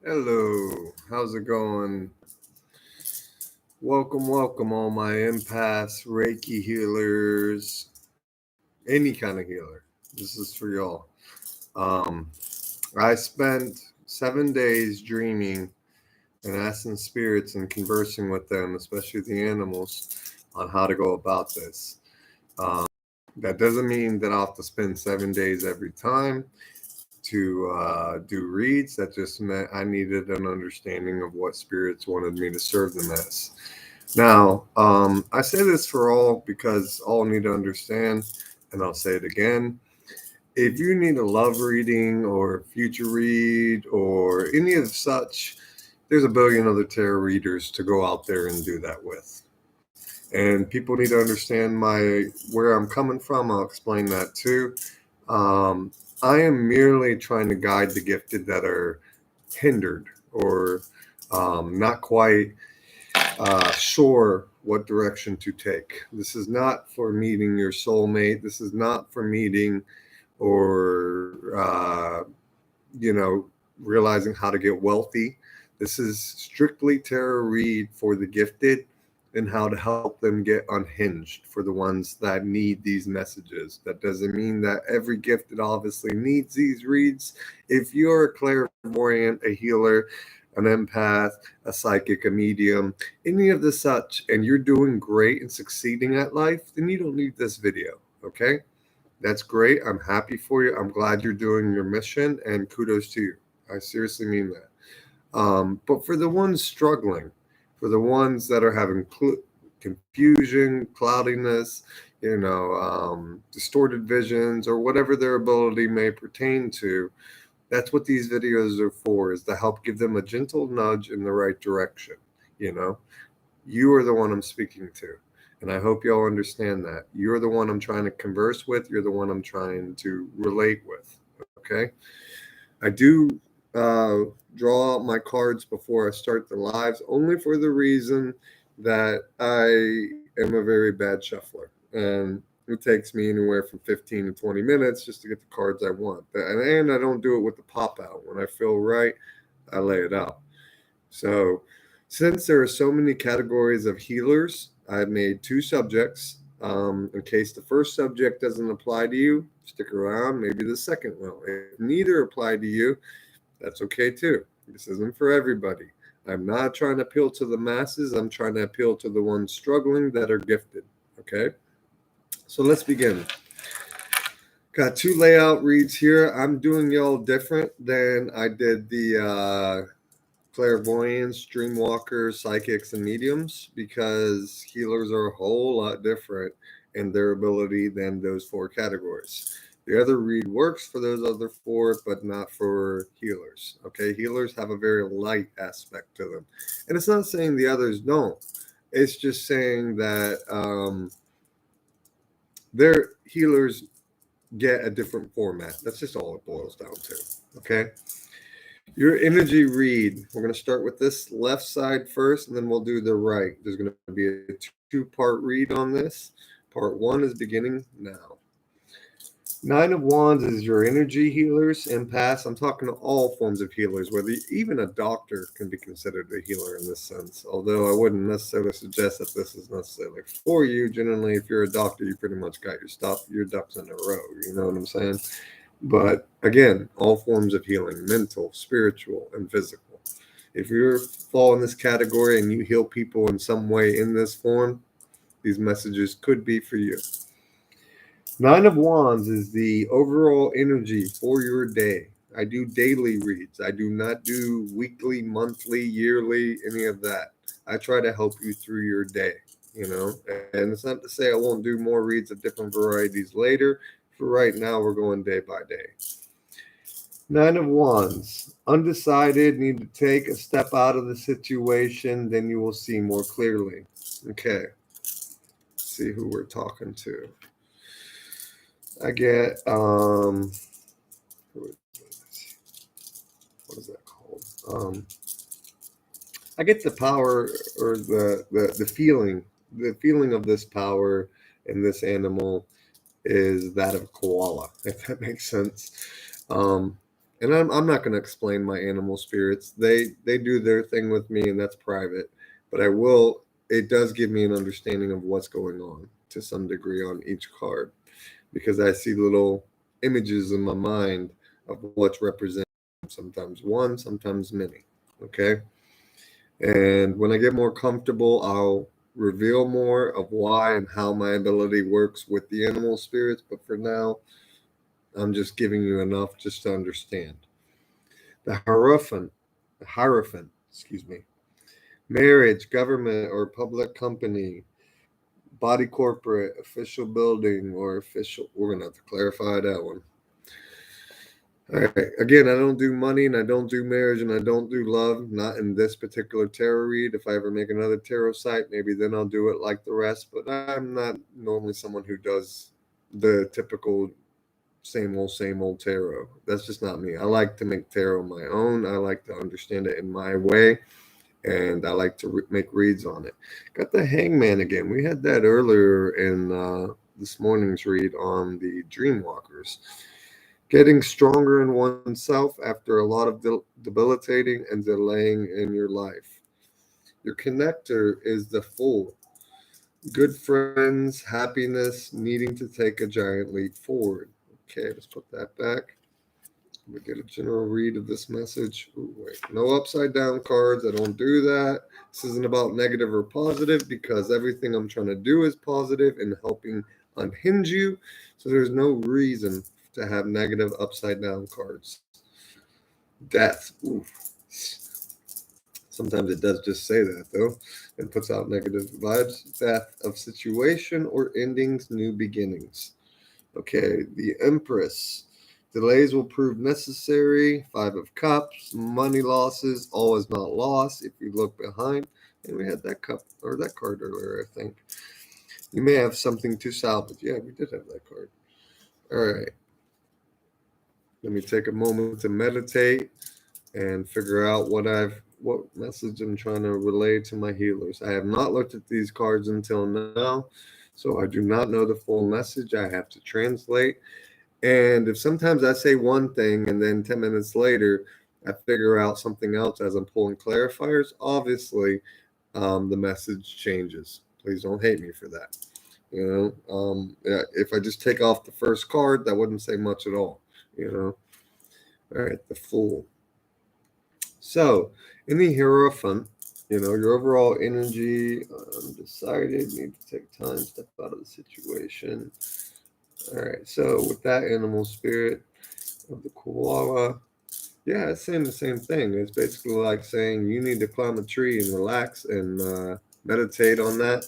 Hello, how's it going? Welcome, all my empaths, Reiki healers, any kind of healer. This is for y'all. Um, I spent 7 days dreaming and asking spirits and conversing with them, especially the animals, on how to go about this. Um, that doesn't mean that I'll have to spend 7 days every time to do reads. That just meant I needed an understanding of what spirits wanted me to serve them as. Now, I say this for all because all need to understand, and I'll say it again. If you need a love reading or future read or any of such, there's a billion other tarot readers to go out there and do that with. And people need to understand where I'm coming from. I'll explain that too. Um, I am merely trying to guide the gifted that are hindered or not quite sure what direction to take. This is not for meeting your soulmate. This is not for meeting or, realizing how to get wealthy. This is strictly tarot read for the gifted and how to help them get unhinged for the ones that need these messages. That doesn't mean that every gifted obviously needs these reads. If you're a clairvoyant, a healer, an empath, a psychic, a medium, any of the such, and you're doing great and succeeding at life, then you don't need this video, okay? That's great. I'm happy for you. I'm glad you're doing your mission, and kudos to you. I seriously mean that. But for the ones struggling, for the ones that are having confusion, cloudiness, distorted visions, or whatever their ability may pertain to, that's what these videos are for, is to help give them a gentle nudge in the right direction. You know, you are the one I'm speaking to. And I hope y'all understand that. You're the one I'm trying to converse with. You're the one I'm trying to relate with. Okay. I do uh, draw out my cards before I start the lives, only for the reason that I am a very bad shuffler. And it takes me anywhere from 15 to 20 minutes just to get the cards I want. And I don't do it with the pop out. When I feel right, I lay it out. So, since there are so many categories of healers, I've made two subjects. In case the first subject doesn't apply to you, stick around. Maybe the second will. If neither apply to you, that's okay too. This isn't for everybody. I'm not trying to appeal to the masses. I'm trying to appeal to the ones struggling that are gifted. Okay. So let's begin. Got two layout reads here. I'm doing y'all different than I did the clairvoyants, dreamwalkers, psychics, and mediums because healers are a whole lot different in their ability than those four categories. The other read works for those other four, but not for healers. Okay, healers have a very light aspect to them. And it's not saying the others don't, it's just saying that their healers get a different format. That's just all it boils down to. Okay. Your energy read. We're going to start with this left side first, and then we'll do the right. There's going to be a two-part read on this. Part one is beginning now. Nine of Wands is your energy healers, empaths. I'm talking to all forms of healers, whether even a doctor can be considered a healer in this sense. Although I wouldn't necessarily suggest that this is necessarily for you. Generally, if you're a doctor, you pretty much got your ducks in a row. You know what I'm saying? But again, all forms of healing, mental, spiritual, and physical. If you fall in this category and you heal people in some way in this form, these messages could be for you. Nine of Wands is the overall energy for your day. I do daily reads. I do not do weekly, monthly, yearly, any of that. I try to help you through your day, and it's not to say I won't do more reads of different varieties later. For right now, we're going day by day. Nine of Wands. Undecided, need to take a step out of the situation, then you will see more clearly. Okay. Let's see who we're talking to. I get what is that called? I get the power or the feeling. The feeling of this power in this animal is that of koala, if that makes sense. Um, And I'm not going to explain my animal spirits. They do their thing with me, and that's private. But I will. It does give me an understanding of what's going on to some degree on each card, because I see little images in my mind of what's represented. Sometimes one, sometimes many. Okay. And when I get more comfortable, I'll reveal more of why and how my ability works with the animal spirits. But for now, I'm just giving you enough just to understand. The Hierophant, excuse me, marriage, government or public company, body corporate, official building or official. We're gonna have to clarify that one. All right. Again, I don't do money and I don't do marriage and I don't do love. Not in this particular tarot read. If I ever make another tarot site, maybe then I'll do it like the rest. But I'm not normally someone who does the typical same old tarot. That's just not me. I like to make tarot my own. I like to understand it in my way, and I like to make reads on it. Got the Hangman again. We had that earlier in this morning's read on the Dreamwalkers. Getting stronger in oneself after a lot of debilitating and delaying in your life. Your connector is the Fool. Good friends, happiness, needing to take a giant leap forward. Okay, let's put that back. We get a general read of this message. Ooh, wait, no upside down cards. I don't do that. This isn't about negative or positive because everything I'm trying to do is positive and helping unhinge you. So there's no reason to have negative upside down cards. Death. Ooh. Sometimes it does just say that though, and puts out negative vibes. Death of situation or endings, new beginnings. Okay, the Empress. Delays will prove necessary. Five of Cups. Money losses, always not lost if you look behind. And we had that cup or that card earlier, I think. You may have something to salvage. Yeah, we did have that card. All right. Let me take a moment to meditate and figure out what message I'm trying to relay to my healers. I have not looked at these cards until now, so I do not know the full message. I have to translate. And if sometimes I say one thing and then 10 minutes later I figure out something else as I'm pulling clarifiers, obviously the message changes. Please don't hate me for that. Yeah, if I just take off the first card, that wouldn't say much at all. All right, the Fool. So in the Hierophant, your overall energy, undecided, need to take time, step out of the situation. All right, so with that animal spirit of the koala, yeah, it's saying the same thing. It's basically like saying you need to climb a tree and relax and meditate on that,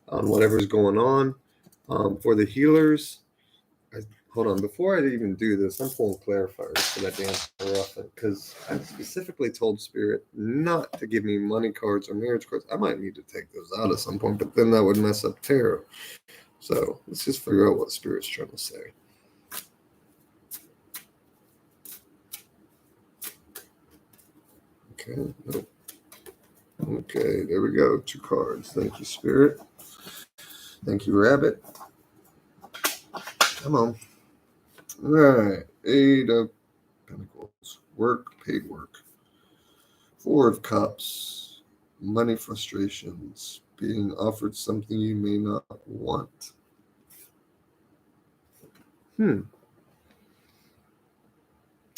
on whatever's going on. For the healers, hold on, before I even do this, I'm pulling clarifiers for that damn Hierophant because I specifically told Spirit not to give me money cards or marriage cards. I might need to take those out at some point, but then that would mess up tarot. So let's just figure out what Spirit's trying to say. Okay, nope. Okay, there we go. 2 cards. Thank you, Spirit. Thank you, Rabbit. Come on. All right. 8 of Pentacles. Work, paid work. 4 of Cups. Money frustrations. Being offered something you may not want.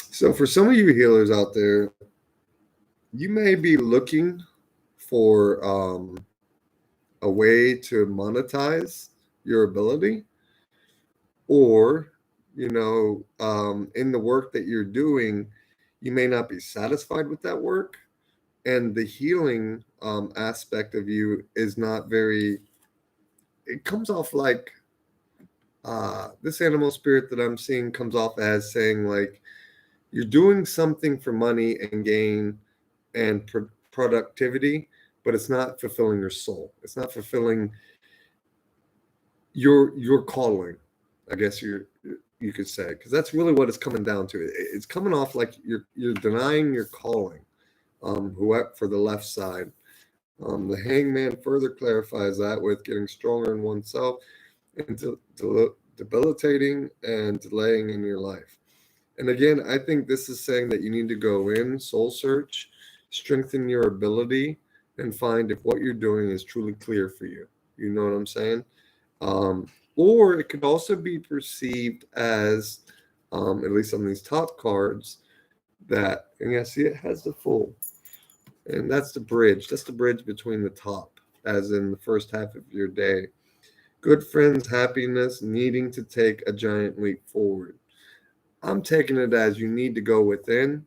So for some of you healers out there, you may be looking for a way to monetize your ability, or in the work that you're doing, you may not be satisfied with that work, and the healing aspect of you is not very. It comes off like this animal spirit that I'm seeing comes off as saying like you're doing something for money and gain and productivity, but it's not fulfilling your soul. It's not fulfilling your calling, I guess you could say, because that's really what it's coming down to. It's coming off like you're denying your calling. Whoever for the left side, the Hangman further clarifies that with getting stronger in oneself and debilitating and delaying in your life. And again, I think this is saying that you need to go in, soul search, strengthen your ability, and find if what you're doing is truly clear for you. You know what I'm saying? Um, or it could also be perceived as, at least on these top cards, that, and yeah, see, it has the full, and that's the bridge. That's the bridge between the top, as in the first half of your day. Good friends, happiness, needing to take a giant leap forward. I'm taking it as you need to go within,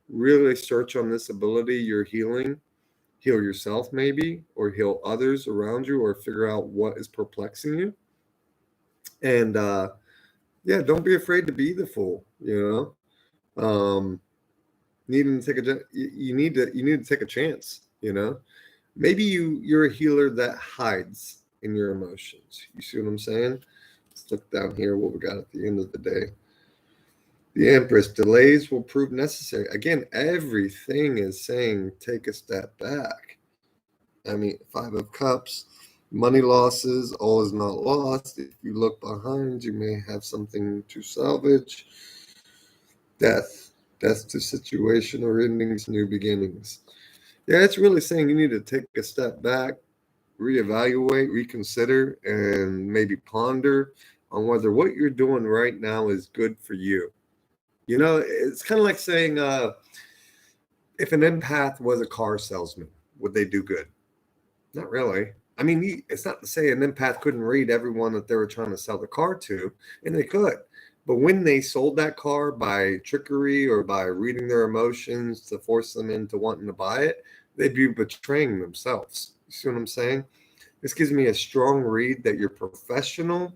really search on this ability you're healing, heal yourself maybe, or heal others around you, or figure out what is perplexing you. And yeah, don't be afraid to be the fool, you know. Needing to take you need to take a chance, you know. Maybe you're a healer that hides in your emotions. You see what I'm saying? Let's look down here what we got at the end of the day. The Empress, delays will prove necessary. Again, everything is saying take a step back. I mean, Five of Cups, money losses, all is not lost. If you look behind, you may have something to salvage. Death to situation or endings, new beginnings. Yeah, it's really saying you need to take a step back, reevaluate, reconsider, and maybe ponder on whether what you're doing right now is good for you. You know, it's kind of like saying, if an empath was a car salesman, would they do good? Not really. I mean, it's not to say an empath couldn't read everyone that they were trying to sell the car to, and they could. But when they sold that car by trickery or by reading their emotions to force them into wanting to buy it, they'd be betraying themselves. You see what I'm saying? This gives me a strong read that you're professional,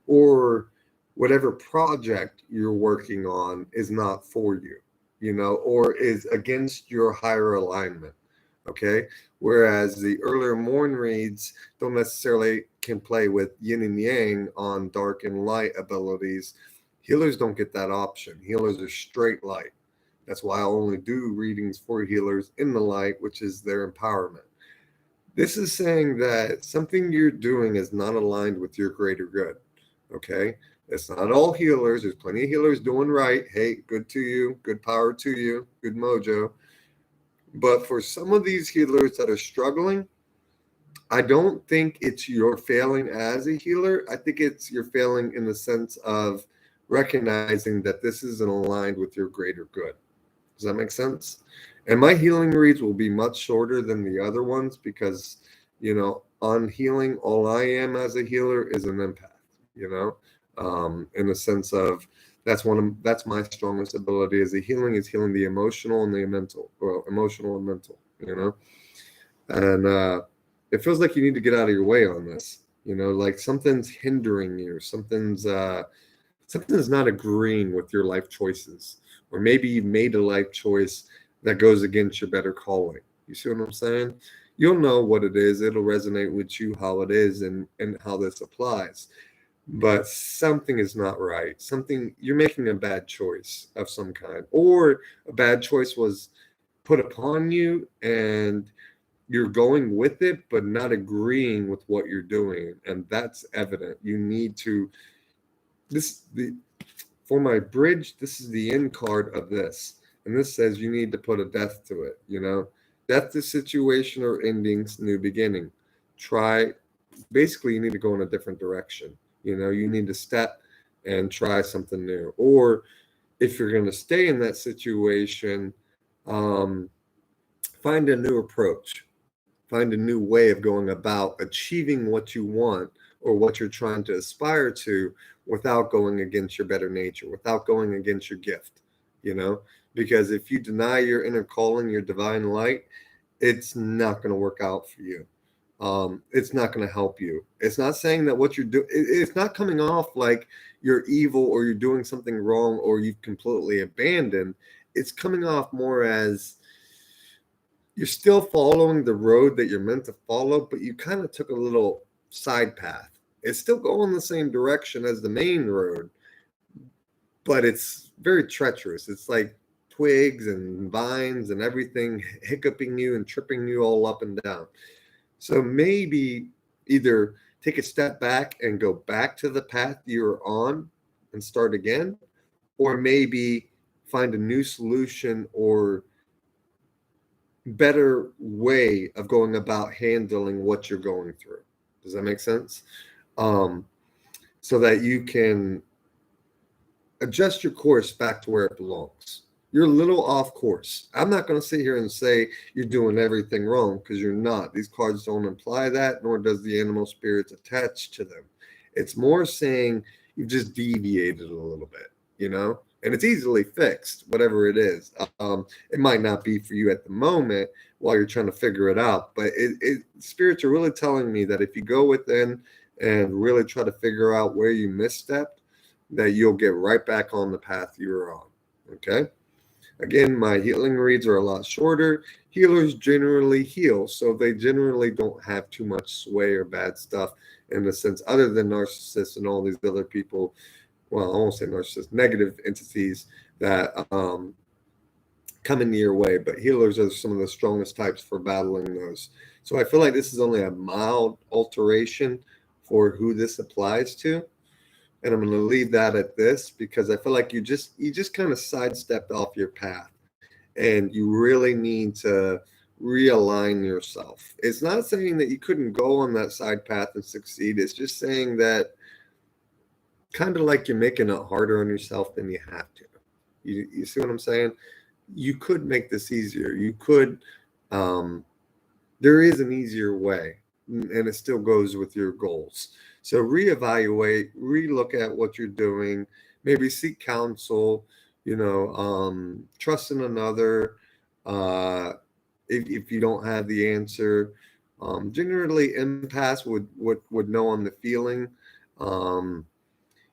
or whatever project you're working on is not for you, you know, or is against your higher alignment. Okay. Whereas the earlier morn reads don't necessarily can play with yin and yang on dark and light abilities. Healers don't get that option. Healers are straight light. That's why I only do readings for healers in the light, which is their empowerment. This is saying that something you're doing is not aligned with your greater good. Okay. It's not all healers. There's plenty of healers doing right. Hey, good to you. Good power to you. Good mojo. But for some of these healers that are struggling, I don't think it's your failing as a healer. I think it's your failing in the sense of recognizing that this isn't aligned with your greater good. Does that make sense? And my healing reads will be much shorter than the other ones because, you know, on healing, all I am as a healer is an empath, you know, in the sense of that's my strongest ability as a healing is healing the emotional and the mental, or emotional and mental, you know. And it feels like you need to get out of your way on this, you know, like something's hindering you, something's not agreeing with your life choices, or maybe you made a life choice that goes against your better calling. You see what I'm saying? You'll know what it is. It'll resonate with you how it is and how this applies. But something is not right. Something you're making a bad choice of some kind, or a bad choice was put upon you and you're going with it but not agreeing with what you're doing, and that's evident. You need to this the for my bridge, this is the end card of this. And this says you need to put a death to it, you know? Death to situation or endings, new beginning. Try, basically, you need to go in a different direction. You know, you need to step and try something new. Or if you're going to stay in that situation, um, find a new approach, find a new way of going about achieving what you want or what you're trying to aspire to without going against your better nature, without going against your gift, you know? Because if you deny your inner calling, your divine light, it's not going to work out for you. It's not going to help you. It's not saying that what you're doing, it's not coming off like you're evil or you're doing something wrong or you've completely abandoned. It's coming off more as you're still following the road that you're meant to follow, but you kind of took a little side path. It's still going the same direction as the main road, but it's very treacherous. It's like twigs and vines and everything hiccuping you and tripping you all up and down. So maybe either take a step back and go back to the path you're on and start again, or maybe find a new solution or better way of going about handling what you're going through. Does that make sense? Um, so that you can adjust your course back to where it belongs. You're a little off course. I'm not going to sit here and say you're doing everything wrong, because you're not. These cards don't imply that, nor does the animal spirits attached to them. It's more saying you've just deviated a little bit, and it's easily fixed, whatever it is. It might not be for you at the moment while you're trying to figure it out, but spirits are really telling me that if you go within and really try to figure out where you misstepped, that you'll get right back on the path you were on. Okay. Again, my healing reads are a lot shorter. Healers generally heal, so they generally don't have too much sway or bad stuff in the sense, other than narcissists and all these other people. Well, I won't say narcissists, negative entities that come into your way, but healers are some of the strongest types for battling those. So I feel like this is only a mild alteration for who this applies to. And I'm going to leave that at this, because I feel like you just kind of sidestepped off your path, and you really need to realign yourself. It's not saying that you couldn't go on that side path and succeed. It's just saying that kind of like you're making it harder on yourself than you have to. You see what I'm saying? You could make this easier. You could, there is an easier way, and it still goes with your goals. So reevaluate, relook at what you're doing, maybe seek counsel, trust in another. If you don't have the answer, generally empaths would know on the feeling.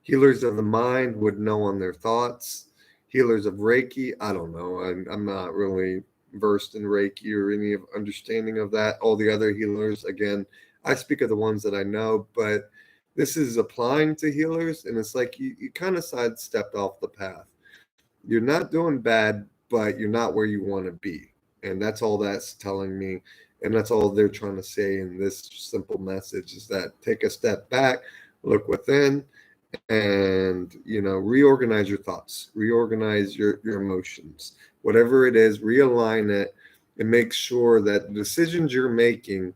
Healers of the mind would know on their thoughts. Healers of Reiki, I don't know. I'm not really versed in Reiki or any of understanding of that. All the other healers, again, I speak of the ones that I know, but this is applying to healers, and it's like you kind of sidestepped off the path. You're not doing bad, but you're not where you want to be. And that's all that's telling me. And that's all they're trying to say in this simple message, is that take a step back, look within, and reorganize your thoughts, reorganize your emotions, whatever it is, realign it, and make sure that the decisions you're making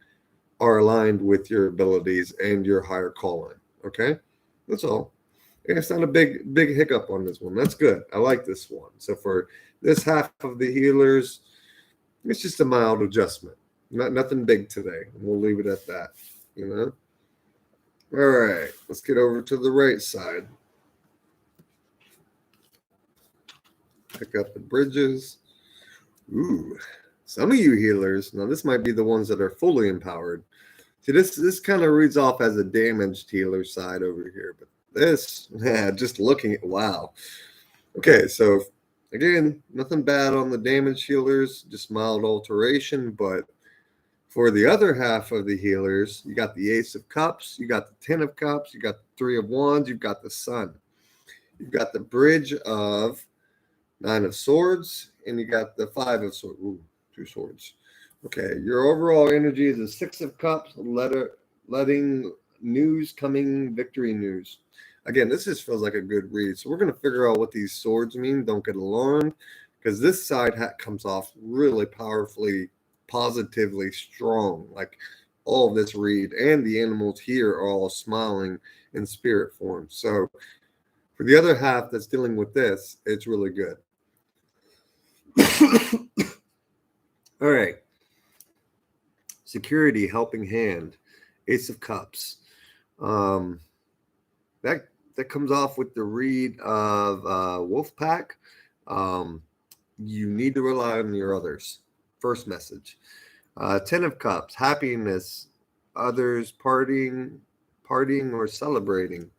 are aligned with your abilities and your higher calling. Okay, that's all. And it's not a big hiccup on this one. That's good. I like this one. So for this half of the healers, it's just a mild adjustment, nothing big today. We'll leave it at that. All right, let's get over to the right side. Pick up the bridges. Ooh, some of you healers, now this might be the ones that are fully empowered. See, this kind of reads off as a damaged healer side over here, but this, just looking at, wow. Okay, so again, nothing bad on the damaged healers, just mild alteration, but for the other half of the healers, you got the Ace of Cups, you got the Ten of Cups, you got the Three of Wands, you've got the Sun. You've got the bridge of Nine of Swords, and you got the Five of Swords. Ooh, 2 swords. Okay, your overall energy is the Six of Cups, letting news coming, victory news. Again, this just feels like a good read. So we're going to figure out what these swords mean. Don't get alarmed, because this side comes off really powerfully, positively strong. Like all of this read, and the animals here are all smiling in spirit form. So for the other half that's dealing with this, it's really good. All right. Security, helping hand, Ace of Cups. That comes off with the read of Wolfpack. You need to rely on your others. First message. Ten of Cups, happiness, others partying or celebrating.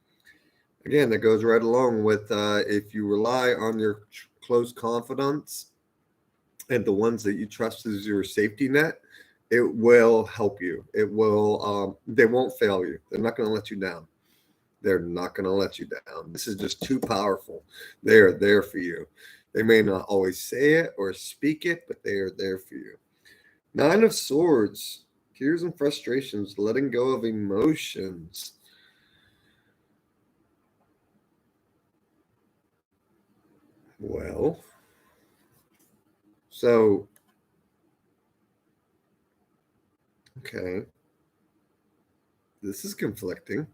Again, that goes right along with if you rely on your close confidants and the ones that you trust as your safety net, it will help you. It will, they won't fail you. They're not going to let you down. They're not going to let you down. This is just too powerful. They are there for you. They may not always say it or speak it, but they are there for you. Nine of Swords, tears and frustrations, letting go of emotions. Well, so, okay, this is conflicting.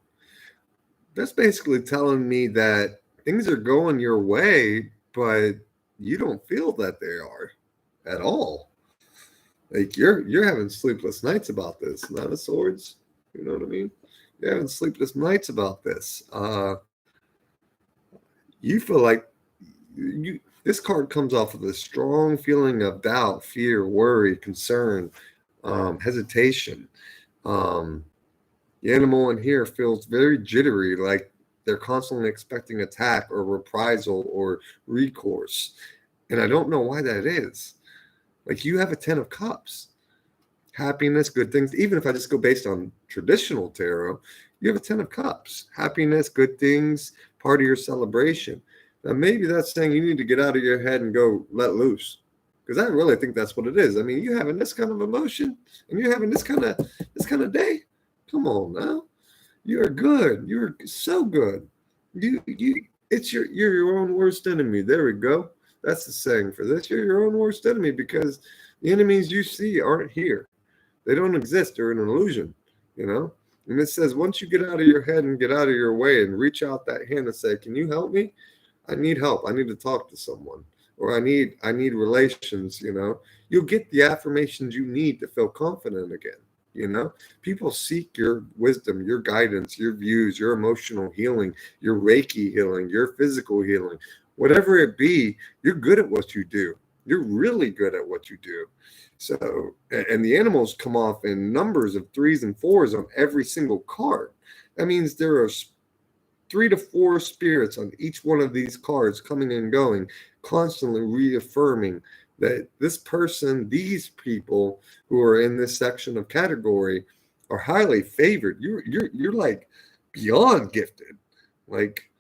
That's basically telling me that things are going your way, but you don't feel that they are at all. Like you're having sleepless nights about this, not of swords. You know what I mean? You're having sleepless nights about this. You feel like you this card comes off with a strong feeling of doubt, fear, worry, concern, hesitation. Um, the animal in here feels very jittery, like they're constantly expecting attack or reprisal or recourse. And I don't know why that is. Like you have a 10 of cups, happiness, good things. Even if I just go based on traditional tarot, you have a 10 of cups, happiness, good things, part of your celebration. Now, maybe that's saying you need to get out of your head and go let loose. Because I really think that's what it is. I mean, you having this kind of emotion and you're having this kind of day. Come on now. You're good. You're so good. You it's you're your own worst enemy. There we go. That's the saying for this. You're your own worst enemy because the enemies you see aren't here. They don't exist. They're an illusion, you know? And it says once you get out of your head and get out of your way and reach out that hand and say, "Can you help me? I need help. I need to talk to someone." Or I need relations, you know. You'll get the affirmations you need to feel confident again, you know. People seek your wisdom, your guidance, your views, your emotional healing, your Reiki healing, your physical healing. Whatever it be, you're good at what you do. You're really good at what you do. So, and the animals come off in numbers of threes and fours on every single card. That means there are 3 to 4 spirits on each one of these cards coming and going, constantly reaffirming that this person, these people who are in this section of category are highly favored. You're like beyond gifted. Like,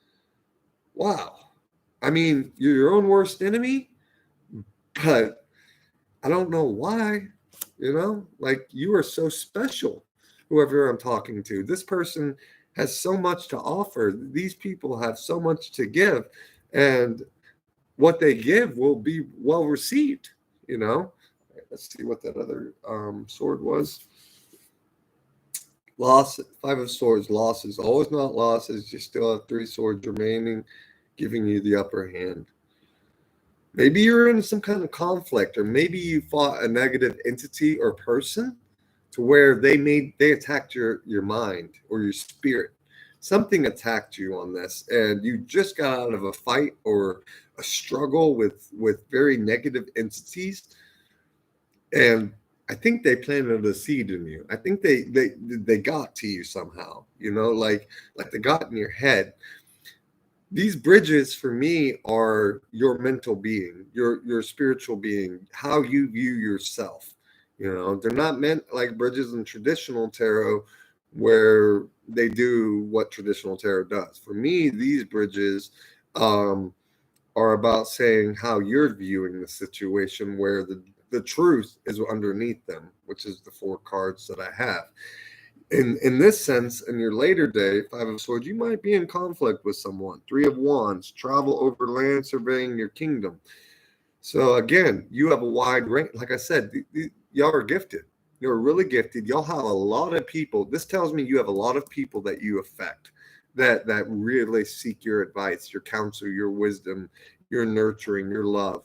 wow. I mean, you're your own worst enemy, but I don't know why, like you are so special, whoever I'm talking to. This person has so much to offer. These people have so much to give, and what they give will be well received, you know. Let's see what that other sword was. Loss, 5 of Swords, losses. Always not losses. You still have 3 swords remaining, giving you the upper hand. Maybe you're in some kind of conflict, or maybe you fought a negative entity or person to where they attacked your mind or your spirit. Something attacked you on this, and you just got out of a fight or a struggle with very negative entities, and I think they planted a seed in you. I think they got to you somehow, like they got in your head. These bridges for me are your mental being, your spiritual being, how you view yourself. They're not meant like bridges in traditional tarot where they do what traditional tarot does. For me, these bridges are about saying how you're viewing the situation, where the truth is underneath them, which is the 4 cards that I have. In this sense, in your later day, 5 of Swords, you might be in conflict with someone. 3 of Wands, travel over land, surveying your kingdom. So again, you have a wide range. Like I said, y'all are gifted. You're really gifted. Y'all have a lot of people. This tells me you have a lot of people that you affect, that really seek your advice, your counsel, your wisdom, your nurturing, your love.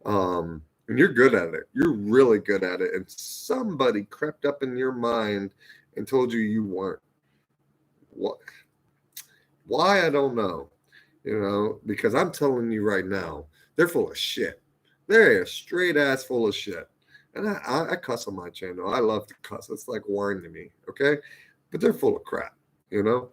And you're good at it. You're really good at it. And somebody crept up in your mind and told you weren't. What? Why? I don't know. Because I'm telling you right now, they're full of shit. They're a straight ass full of shit. And I cuss on my channel. I love to cuss. It's like wine to me. Okay. But they're full of crap, you know?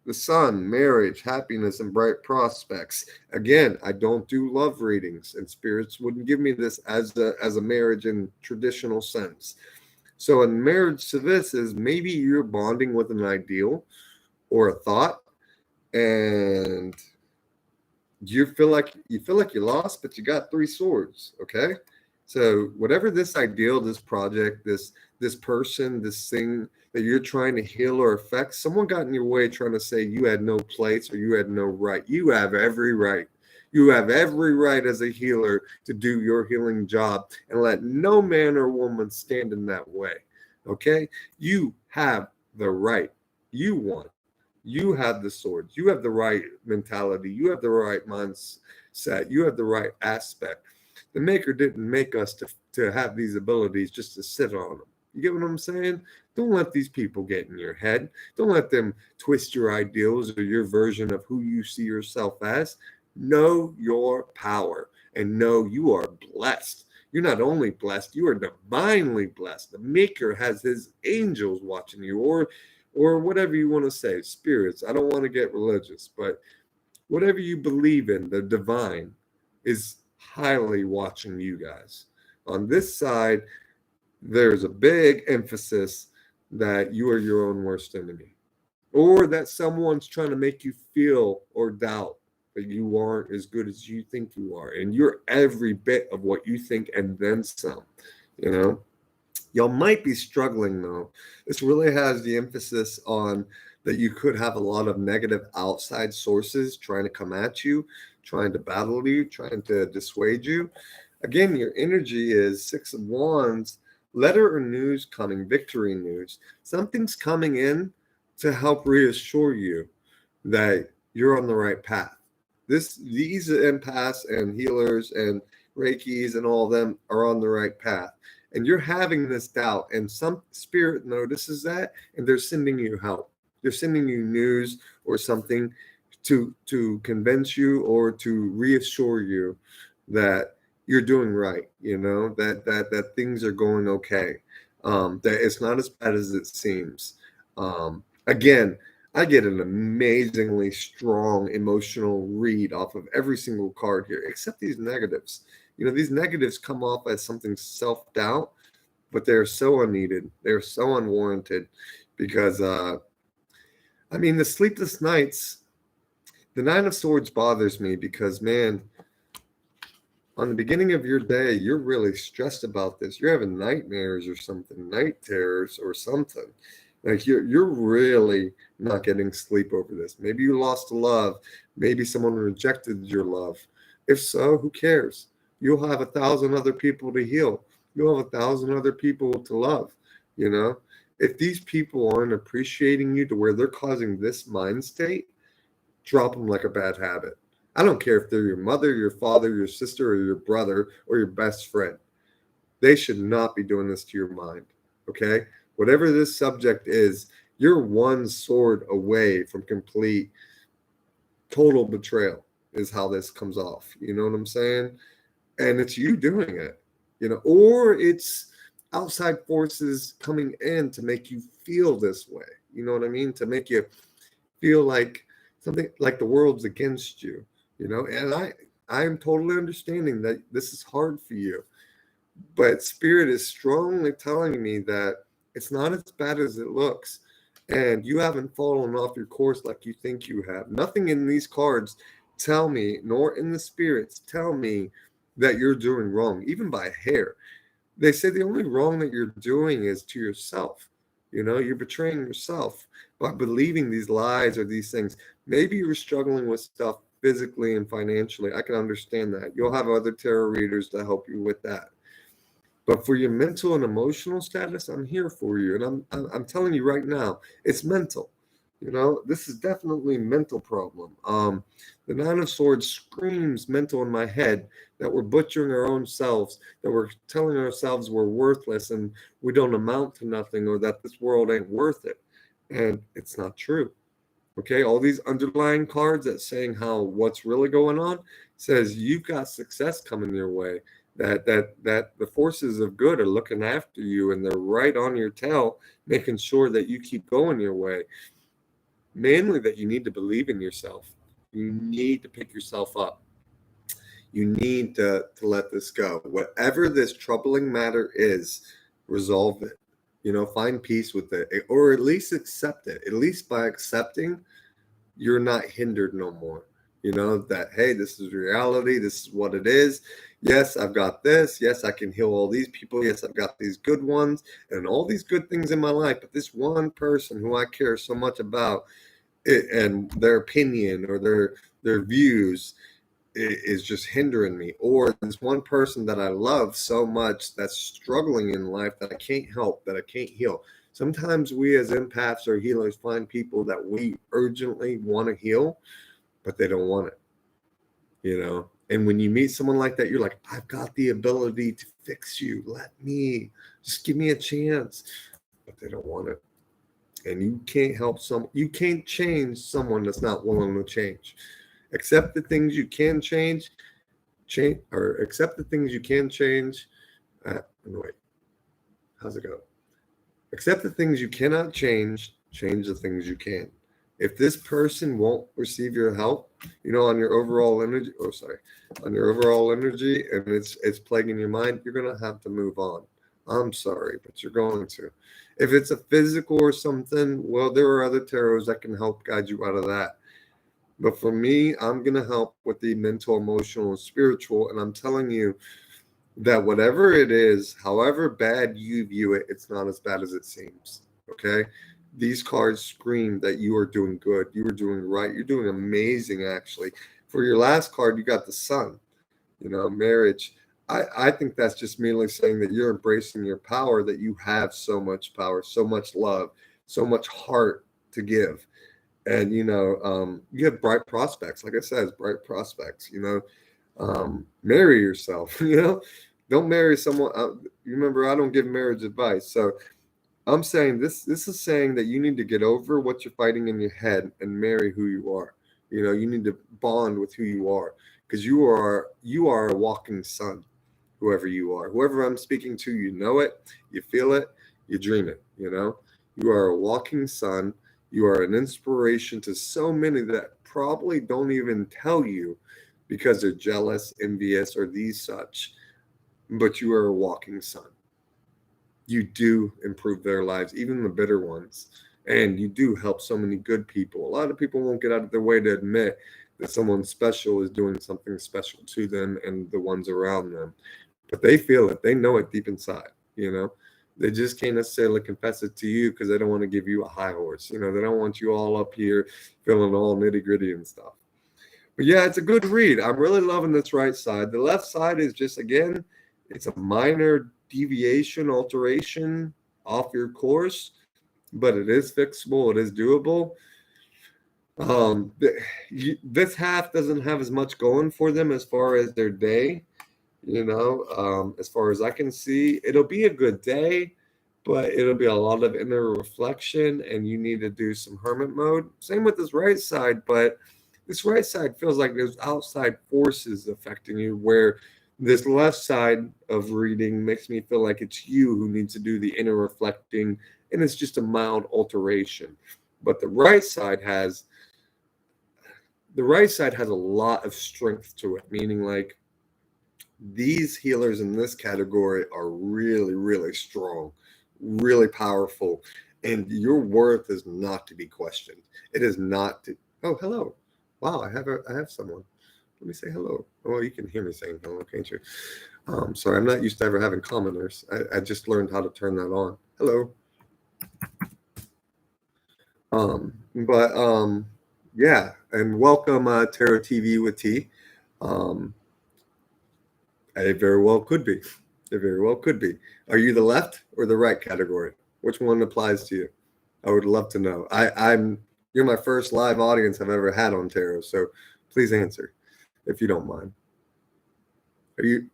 The sun, marriage, happiness, and bright prospects. Again, I don't do love readings, and spirits wouldn't give me this as a marriage in traditional sense. So in marriage to this is maybe you're bonding with an ideal or a thought, and you feel like you lost, but you got 3 swords. Okay. So whatever this ideal, this project, this person, this thing that you're trying to heal or affect, someone got in your way trying to say you had no place or you had no right. You have every right. You have every right as a healer to do your healing job, and let no man or woman stand in that way. Okay? You have the right. You won. You have the sword. You have the right mentality. You have the right mindset. You have the right aspect. The maker didn't make us to have these abilities just to sit on them. You get what I'm saying? Don't let these people get in your head. Don't let them twist your ideals or your version of who you see yourself as. Know your power and know you are blessed. You're not only blessed, you are divinely blessed. The maker has his angels watching you, or whatever you want to say, spirits. I don't want to get religious, but whatever you believe in, the divine is highly watching you guys. On this side, there's a big emphasis that you are your own worst enemy, or that someone's trying to make you feel or doubt that you aren't as good as you think you are. And you're every bit of what you think and then some, you know? Y'all might be struggling though. This really has the emphasis on that you could have a lot of negative outside sources trying to come at you, trying to battle you, trying to dissuade you. Again, your energy is Six of Wands, letter or news coming, victory news. Something's coming in to help reassure you that you're on the right path. These empaths and healers and Reikis and all of them are on the right path. And you're having this doubt, and some spirit notices that, and they're sending you help. They're sending you news or something to convince you or to reassure you that you're doing right, that things are going okay, that it's not as bad as it seems. Again, I get an amazingly strong emotional read off of every single card here, except these negatives. These negatives come off as something self-doubt, but they're so unneeded. They're so unwarranted because, the sleepless nights, the Nine of Swords bothers me because, man, on the beginning of your day, you're really stressed about this. You're having nightmares or something, night terrors or something. Like you're really not getting sleep over this. Maybe you lost a love. Maybe someone rejected your love. If so, who cares? You'll have 1,000 other people to heal. You'll have 1,000 other people to love. If these people aren't appreciating you to where they're causing this mind state, drop them like a bad habit. I don't care if they're your mother, your father, your sister, or your brother, or your best friend. They should not be doing this to your mind. Okay? Whatever this subject is, you're one sword away from complete, total betrayal, is how this comes off. You know what I'm saying? And it's you doing it, or it's outside forces coming in to make you feel this way. You know what I mean? To make you feel like something like the world's against you, and I'm totally understanding that this is hard for you, but spirit is strongly telling me that it's not as bad as it looks, and you haven't fallen off your course like you think you have. Nothing in these cards tell me, nor in the spirits tell me that you're doing wrong, even by hair. They say the only wrong that you're doing is to yourself. You're betraying yourself by believing these lies or these things. Maybe you're struggling with stuff physically and financially. I can understand that. You'll have other tarot readers to help you with that. But for your mental and emotional status, I'm here for you. And I'm telling you right now, it's mental. This is definitely a mental problem. The Nine of Swords screams mental in my head, that we're butchering our own selves, that we're telling ourselves we're worthless and we don't amount to nothing, or that this world ain't worth it. And it's not true. Okay, all these underlying cards that saying how what's really going on says you've got success coming your way, that the forces of good are looking after you and they're right on your tail, making sure that you keep going your way. Mainly that you need to believe in yourself. You need to pick yourself up. You need to let this go. Whatever this troubling matter is, resolve it. Find peace with it, or at least accept it. At least by accepting, you're not hindered no more. That, hey, this is reality. This is what it is. Yes, I've got this. Yes, I can heal all these people. Yes, I've got these good ones and all these good things in my life. But this one person who I care so much about, and their opinion or their views, is just hindering me, or this one person that I love so much that's struggling in life that I can't help, that I can't heal. Sometimes we as empaths or healers find people that we urgently want to heal, but they don't want it, you know? And when you meet someone like that, you're like, I've got the ability to fix you. Let me, just give me a chance. But they don't want it. And you can't you can't change someone that's not willing to change. Accept the things you can change, or accept the things you can change. Wait, how's it go? Accept the things you cannot change, change the things you can. If this person won't receive your help, on your overall energy, on your overall energy, and it's plaguing your mind, you're gonna have to move on. I'm sorry, but you're going to. If it's a physical or something, well, there are other tarots that can help guide you out of that. But for me, I'm gonna help with the mental, emotional, and spiritual, and I'm telling you that whatever it is, however bad you view it, it's not as bad as it seems. Okay. These cards scream that you are doing good. You are doing right. You're doing amazing, actually. For your last card, you got the sun, marriage. I think that's just merely saying that you're embracing your power, that you have so much power, so much love, so much heart to give. And, you have bright prospects. Like I said, bright prospects, marry yourself, don't marry someone. You remember, I don't give marriage advice. So I'm saying this is saying that you need to get over what you're fighting in your head and marry who you are. You need to bond with who you are, because you are a walking sun, whoever you are. Whoever I'm speaking to, it, you feel it, you dream it, You are a walking sun. You are an inspiration to so many that probably don't even tell you because they're jealous, envious, or these such. But you are a walking sun. You do improve their lives, even the bitter ones. And you do help so many good people. A lot of people won't get out of their way to admit that someone special is doing something special to them and the ones around them. But they feel it. They know it deep inside, They just can't necessarily confess it to you because they don't want to give you a high horse. They don't want you all up here feeling all nitty gritty and stuff. But yeah, it's a good read. I'm really loving this right side. The left side is just, again, it's a minor deviation, alteration off your course, but it is fixable. It is doable. This half doesn't have as much going for them as far as their day. As far as I can see, it'll be a good day, but it'll be a lot of inner reflection, and you need to do some hermit mode. Same with this right side, but this right side feels like there's outside forces affecting you, where this left side of reading makes me feel like it's you who needs to do the inner reflecting, and it's just a mild alteration. But the right side has a lot of strength to it, meaning like these healers in this category are really, really strong, really powerful, and your worth is not to be questioned. It is not to. Oh, hello. Wow, I have someone. Let me say hello. Oh, you can hear me saying hello, can't you? Sorry, I'm not used to ever having commoners. I just learned how to turn that on. Hello. Yeah, and welcome Tarot TV with T. It very well could be. It very well could be. Are you the left or the right category? Which one applies to you? I would love to know. You're my first live audience I've ever had on tarot, so please answer if you don't mind. Are you?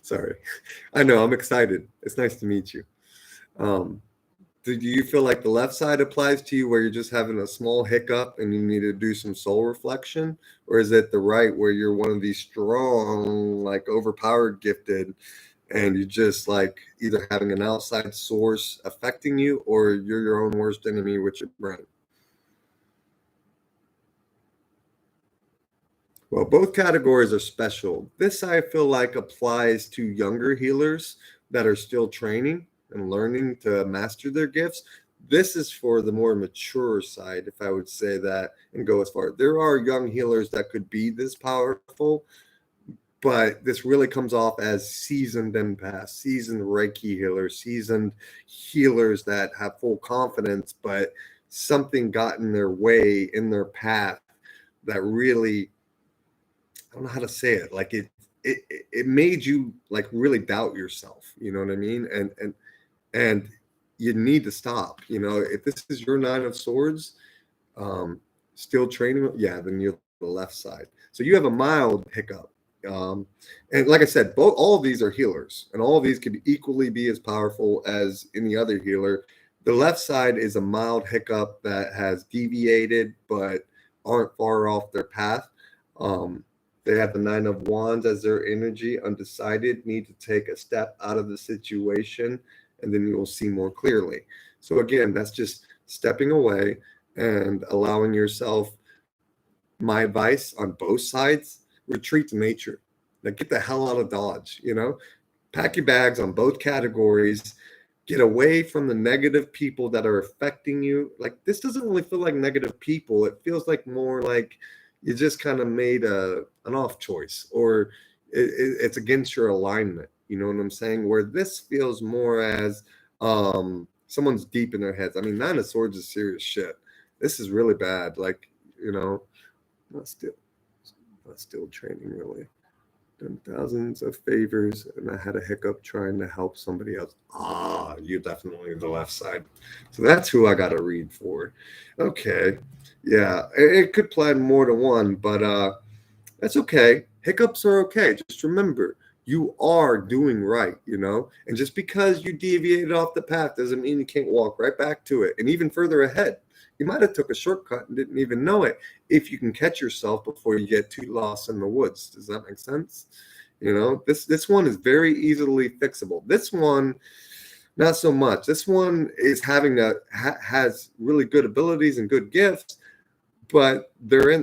Sorry. I know, I'm excited. It's nice to meet you. Do you feel like the left side applies to you where you're just having a small hiccup and you need to do some soul reflection? Or is it the right where you're one of these strong, like overpowered, gifted, and you're just like either having an outside source affecting you, or you're your own worst enemy with your brain? Well, both categories are special. This, I feel like, applies to younger healers that are still training and learning to master their gifts. This is for the more mature side, if I would say that, and go as far. There are young healers that could be this powerful, but this really comes off as seasoned empaths, seasoned Reiki healers, seasoned healers that have full confidence, but something got in their way, in their path, that really, don't know how to say it. Like it made you like really doubt yourself. You know what I mean? And you need to stop. You know, if this is your Nine of Swords, um, still training, yeah, then you're the left side. So you have a mild hiccup. Um, and like I said, both all of these are healers, and all of these could equally be as powerful as any other healer. The left side is a mild hiccup that has deviated but aren't far off their path. Um, they have the Nine of Wands as their energy, undecided, need to take a step out of the situation, and then you will see more clearly. So again, that's just stepping away and allowing yourself. My advice on both sides: retreat to nature. Like, get the hell out of Dodge, you know? Pack your bags on both categories. Get away from the negative people that are affecting you. Like, this doesn't really feel like negative people. It feels like more like you just kind of made an off choice, or it's against your alignment. You know what I'm saying? Where this feels more as someone's deep in their heads. I mean, Nine of Swords is serious shit. This is really bad. Like, you know, not still, not still training really. Done thousands of favors, and I had a hiccup trying to help somebody else. Ah, you're definitely the left side. So that's who I got to read for. Okay, yeah, it could plan more to one, but that's okay. Hiccups are okay. Just remember, you are doing right, you know? And just because you deviated off the path doesn't mean you can't walk right back to it and even further ahead. You might have took a shortcut and didn't even know it if you can catch yourself before you get too lost in the woods. Does that make sense? You know, this one is very easily fixable. This one, not so much. This one is having has really good abilities and good gifts, but they're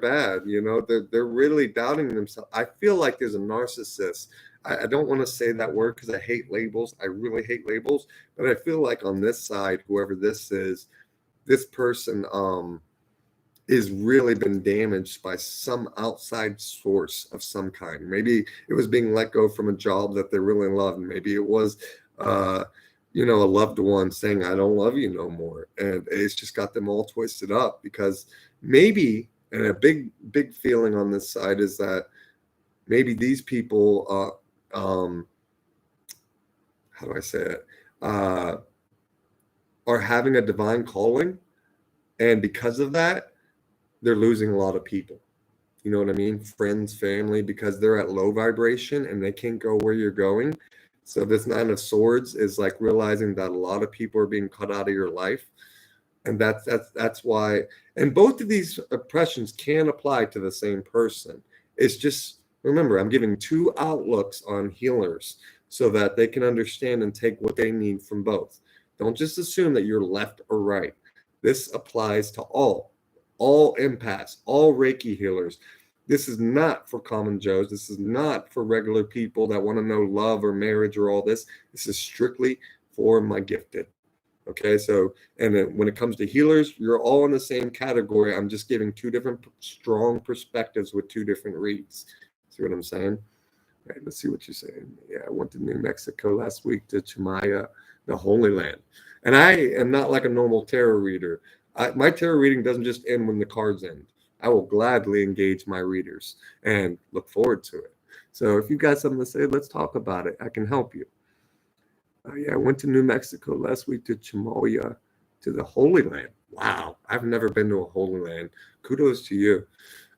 bad. You know, they're really doubting themselves. I feel like there's a narcissist. I don't want to say that word because I hate labels. I really hate labels, but I feel like on this side, whoever this is, this person is really been damaged by some outside source of some kind. Maybe it was being let go from a job that they really loved. Maybe it was uh you know, a loved one saying, I don't love you no more. And it's just got them all twisted up because maybe, and a big feeling on this side is that maybe these people how do I say it? Are having a divine calling, and because of that, they're losing a lot of people. You know what I mean? Friends, family, because they're at low vibration and they can't go where you're going. So this Nine of Swords is like realizing that a lot of people are being cut out of your life. And that's why, and both of these oppressions can apply to the same person. It's just, remember, I'm giving two outlooks on healers so that they can understand and take what they need from both. Don't just assume that you're left or right. This applies to all empaths, all Reiki healers. This is not for common Joes. This is not for regular people that want to know love or marriage or all this. This is strictly for my gifted. Okay, so, and then when it comes to healers, you're all in the same category. I'm just giving two different strong perspectives with two different reads. See what I'm saying? All right, let's see what you're saying. Yeah, I went to New Mexico last week to Chimaya, the Holy Land. And I am not like a normal tarot reader. My tarot reading doesn't just end when the cards end. I will gladly engage my readers and look forward to it. So if you got something to say, let's talk about it. I can help you. Yeah, I went to New Mexico last week to Chimoya, to the Holy Land. Wow, I've never been to a Holy Land. Kudos to you.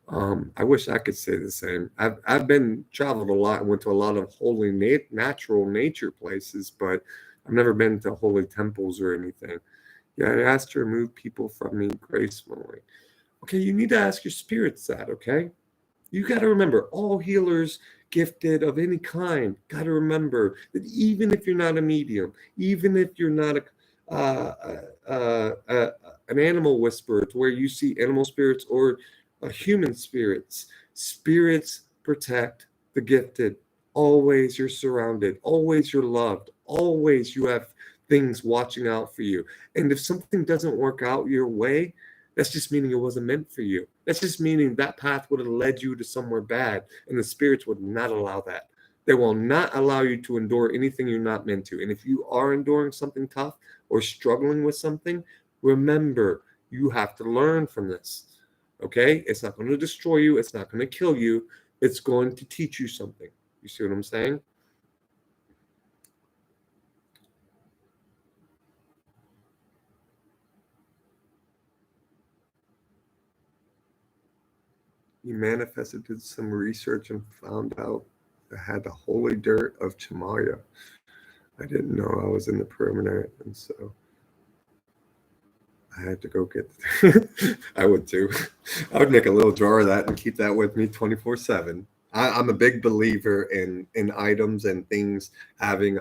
I wish I could say the same. I've been traveled a lot and went to a lot of holy natural nature places, but I've never been to holy temples or anything. Yeah, I asked to remove people from me gracefully. Okay, you need to ask your spirits that, okay? You got to remember, all healers gifted of any kind got to remember that even if you're not a medium, even if you're not an animal whisperer to where you see animal spirits or human spirits, spirits protect the gifted. Always you're surrounded, always you're loved, always you have things watching out for you. And if something doesn't work out your way, that's just meaning it wasn't meant for you. That's just meaning that path would have led you to somewhere bad, and the spirits would not allow that. They will not allow you to endure anything you're not meant to. And if you are enduring something tough or struggling with something, remember, you have to learn from this. Okay? It's not going to destroy you. It's not going to kill you. It's going to teach you something. You see what I'm saying? He manifested, did some research, and found out I had the holy dirt of Chamaya. I didn't know I was in the perimeter, and so I had to go get. I would too. I would make a little jar of that and keep that with me 24/7. I'm a big believer in items and things having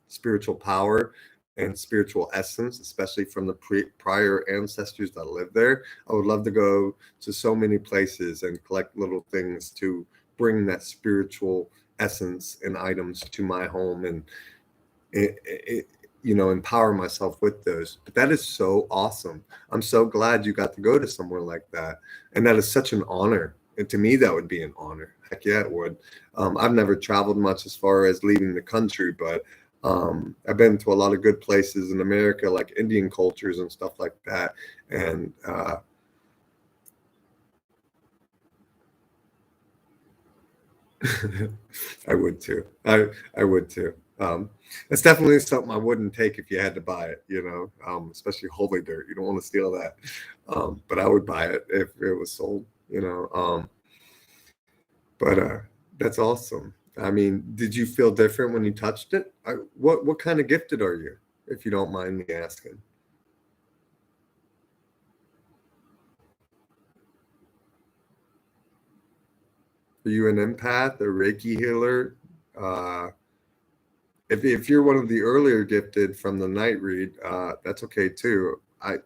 spiritual power and spiritual essence, especially from the prior ancestors that lived there. I would love to go to so many places and collect little things to bring that spiritual essence and items to my home and empower myself with those. But that is so awesome. I'm so glad you got to go to somewhere like that, and that is such an honor. And to me, that would be an honor. Heck yeah, it would. I've never traveled much as far as leaving the country, but I've been to a lot of good places in America, like Indian cultures and stuff like that. And I would too. I would too. It's definitely something I wouldn't take if you had to buy it, especially holy dirt. You don't want to steal that. But I would buy it if it was sold. But that's awesome. I mean, did you feel different when you touched it? What kind of gifted are you, if you don't mind me asking? Are you an empath, a Reiki healer? Uh, if you're one of the earlier gifted from the night read, that's okay too.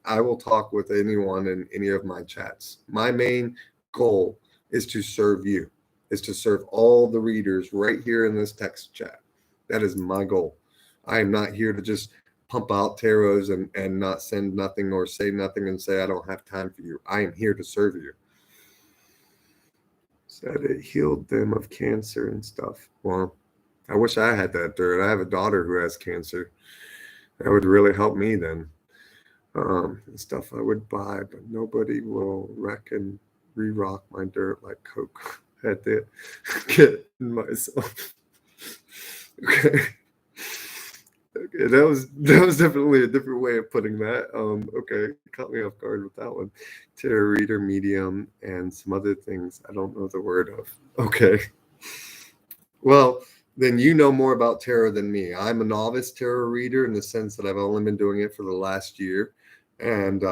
I will talk with anyone in any of my chats. My main goal is to serve you, is to serve all the readers right here in this text chat. That is my goal. I am not here to just pump out tarots and not send nothing or say nothing and say I don't have time for you. I am here to serve you. Said it healed them of cancer and stuff. Well, I wish I had that dirt. I have a daughter who has cancer. That would really help me then. Stuff I would buy, but nobody will wreck and re-rock my dirt like Coke. Had to get myself. Okay. Okay, that was definitely a different way of putting that. Okay, caught me off guard with that one. Tarot reader, medium, and some other things I don't know the word of. Okay. Well, then you know more about tarot than me. I'm a novice tarot reader in the sense that I've only been doing it for the last year. And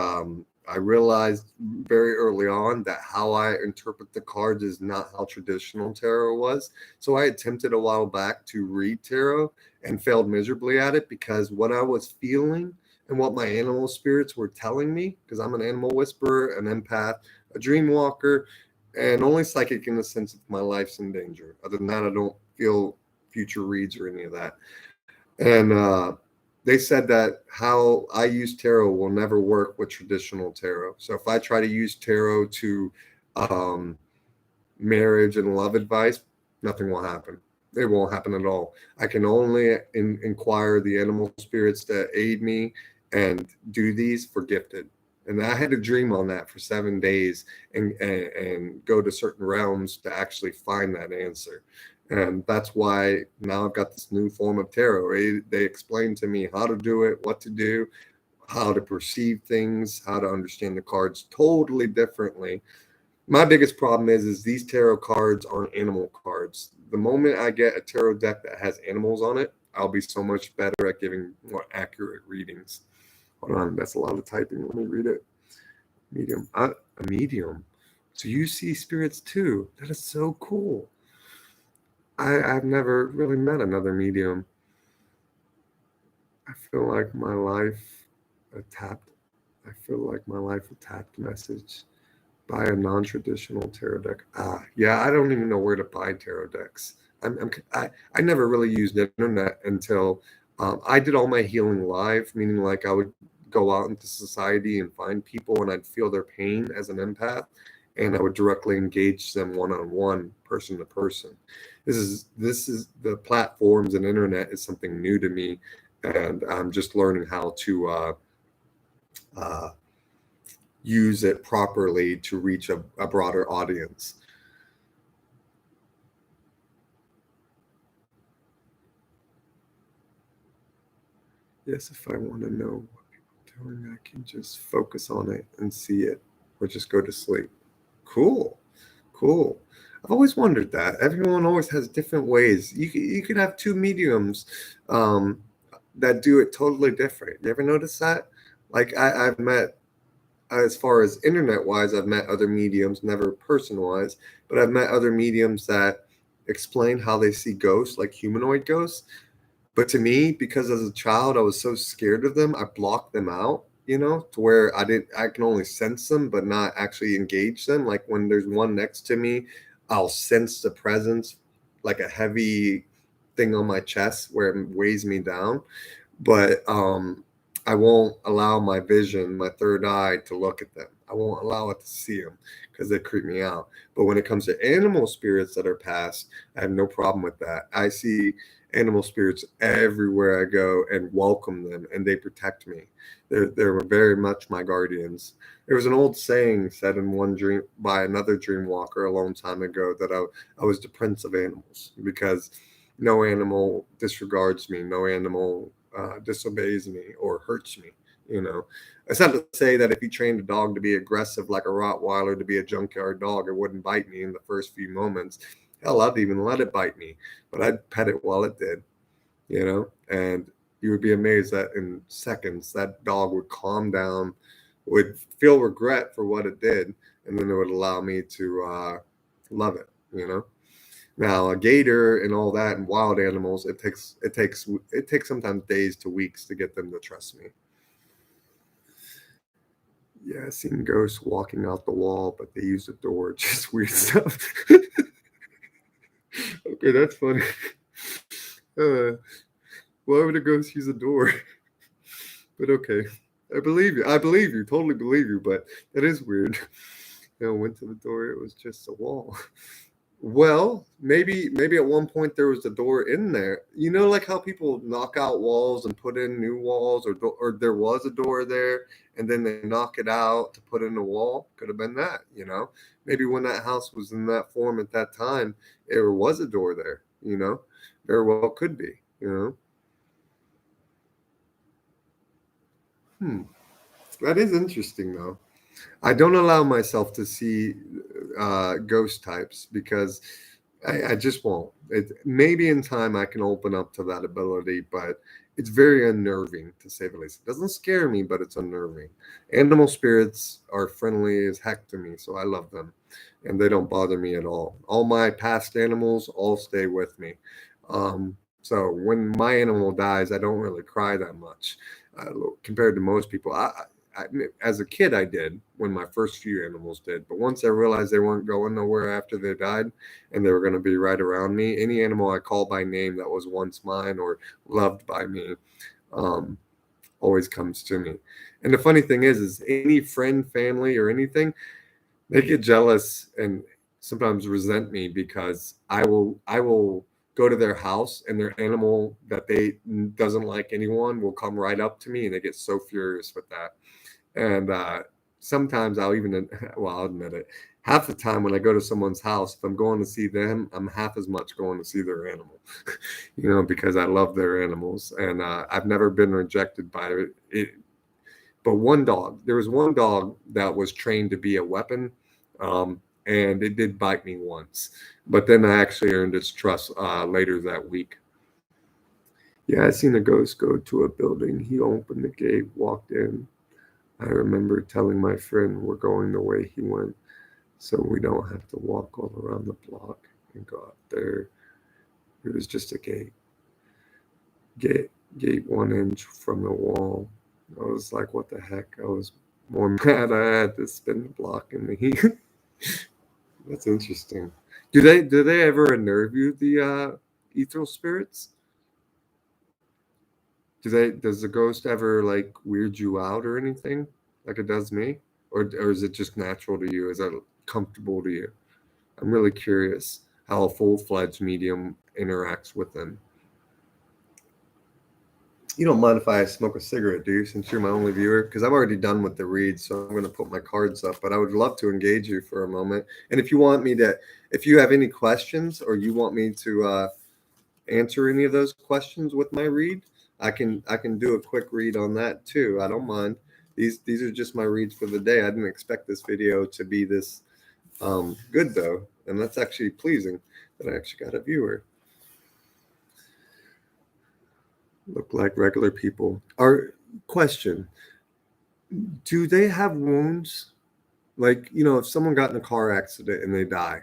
I realized very early on that how I interpret the cards is not how traditional tarot was. So I attempted a while back to read tarot and failed miserably at it because what I was feeling and what my animal spirits were telling me, because I'm an animal whisperer, an empath, a dream walker, and only psychic in the sense of my life's in danger. Other than that, I don't feel future reads or any of that. And they said that how I use tarot will never work with traditional tarot. So if I try to use tarot to um, marriage and love advice, nothing will happen. It won't happen at all. I can only inquire the animal spirits that aid me and do these for gifted. And I had to dream on that for 7 days and go to certain realms to actually find that answer. And that's why now I've got this new form of tarot. They explain to me how to do it, what to do, how to perceive things, how to understand the cards totally differently. My biggest problem is these tarot cards aren't animal cards. The moment I get a tarot deck that has animals on it, I'll be so much better at giving more accurate readings. Hold on, that's a lot of typing. Let me read it. Medium. A medium. So you see spirits too. That is so cool. I've never really met another medium. I feel like my life a tapped. I feel like my life a tapped message. Buy a non-traditional tarot deck. Yeah, I don't even know where to buy tarot decks. I never really used the internet until I did all my healing live, meaning like I would go out into society and find people and I'd feel their pain as an empath, and I would directly engage them one on one, person to person. This is the platforms and internet is something new to me, and I'm just learning how to uh, use it properly to reach a broader audience. Yes, if I want to know what people are doing, I can just focus on it and see it, or just go to sleep. Cool, cool. I've always wondered that. Everyone always has different ways. You could have two mediums um, that do it totally different. You ever notice that? Like I've met, as far as internet wise, I've met other mediums, never person wise, but I've met other mediums that explain how they see ghosts, like humanoid ghosts. But to me, because as a child I was so scared of them, I blocked them out, to where I can only sense them but not actually engage them. Like when there's one next to me, I'll sense the presence, like a heavy thing on my chest where it weighs me down. But I won't allow my vision, my third eye, to look at them. I won't allow it to see them because they creep me out. But when it comes to animal spirits that are past, I have no problem with that. I see animal spirits everywhere I go and welcome them, and they protect me. They're very much my guardians. There was an old saying said in one dream by another dream walker a long time ago that I was the prince of animals, because no animal disregards me, no animal disobeys me or hurts me. It's not to say that if you trained a dog to be aggressive like a Rottweiler to be a junkyard dog, it wouldn't bite me in the first few moments. Hell, I'd even let it bite me, but I'd pet it while it did, and you would be amazed that in seconds that dog would calm down, would feel regret for what it did, and then it would allow me to love it. Now a gator and all that and wild animals, it takes sometimes days to weeks to get them to trust me. Yeah, I've seen ghosts walking out the wall, but they use the door. Just weird stuff. Okay, that's funny. Uh, why would a ghost use a door? But okay, I believe you. I believe you. Totally believe you. But that is weird. Went to the door. It was just a wall. Well, maybe at one point there was a door in there. Like how people knock out walls and put in new walls, or there was a door there, and then they knock it out to put in a wall. Could have been that. Maybe when that house was in that form at that time, there was a door there. Very well could be. Hmm. That is interesting, though. I don't allow myself to see ghost types because I just won't. Maybe in time I can open up to that ability, but it's very unnerving, to say the least. It doesn't scare me, but it's unnerving. Animal spirits are friendly as heck to me, so I love them, and they don't bother me at all. All my past animals all stay with me. So when my animal dies, I don't really cry that much compared to most people. I, as a kid, I did when my first few animals did, but once I realized they weren't going nowhere after they died, and they were going to be right around me, any animal I called by name that was once mine or loved by me, um, always comes to me. And the funny thing is any friend, family, or anything, they get jealous and sometimes resent me because I will go to their house, and their animal that they doesn't like anyone will come right up to me, and they get so furious with that. And sometimes I'll even, well, I'll admit it. Half the time when I go to someone's house, if I'm going to see them, I'm half as much going to see their animal, because I love their animals, and I've never been rejected by it. But there was one dog that was trained to be a weapon, and it did bite me once. But then I actually earned its trust later that week. Yeah, I seen a ghost go to a building. He opened the gate, walked in. I remember telling my friend we're going the way he went, so we don't have to walk all around the block and go out there. It was just a gate 1 inch from the wall. I was like, what the heck? I was more mad I had to spin the block in the heat. That's interesting. Do they ever unnerve you, the ethereal spirits? Does the ghost ever like weird you out or anything like it does me? Or is it just natural to you? Is that comfortable to you? I'm really curious how a full-fledged medium interacts with them. You don't mind if I smoke a cigarette, do you, since you're my only viewer? Because I'm already done with the read, so I'm going to put my cards up. But I would love to engage you for a moment. And if you want me to, if you have any questions or you want me to answer any of those questions with my read, I can do a quick read on that too. I don't mind. These are just my reads for the day. I didn't expect this video to be this good though, and that's actually pleasing that I actually got a viewer. Look like regular people. Our question: do they have wounds? Like, if someone got in a car accident and they die,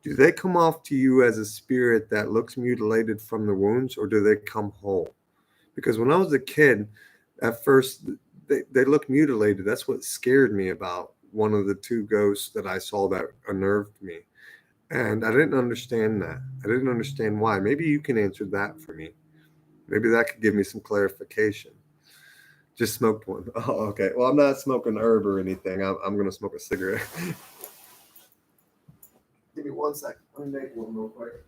do they come off to you as a spirit that looks mutilated from the wounds, or do they come whole? Because when I was a kid, at first they looked mutilated. That's what scared me about one of the two ghosts that I saw that unnerved me. And I didn't understand that. I didn't understand why. Maybe you can answer that for me. Maybe that could give me some clarification. Just smoked one. Oh, okay. Well, I'm not smoking herb or anything. I'm going to smoke a cigarette. Give me 1 second. Let me make one real quick.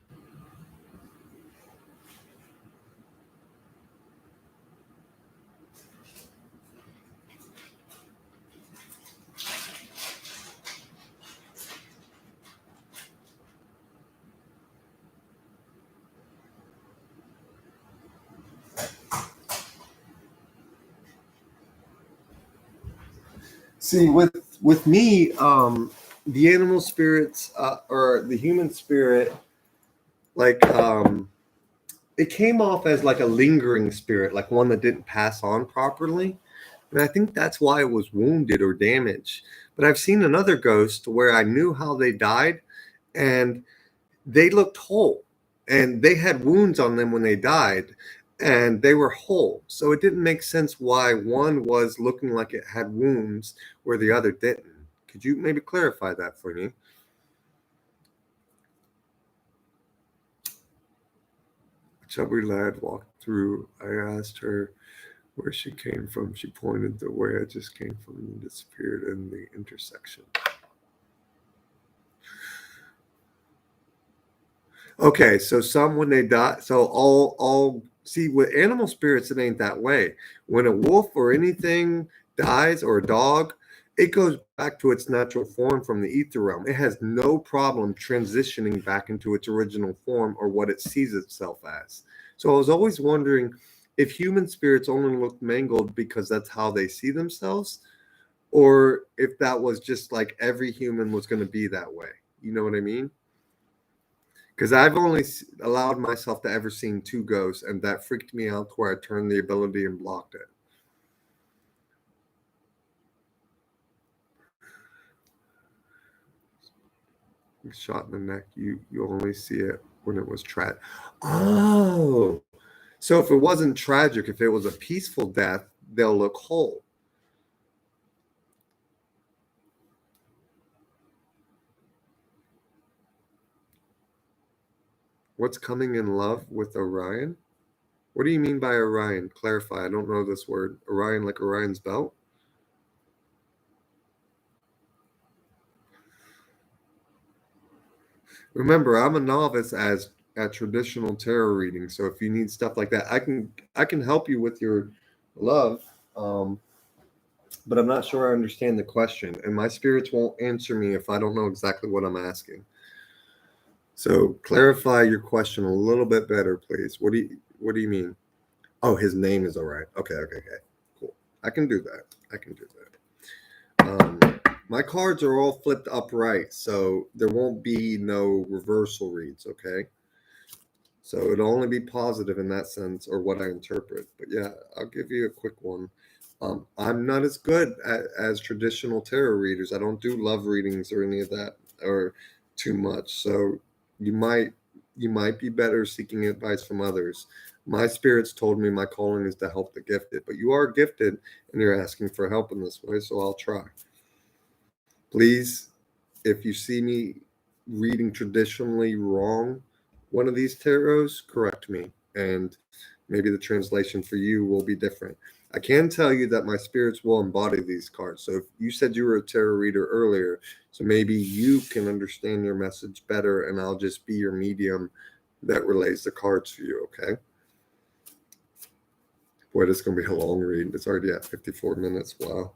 See, with me, the animal spirits or the human spirit, like it came off as like a lingering spirit, like one that didn't pass on properly. And I think that's why it was wounded or damaged. But I've seen another ghost where I knew how they died and they looked whole and they had wounds on them when they died and they were whole. So it didn't make sense why one was looking like it had wounds where the other didn't. Could you maybe clarify that for me? A chubby lad walked through. I asked her where she came from. She pointed the way I just came from and disappeared in the intersection. Okay, so some when they die, so all see with animal spirits, it ain't that way. When a wolf or anything dies or a dog, it goes back to its natural form from the ether realm. It has no problem transitioning back into its original form or what it sees itself as. So I was always wondering if human spirits only look mangled because that's how they see themselves, or if that was just like every human was going to be that way. You know what I mean? Because I've only allowed myself to ever seen two ghosts, and that freaked me out to where I turned the ability and blocked it. Shot in the neck. You only see it when it was tragic. Oh, so if it wasn't tragic, if it was a peaceful death, they'll look whole. What's coming in love with Orion? What do you mean by Orion? Clarify. I don't know this word. Orion, like Orion's belt? Remember, I'm a novice as at traditional tarot reading, so if you need stuff like that, I can help you with your love. But I'm not sure I understand the question, and my spirits won't answer me if I don't know exactly what I'm asking. So clarify your question a little bit better, please. What do you mean? Oh, his name is all right. Okay, okay, okay. Cool. I can do that. I can do that. My cards are all flipped upright, so there won't be no reversal reads, okay? So it'll only be positive in that sense, or what I interpret. But yeah, I'll give you a quick one. I'm not as good as traditional tarot readers. I don't do love readings or any of that, or too much. So you might you might be better seeking advice from others. My spirits told me my calling is to help the gifted, but you are gifted and you're asking for help in this way, so I'll try. Please, if you see me reading traditionally wrong one of these tarots, correct me, and maybe the translation for you will be different. I can tell you that my spirits will embody these cards. So if you said you were a tarot reader earlier, so maybe you can understand your message better, and I'll just be your medium that relays the cards for you, okay? Boy, this is going to be a long read. It's already at 54 minutes. Wow.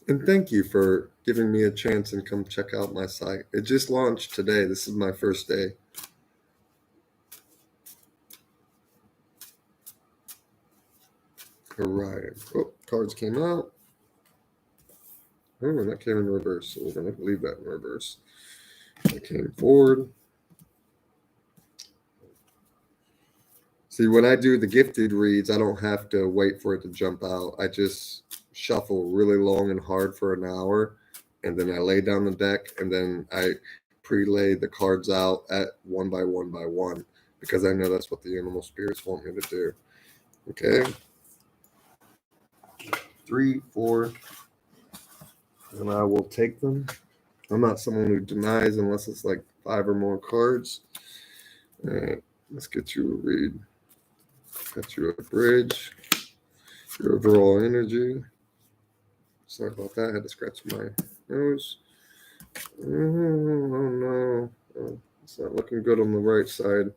And thank you for giving me a chance and come check out my site. It just launched today. This is my first day. Orion. Oh, cards came out. Oh, and that came in reverse. So we're going to leave that in reverse. It came forward. See, when I do the gifted reads, I don't have to wait for it to jump out. I just shuffle really long and hard for an hour, and then I lay down the deck, and then I pre-lay the cards out at one by one, because I know that's what the animal spirits want me to do. Okay. 3, 4, and I will take them. I'm not someone who denies unless it's like 5 or more cards. All right, let's get you a read. Got you a bridge. Your overall energy. Sorry about that. I had to scratch my nose. Oh no. Oh, it's not looking good on the right side.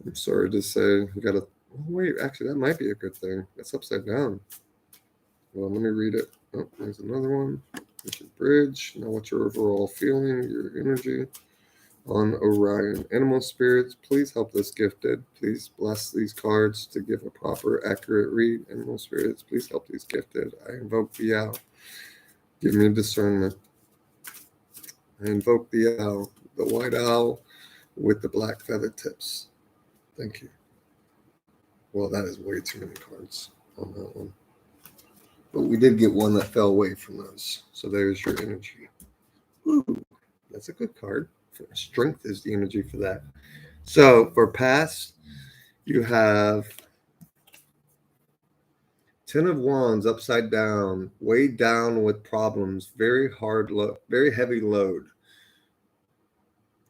I'm sorry to say. You gotta. Oh, wait, actually, that might be a good thing. It's upside down. Well, let me read it. Oh, there's another one. There's your bridge. Now, what's your overall feeling, your energy on Orion? Animal spirits, please help this gifted. Please bless these cards to give a proper, accurate read. Animal spirits, please help these gifted. I invoke the owl. Give me discernment. I invoke the owl, the white owl with the black feather tips. Thank you. Well, that is way too many cards on that one. But we did get one that fell away from those. So there's your energy. Ooh, that's a good card. Strength is the energy for that. So for past, you have 10 of Wands upside down, weighed down with problems, very hard, very heavy load.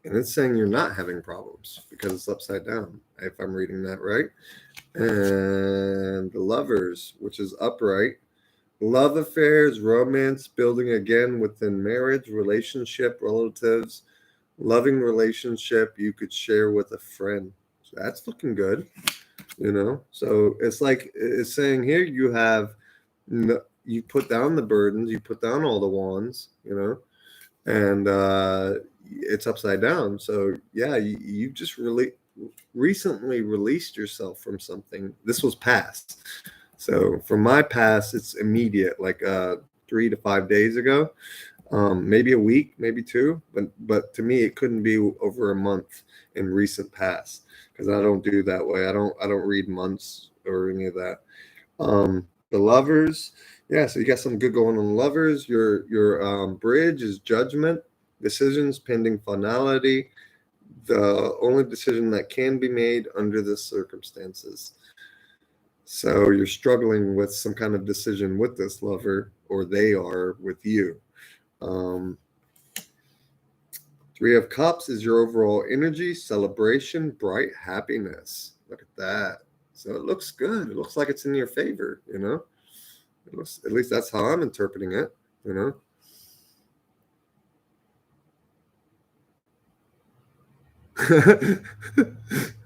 And it's saying you're not having problems because it's upside down, if I'm reading that right. And the Lovers, which is upright. Love affairs, romance, building again within marriage, relationship, relatives, loving relationship you could share with a friend. So that's looking good, So it's like it's saying here you have, you put down the burdens, you put down all the wands, and it's upside down. So yeah, you just really recently released yourself from something. This was past. So for my past, it's immediate, like 3 to 5 days ago, maybe a week, maybe 2, but to me it couldn't be over a month in recent past, because I don't do that way. I don't read months or any of that. The Lovers, yeah. So you got some good going on Lovers. Your bridge is judgment, decisions pending finality, the only decision that can be made under the circumstances. So you're struggling with some kind of decision with this lover, or they are with you. 3 of Cups is your overall energy, celebration, bright happiness. Look at that. So it looks good. It looks like it's in your favor, It looks, at least that's how I'm interpreting it, Hold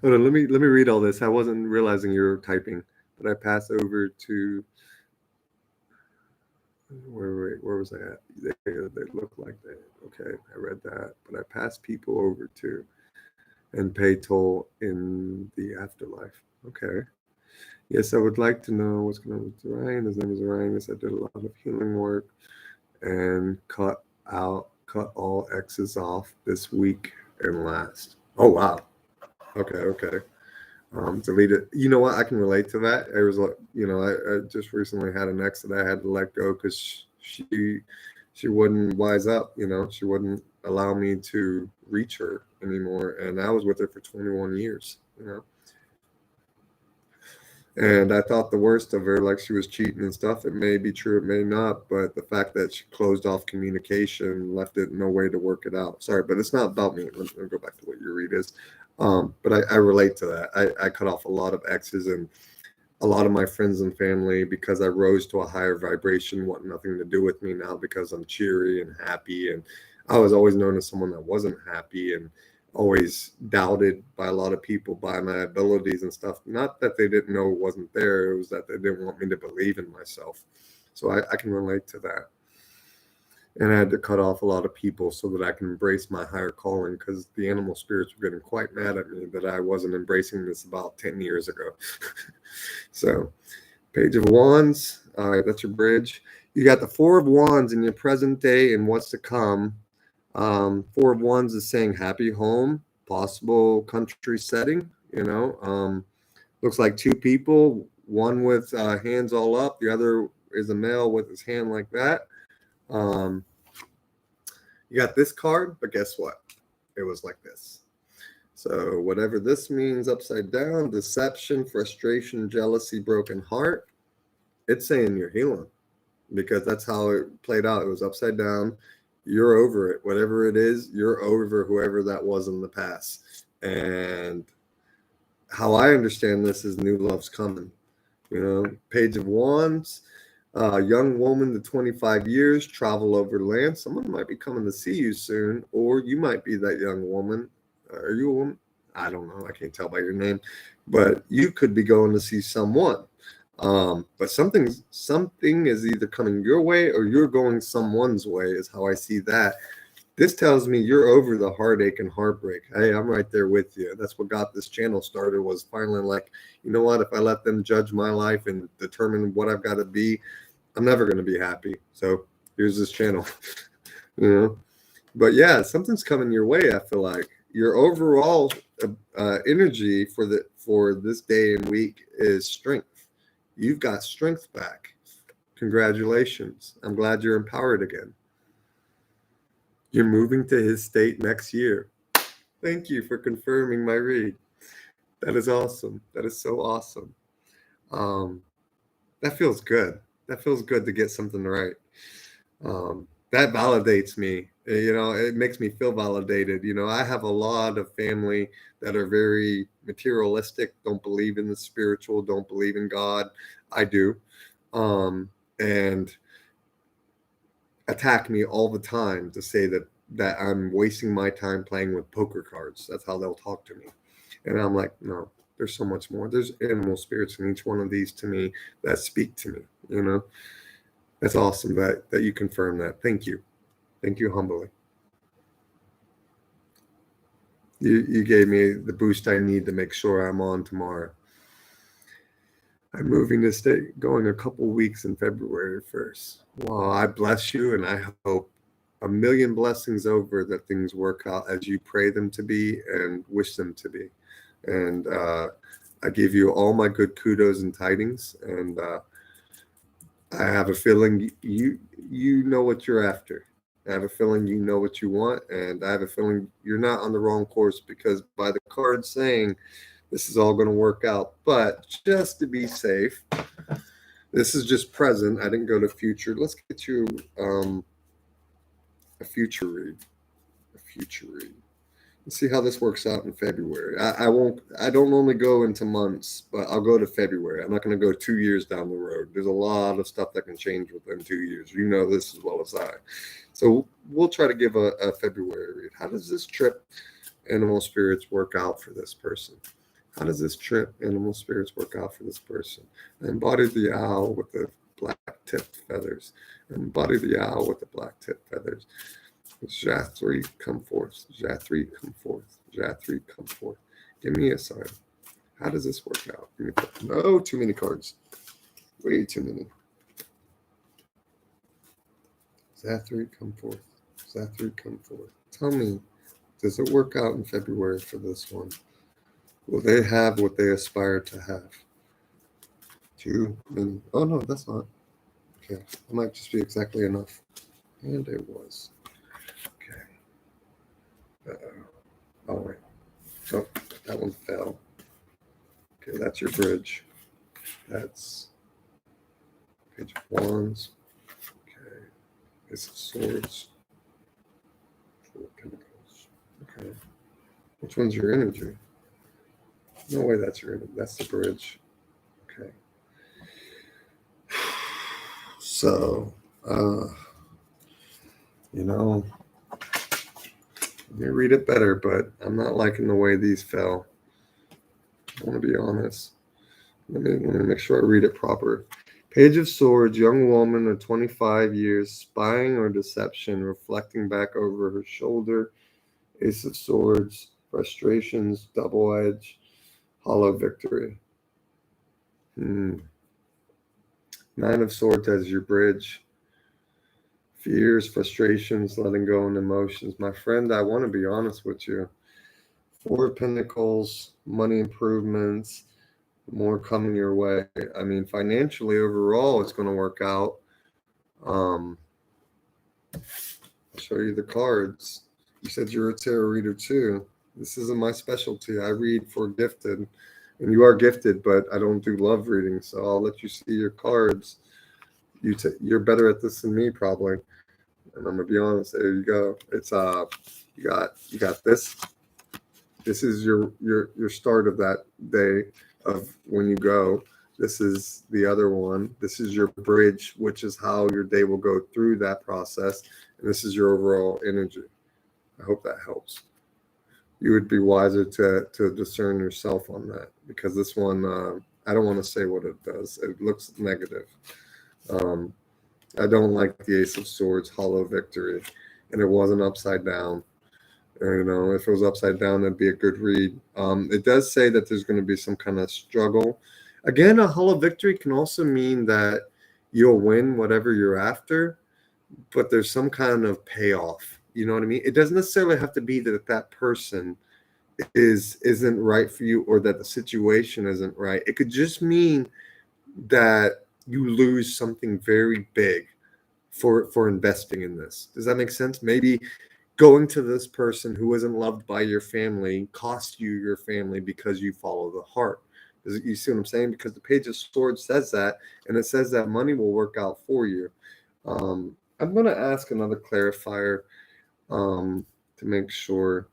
on, let me read all this. I wasn't realizing you were typing, but I pass over to where was I at? They look like that. Okay, I read that, but I pass people over to and pay toll in the afterlife. Okay. Yes, I would like to know what's going on with Ryan. His name is Ryan. Yes, I did a lot of healing work and cut all X's off this week and last. Oh wow. Okay. Delete it. You know what? I can relate to that. It was like, I just recently had an ex that I had to let go because she wouldn't wise up. She wouldn't allow me to reach her anymore, and I was with her for 21 years. And I thought the worst of her, like she was cheating and stuff. It may be true, it may not, but the fact that she closed off communication, left it no way to work it out. Sorry, but it's not about me. Let me go back to what your read is. But I relate to that. I cut off a lot of exes, and a lot of my friends and family, because I rose to a higher vibration, want nothing to do with me now because I'm cheery and happy, and I was always known as someone that wasn't happy and always doubted by a lot of people by my abilities and stuff. Not that they didn't know it wasn't there, it was that they didn't want me to believe in myself. So I can relate to that. And I had to cut off a lot of people so that I can embrace my higher calling, because the animal spirits were getting quite mad at me that I wasn't embracing this about 10 years ago. So, Page of Wands, all right, that's your bridge. You got the Four of Wands in your present day and what's to come. Four of Wands is saying happy home, possible country setting, looks like two people, one with hands all up, the other is a male with his hand like that. You got this card, but guess what? It was like this. So whatever this means upside down, deception, frustration, jealousy, broken heart, it's saying you're healing, because that's how it played out. It was upside down. You're over it. Whatever it is, you're over whoever that was in the past. And how I understand this is new love's coming. Page of Wands, young woman to 25 years, travel over land. Someone might be coming to see you soon, or you might be that young woman. Are you a woman? I don't know. I can't tell by your name, but you could be going to see someone. But something is either coming your way or you're going someone's way, is how I see that. This tells me you're over the heartache and heartbreak. Hey, I'm right there with you. That's what got this channel started, was finally like, you know what? If I let them judge my life and determine what I've got to be, I'm never going to be happy. So here's this channel, But yeah, something's coming your way. I feel like your overall energy for this day and week is strength. You've got strength back. Congratulations. I'm glad you're empowered again. You're moving to his state next year. Thank you for confirming my read. That is awesome. That is so awesome. That feels good. That feels good to get something right. That validates me. It makes me feel validated. I have a lot of family that are very materialistic, don't believe in the spiritual, don't believe in God. I do. And attack me all the time to say that I'm wasting my time playing with poker cards. That's how they'll talk to me. And I'm like, no, there's so much more. There's animal spirits in each one of these to me that speak to me, That's awesome that you confirm that. Thank you. Thank you humbly. You gave me the boost I need to make sure I'm on tomorrow. I'm moving to state, going a couple weeks in February 1st. Well, I bless you, and I hope a million blessings over that things work out as you pray them to be and wish them to be. And I give you all my good kudos and tidings. And I have a feeling you know what you're after. I have a feeling you know what you want, and I have a feeling you're not on the wrong course, because by the card saying this is all going to work out. But just to be safe, this is just present. I didn't go to future. Let's get you a future read. A future read. Let's see how this works out in February. I don't normally go into months, but I'll go to February. I'm not going to go 2 years down the road. There's a lot of stuff that can change within 2 years. You know this as well as I. So we'll try to give a February read. How does this trip animal spirits work out for this person? How does this trip animal spirits work out for this person? I embodied the owl with the black tipped feathers. I embodied the owl with the black tipped feathers. Jathri, come forth. Jathri, come forth. Jathri, come forth. Give me a sign. How does this work out? No, too many cards. Way too many. Zathri, come forth. Zathri, come forth. Tell me, does it work out in February for this one? Will they have what they aspire to have? Too many. Oh, no, that's not. Okay, it might just be exactly enough. And it was. All right. So that one fell. Okay, that's your bridge. That's Page of Wands. Okay. Ace of Swords. Four of Pentacles. Okay. Which one's your energy? No way that's your energy. That's the bridge. Okay. So, You read it better, but I'm not liking the way these fell. I want to be honest. Let me make sure I read it proper. Page of Swords, young woman of 25 years, spying or deception, reflecting back over her shoulder. Ace of Swords, frustrations, double edge, hollow victory. Nine of Swords as your bridge. Fears, frustrations, letting go, and emotions. My friend, I want to be honest with you. Four of Pentacles, money improvements, more coming your way. I mean, financially, overall, it's going to work out. I'll show you the cards. You said you're a tarot reader too. This isn't my specialty. I read for gifted, and you are gifted, but I don't do love reading, so I'll let you see your cards. You're better at this than me, probably. And I'm gonna be honest. There you go. It's you got this. This is your start of that day of when you go. This is the other one. This is your bridge, which is how your day will go through that process. And this is your overall energy. I hope that helps. You would be wiser to discern yourself on that, because this one, I don't want to say what it does. It looks negative. I don't like the Ace of Swords, hollow victory, and it wasn't upside down. If it was upside down, that'd be a good read. It does say that there's going to be some kind of struggle. Again, a hollow victory can also mean that you'll win whatever you're after, but there's some kind of payoff. You know what I mean? It doesn't necessarily have to be that that person isn't right for you, or that the situation isn't right. It could just mean that you lose something very big for investing in this. Does that make sense? Maybe going to this person who isn't loved by your family cost you your family because you follow the heart. You see what I'm saying? Because the Page of Swords says that, and it says that money will work out for you. I'm going to ask another clarifier to make sure.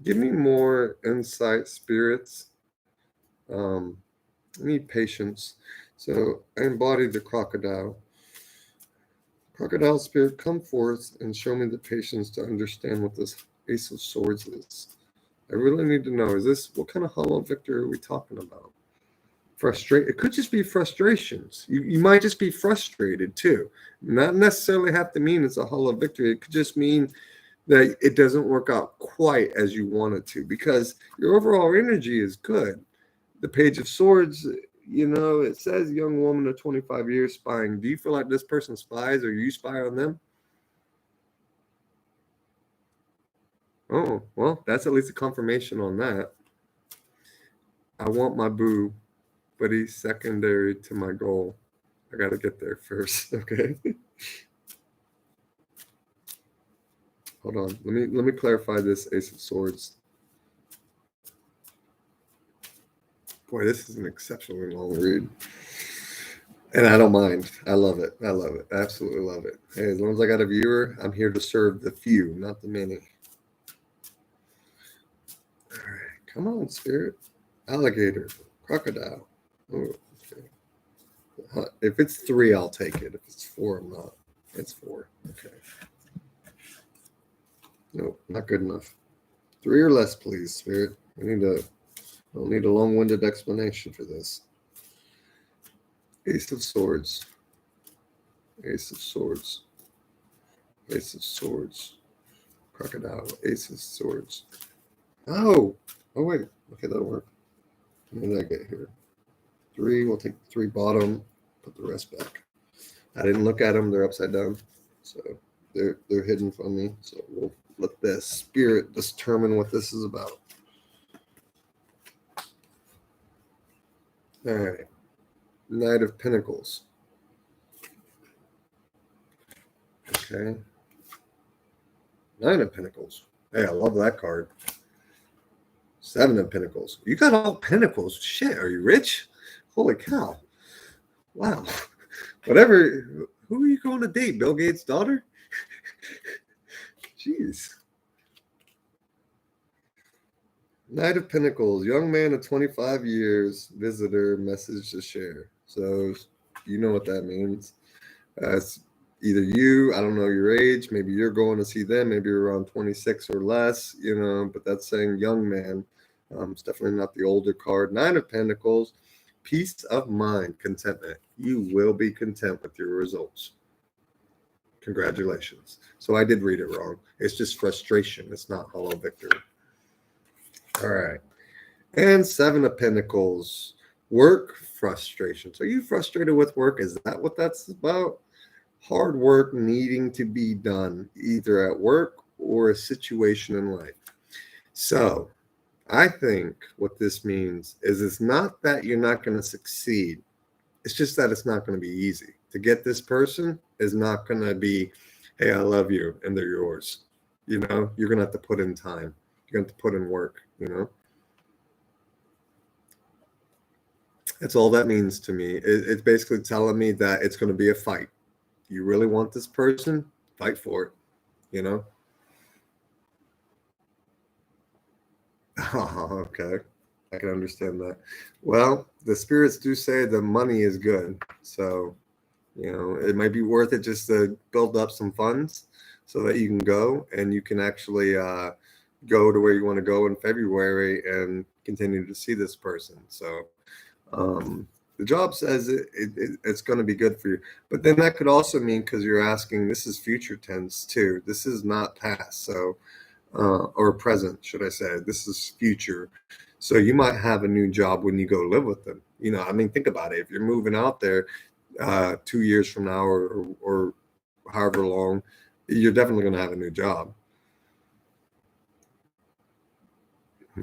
Give me more insight, spirits. I need patience. So I embodied the crocodile. Crocodile spirit, come forth and show me the patience to understand what this Ace of Swords is. I really need to know, what kind of hollow victory are we talking about? It could just be frustrations. You might just be frustrated too. Not necessarily have to mean it's a hollow victory. It could just mean that it doesn't work out quite as you want it to, because your overall energy is good. The Page of Swords, it says young woman of 25 years spying. Do you feel like this person spies, or you spy on them? Oh, well, that's at least a confirmation on that. I want my boo, but he's secondary to my goal. I got to get there first, okay? Hold on. Let me clarify this Ace of Swords. Boy, this is an exceptionally long read. And I don't mind. I love it. I love it. I absolutely love it. Hey, as long as I got a viewer, I'm here to serve the few, not the many. All right. Come on, spirit. Alligator. Crocodile. Oh, okay. If it's 3, I'll take it. If it's 4, I'm not. It's 4. Okay. Nope, not good enough. 3 or less, please, spirit. I don't need a long-winded explanation for this. Ace of Swords. Ace of Swords. Ace of Swords. Crocodile. Ace of Swords. Oh wait. Okay, that'll work. When did I get here? 3. We'll take 3 bottom. Put the rest back. I didn't look at them. They're upside down, so they're hidden from me. So we'll let the spirit determine what this is about. All right. Knight of Pentacles. Okay. Nine of Pentacles. Hey, I love that card. 7 of Pentacles. You got all Pentacles. Shit, are you rich? Holy cow. Wow. Whatever. Who are you going to date? Bill Gates' daughter? Jeez. Knight of Pentacles. Young man of 25 years. Visitor. Message to share. So you know what that means. either you, I don't know your age, maybe you're going to see them, maybe you're around 26 or less, but that's saying young man. It's definitely not the older card. Nine of Pentacles, peace of mind, contentment. You will be content with your results. Congratulations. So I did read it wrong. It's just frustration. It's not hollow victory. All right. And Seven of Pentacles, work frustration. So are you frustrated with work? Is that what that's about? Hard work needing to be done, either at work or a situation in life. So I think what this means is it's not that you're not going to succeed. It's just that it's not going to be easy. To get this person is not going to be, hey, I love you, and they're yours. You're going to have to put in time. You're going to have to put in work, That's all that means to me. It's basically telling me that it's going to be a fight. You really want this person? Fight for it, Oh, okay. I can understand that. Well, the spirits do say the money is good. So, it might be worth it just to build up some funds so that you can go and you can actually go to where you want to go in February and continue to see this person. So, the job says it's going to be good for you. But then that could also mean, because you're asking, this is future tense too. This is not past. So, or present, should I say. This is future. So you might have a new job when you go live with them. Think about it. If you're moving out there 2 years from now or however long, you're definitely going to have a new job.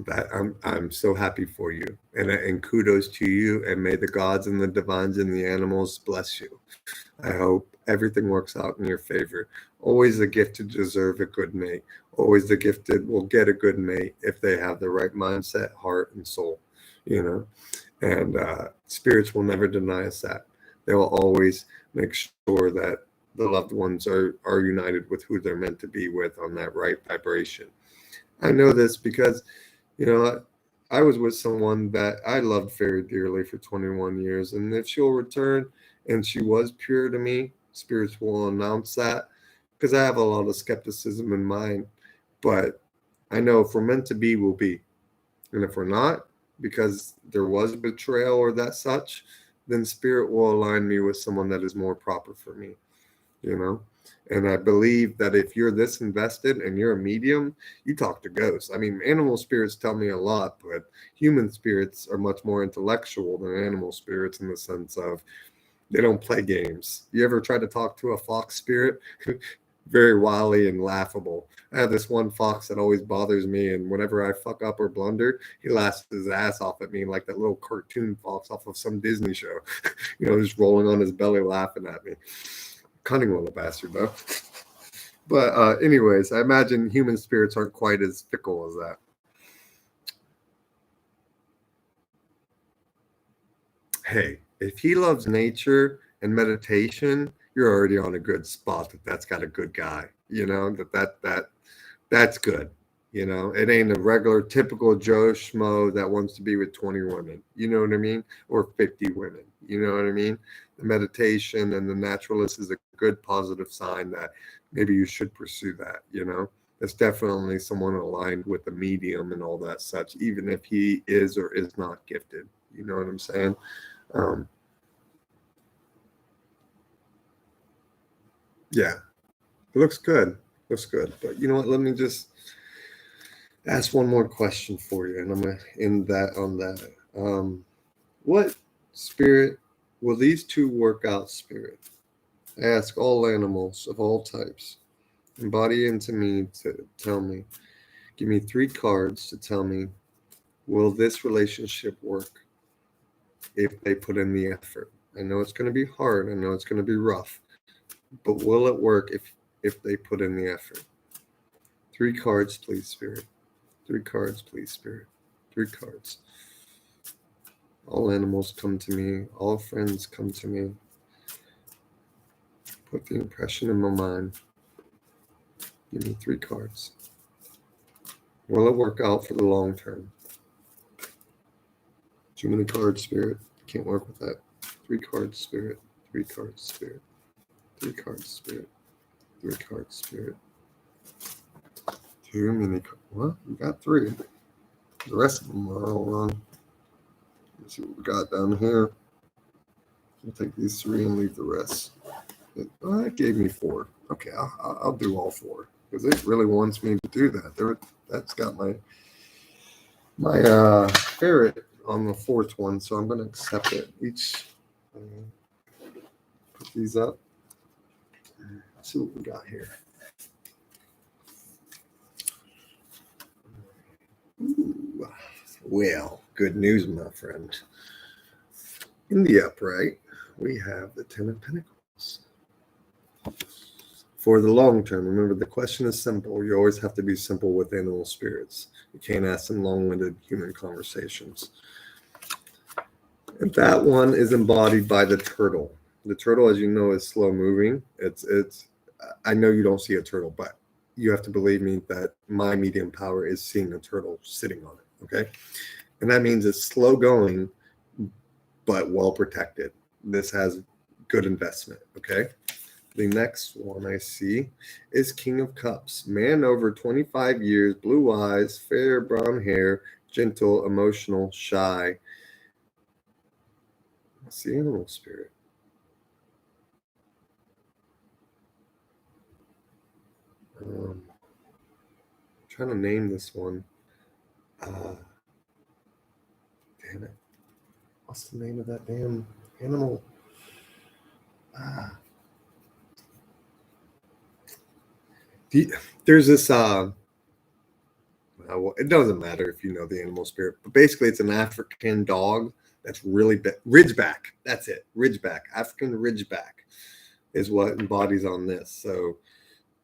That I'm so happy for you, and kudos to you, and may the gods and the divines and the animals bless you. I hope everything works out in your favor. Always the gifted deserve a good mate. Always the gifted will get a good mate if they have the right mindset, heart, and soul. And spirits will never deny us that. They will always make sure that the loved ones are united with who they're meant to be with on that right vibration. I know this because I was with someone that I loved very dearly for 21 years. And if she'll return and she was pure to me, spirits will announce that, because I have a lot of skepticism in mind. But I know if we're meant to be, we'll be. And if we're not, because there was betrayal or that such, then spirit will align me with someone that is more proper for me, And I believe that if you're this invested and you're a medium, you talk to ghosts. Animal spirits tell me a lot, but human spirits are much more intellectual than animal spirits in the sense of they don't play games. You ever try to talk to a fox spirit? Very wily and laughable. I have this one fox that always bothers me, and whenever I fuck up or blunder, he laughs his ass off at me like that little cartoon fox off of some Disney show, just rolling on his belly laughing at me. Cunning little bastard, though. But anyways, I imagine human spirits aren't quite as fickle as that. Hey, if he loves nature and meditation, you're already on a good spot. That's got a good guy. That's good. It ain't a regular, typical Joe Schmo that wants to be with 20 women. You know what I mean? Or 50 women. You know what I mean? The meditation and the naturalist is a good positive sign that maybe you should pursue that. It's definitely someone aligned with the medium and all that such, even if he is or is not gifted. You know what I'm saying? Yeah, it looks good. Looks good. But you know what? Let me just ask one more question for you, and I'm gonna end that on that. What spirit will these two work out? Spirit, I ask all animals of all types, embody into me to tell me. Give me 3 cards to tell me, will this relationship work if they put in the effort? I know it's going to be hard. I know it's going to be rough, but will it work if they put in the effort? 3 cards, please, Spirit. 3 cards, please, Spirit. 3 cards. All animals come to me. All friends come to me. Put the impression in my mind. Give me 3 cards. Will it work out for the long term? Too many cards, Spirit. Can't work with that. 3 cards, Spirit. 3 cards, Spirit. Three cards spirit. Three cards spirit. Too many. Well, we got three. The rest of them are all wrong. Let's see what we got down here. I'll take these three and leave the rest. That gave me four. Okay, I'll do all four because it really wants me to do that. That's got my ferret on the fourth one, so I'm going to accept it. Each put these up. Let's see what we got here. Ooh, well, good news, my friend. In the upright, we have the Ten of Pentacles. For the long term, remember the question is simple. You always have to be simple with animal spirits. You can't ask them long-winded human conversations. And that one is embodied by the turtle. The turtle, as you know, is slow moving. It's. I know you don't see a turtle, but you have to believe me that my medium power is seeing a turtle sitting on it. Okay, and that means it's slow going, but well protected. This has good investment. Okay. The next one I see is King of Cups. Man over 25 years, blue eyes, fair brown hair, gentle, emotional, shy. What's the animal spirit? Trying to name this one. Damn it. What's the name of that damn animal? There's this well, it doesn't matter if you know the animal spirit, but basically it's an African dog that's really ridgeback. That's it. Ridgeback. African ridgeback is what embodies on this. So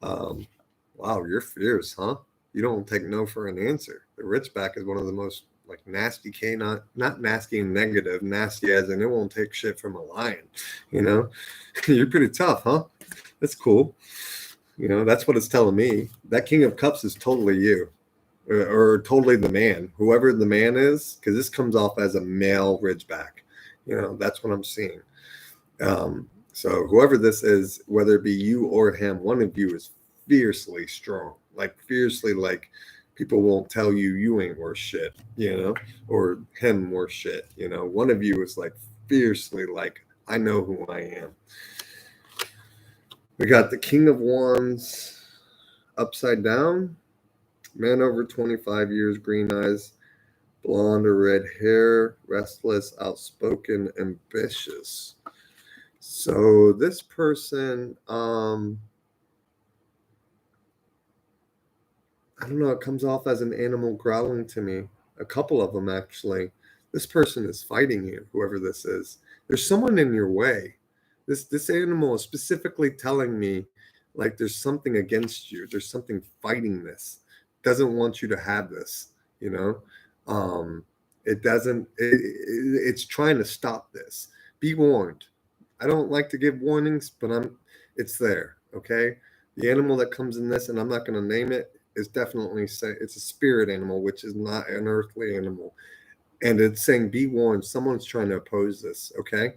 wow, you're fierce, huh? You don't take no for an answer. The ridgeback is one of the most like nasty canine, not nasty and negative, nasty as in it won't take shit from a lion. You know, you're pretty tough, huh? That's cool. You know, that's what it's telling me. That King of Cups is totally you, or totally the man, whoever the man is, because this comes off as a male ridgeback. You know, that's what I'm seeing. So whoever this is, whether it be you or him, one of you is fiercely strong, like fiercely, like people won't tell you ain't worth shit, you know, or him worth shit, you know. One of you is like fiercely like, I know who I am. We got the King of Wands upside down. Man over 25 years, green eyes, blonde or red hair, restless, outspoken, ambitious. So this person, I don't know, it comes off as an animal growling to me. A couple of them, actually. This person is fighting you, whoever this is. There's someone in your way. This animal is specifically telling me, like, there's something against you. There's something fighting this. Doesn't want you to have this, you know? It doesn't, it's trying to stop this. Be warned. I don't like to give warnings, but it's there, okay? The animal that comes in this, and I'm not going to name it, is definitely it's a spirit animal, which is not an earthly animal. And it's saying, be warned, someone's trying to oppose this, okay?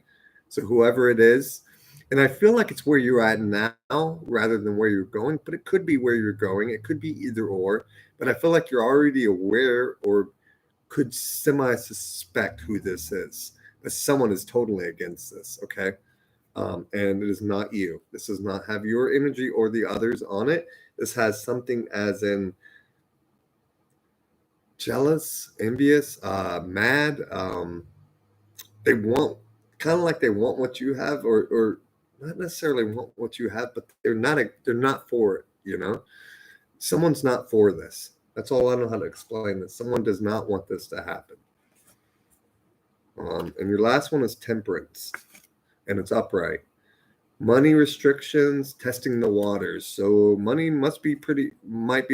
So whoever it is, and I feel like it's where you're at now rather than where you're going, but it could be where you're going. It could be either or, but I feel like you're already aware or could semi-suspect who this is. But someone is totally against this, okay? And it is not you. This does not have your energy or the others on it. This has something as in jealous, envious, mad. They want kind of like they want what you have, or not necessarily want what you have, but they're not for it. You know, someone's not for this. That's all I know how to explain this. Someone does not want this to happen. And your last one is temperance, and it's upright. Money restrictions, testing the waters. So money might be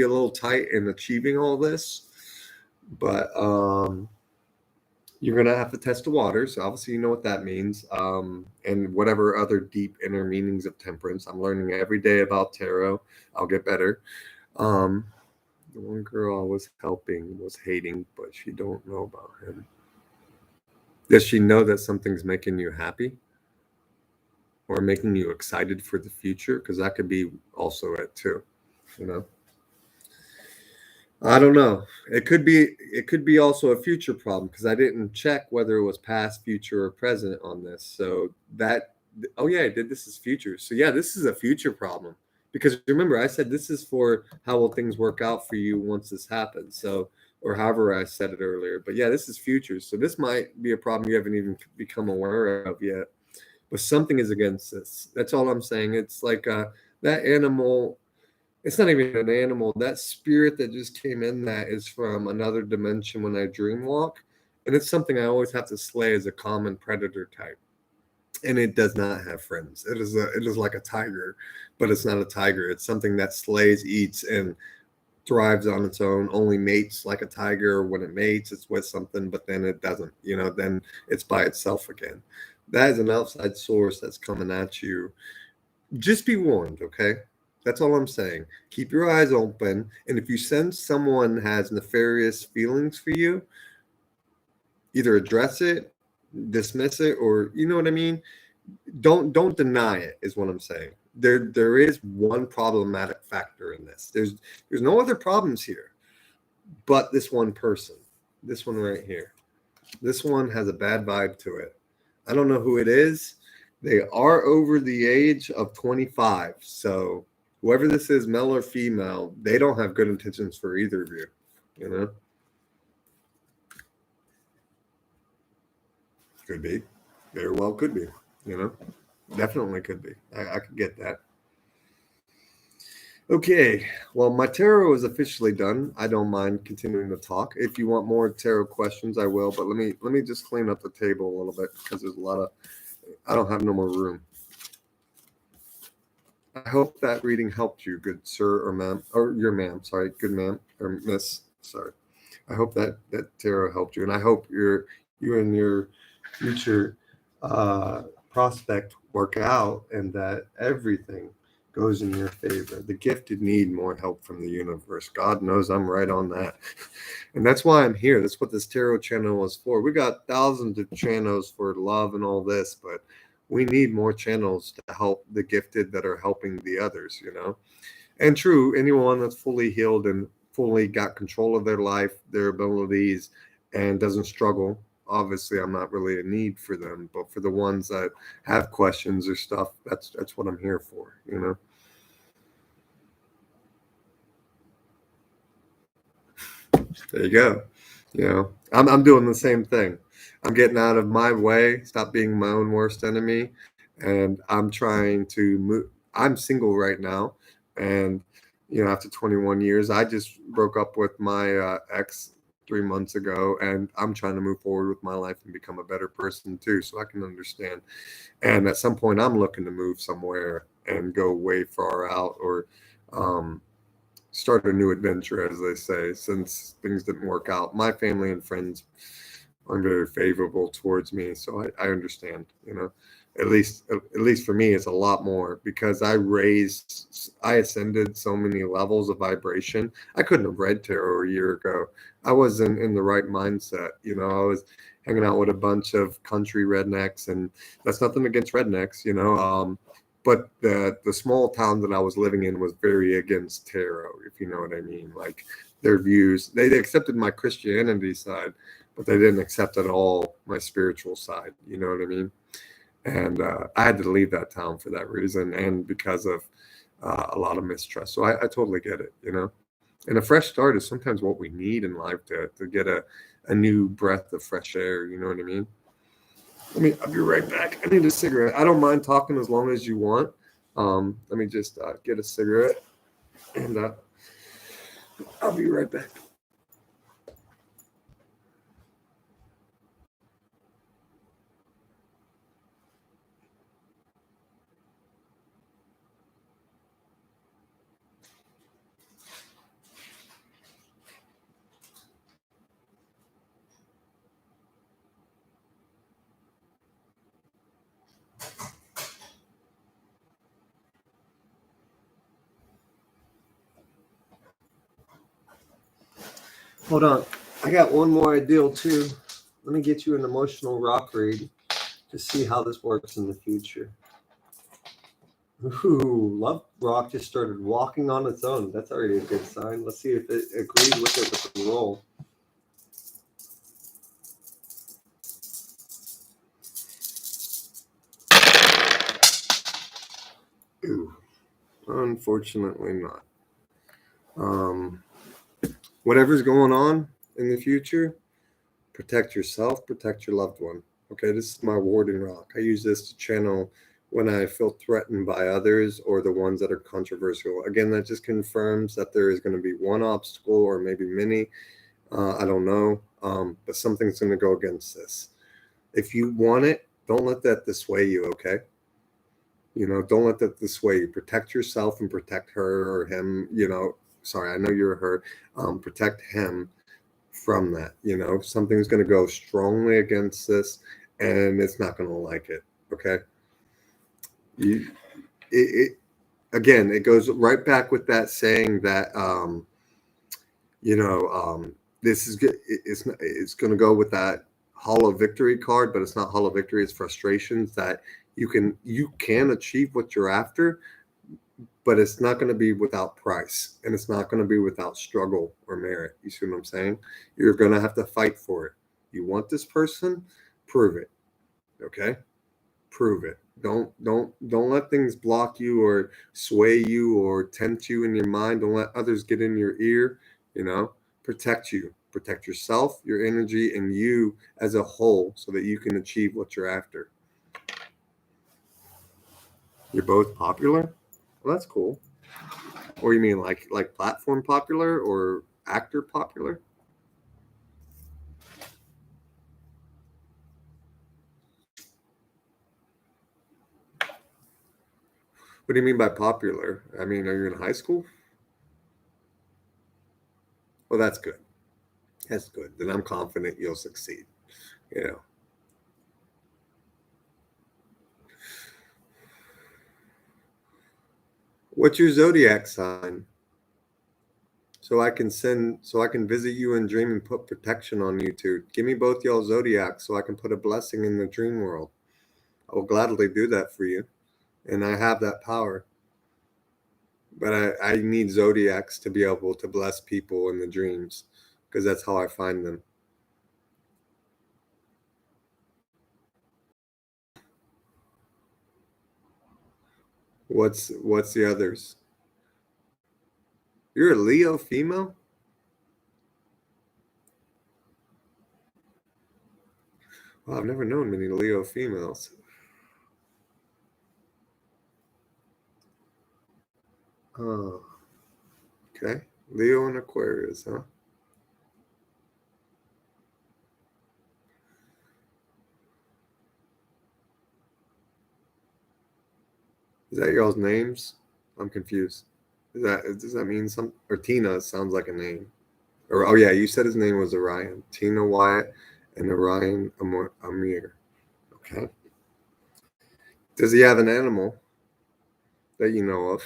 a little tight in achieving all this, but you're gonna have to test the waters. Obviously, you know what that means, and whatever other deep inner meanings of temperance. I'm learning every day about tarot. I'll get better. The one girl I was helping was hating, but she don't know about him. Does she know that something's making you happy? or making you excited for the future, because that could be also it too, you know. I don't know. It could be also a future problem, because I didn't check whether it was past, future, or present on this. So that, oh yeah, I did, this is future. So yeah, this is a future problem, because remember I said this is for how will things work out for you once this happens. So, or however I said it earlier. But yeah, this is future. So this might be a problem you haven't even become aware of yet. But something is against this. That's all I'm saying. It's like that animal, it's not even an animal. That spirit that just came in, that is from another dimension when I dream walk. And it's something I always have to slay as a common predator type. And it does not have friends. It is like a tiger, but it's not a tiger. It's something that slays, eats, and thrives on its own, only mates like a tiger. When it mates, it's with something, but then it doesn't, then it's by itself again. That is an outside source that's coming at you. Just be warned, okay? That's all I'm saying. Keep your eyes open. And if you sense someone has nefarious feelings for you, either address it, dismiss it, or you know what I mean? Don't deny it, is what I'm saying. There is one problematic factor in this. There's no other problems here, but this one person, this one right here. This one has a bad vibe to it. I don't know who it is. They are over the age of 25. So whoever this is, male or female, they don't have good intentions for either of you, you know? Could be. Very well could be, you know? Definitely could be. I could get that. Okay, well, my tarot is officially done. I don't mind continuing to talk. If you want more tarot questions, I will. But let me just clean up the table a little bit, because there's a lot of, I don't have no more room. I hope that reading helped you, good sir or ma'am, or your ma'am. Sorry, good ma'am or miss. Sorry. I hope that tarot helped you, and I hope you and your future prospect work out, and that everything goes in your favor. The gifted need more help from the universe. God knows I'm right on that. And that's why I'm here. That's what this tarot channel is for. We got thousands of channels for love and all this, but we need more channels to help the gifted that are helping the others, you know? And true, anyone that's fully healed and fully got control of their life, their abilities, and doesn't struggle, obviously I'm not really a need for them. But for the ones that have questions or stuff, that's what I'm here for, you know? There you go. You know, I'm doing the same thing. I'm getting out of my way, stop being my own worst enemy, and I'm trying to move. I'm single right now, and after 21 years, I just broke up with my ex 3 months ago, and I'm trying to move forward with my life and become a better person too, so I can understand. And at some point, I'm looking to move somewhere and go way far out, or um, start a new adventure, as they say, since things didn't work out. My family and friends aren't very favorable towards me, so I understand. At least for me, it's a lot more, because I ascended so many levels of vibration. I couldn't have read tarot a year ago. I wasn't in the right mindset. I was hanging out with a bunch of country rednecks, and that's nothing against rednecks. But the small town that I was living in was very against tarot, if you know what I mean. Like, their views, they accepted my Christianity side, but they didn't accept at all my spiritual side. You know what I mean? And I had to leave that town for that reason, and because of a lot of mistrust. So I totally get it. And a fresh start is sometimes what we need in life to get a new breath of fresh air. You know what I mean? I'll be right back. I need a cigarette. I don't mind talking as long as you want. Let me just get a cigarette, and I'll be right back. Hold on. I got one more ideal too. Let me get you an emotional rock read to see how this works in the future. Ooh, Love Rock just started walking on its own. That's already a good sign. Let's see if it agreed with it with the roll. Ooh, unfortunately not. Whatever's going on in the future, protect yourself, protect your loved one. Okay, this is my warding rock. I use this to channel when I feel threatened by others or the ones that are controversial. Again, that just confirms that there is going to be one obstacle or maybe many. I don't know, but something's going to go against this. If you want it, don't let that dissuade you. Okay, don't let that dissuade you. Protect yourself and protect her or him. Sorry, I know you're her. Protect him from that. Something's going to go strongly against this, and it's not going to like it. Okay, it again, it goes right back with that saying that you know this is good. It's going to go with that hollow victory card, but it's not hollow victory. It's frustrations that you can achieve what you're after, but it's not going to be without price, and it's not going to be without struggle or merit. You see what I'm saying? You're going to have to fight for it. You want this person, prove it. Okay, prove it. Don't let things block you or sway you or tempt you in your mind. Don't let others get in your ear. Protect you, protect yourself, your energy, and you as a whole, so that you can achieve what you're after. You're both popular. Well, that's cool. Or you mean like platform popular or actor popular? What do you mean by popular? I mean, are you in high school? Well, that's good. That's good. Then I'm confident you'll succeed. You know. What's your zodiac sign? So I can visit you in dream and put protection on you two. Give me both y'all zodiacs so I can put a blessing in the dream world. I will gladly do that for you. And I have that power. But I need zodiacs to be able to bless people in the dreams because that's how I find them. What's the others? You're a Leo female? Well, I've never known many Leo females. Oh, okay. Leo and Aquarius, huh? Is that y'all's names? I'm confused. Does that mean some? Or Tina sounds like a name. Or oh yeah, you said his name was Orion. Tina Wyatt and Orion Amir. Okay. Does he have an animal that you know of?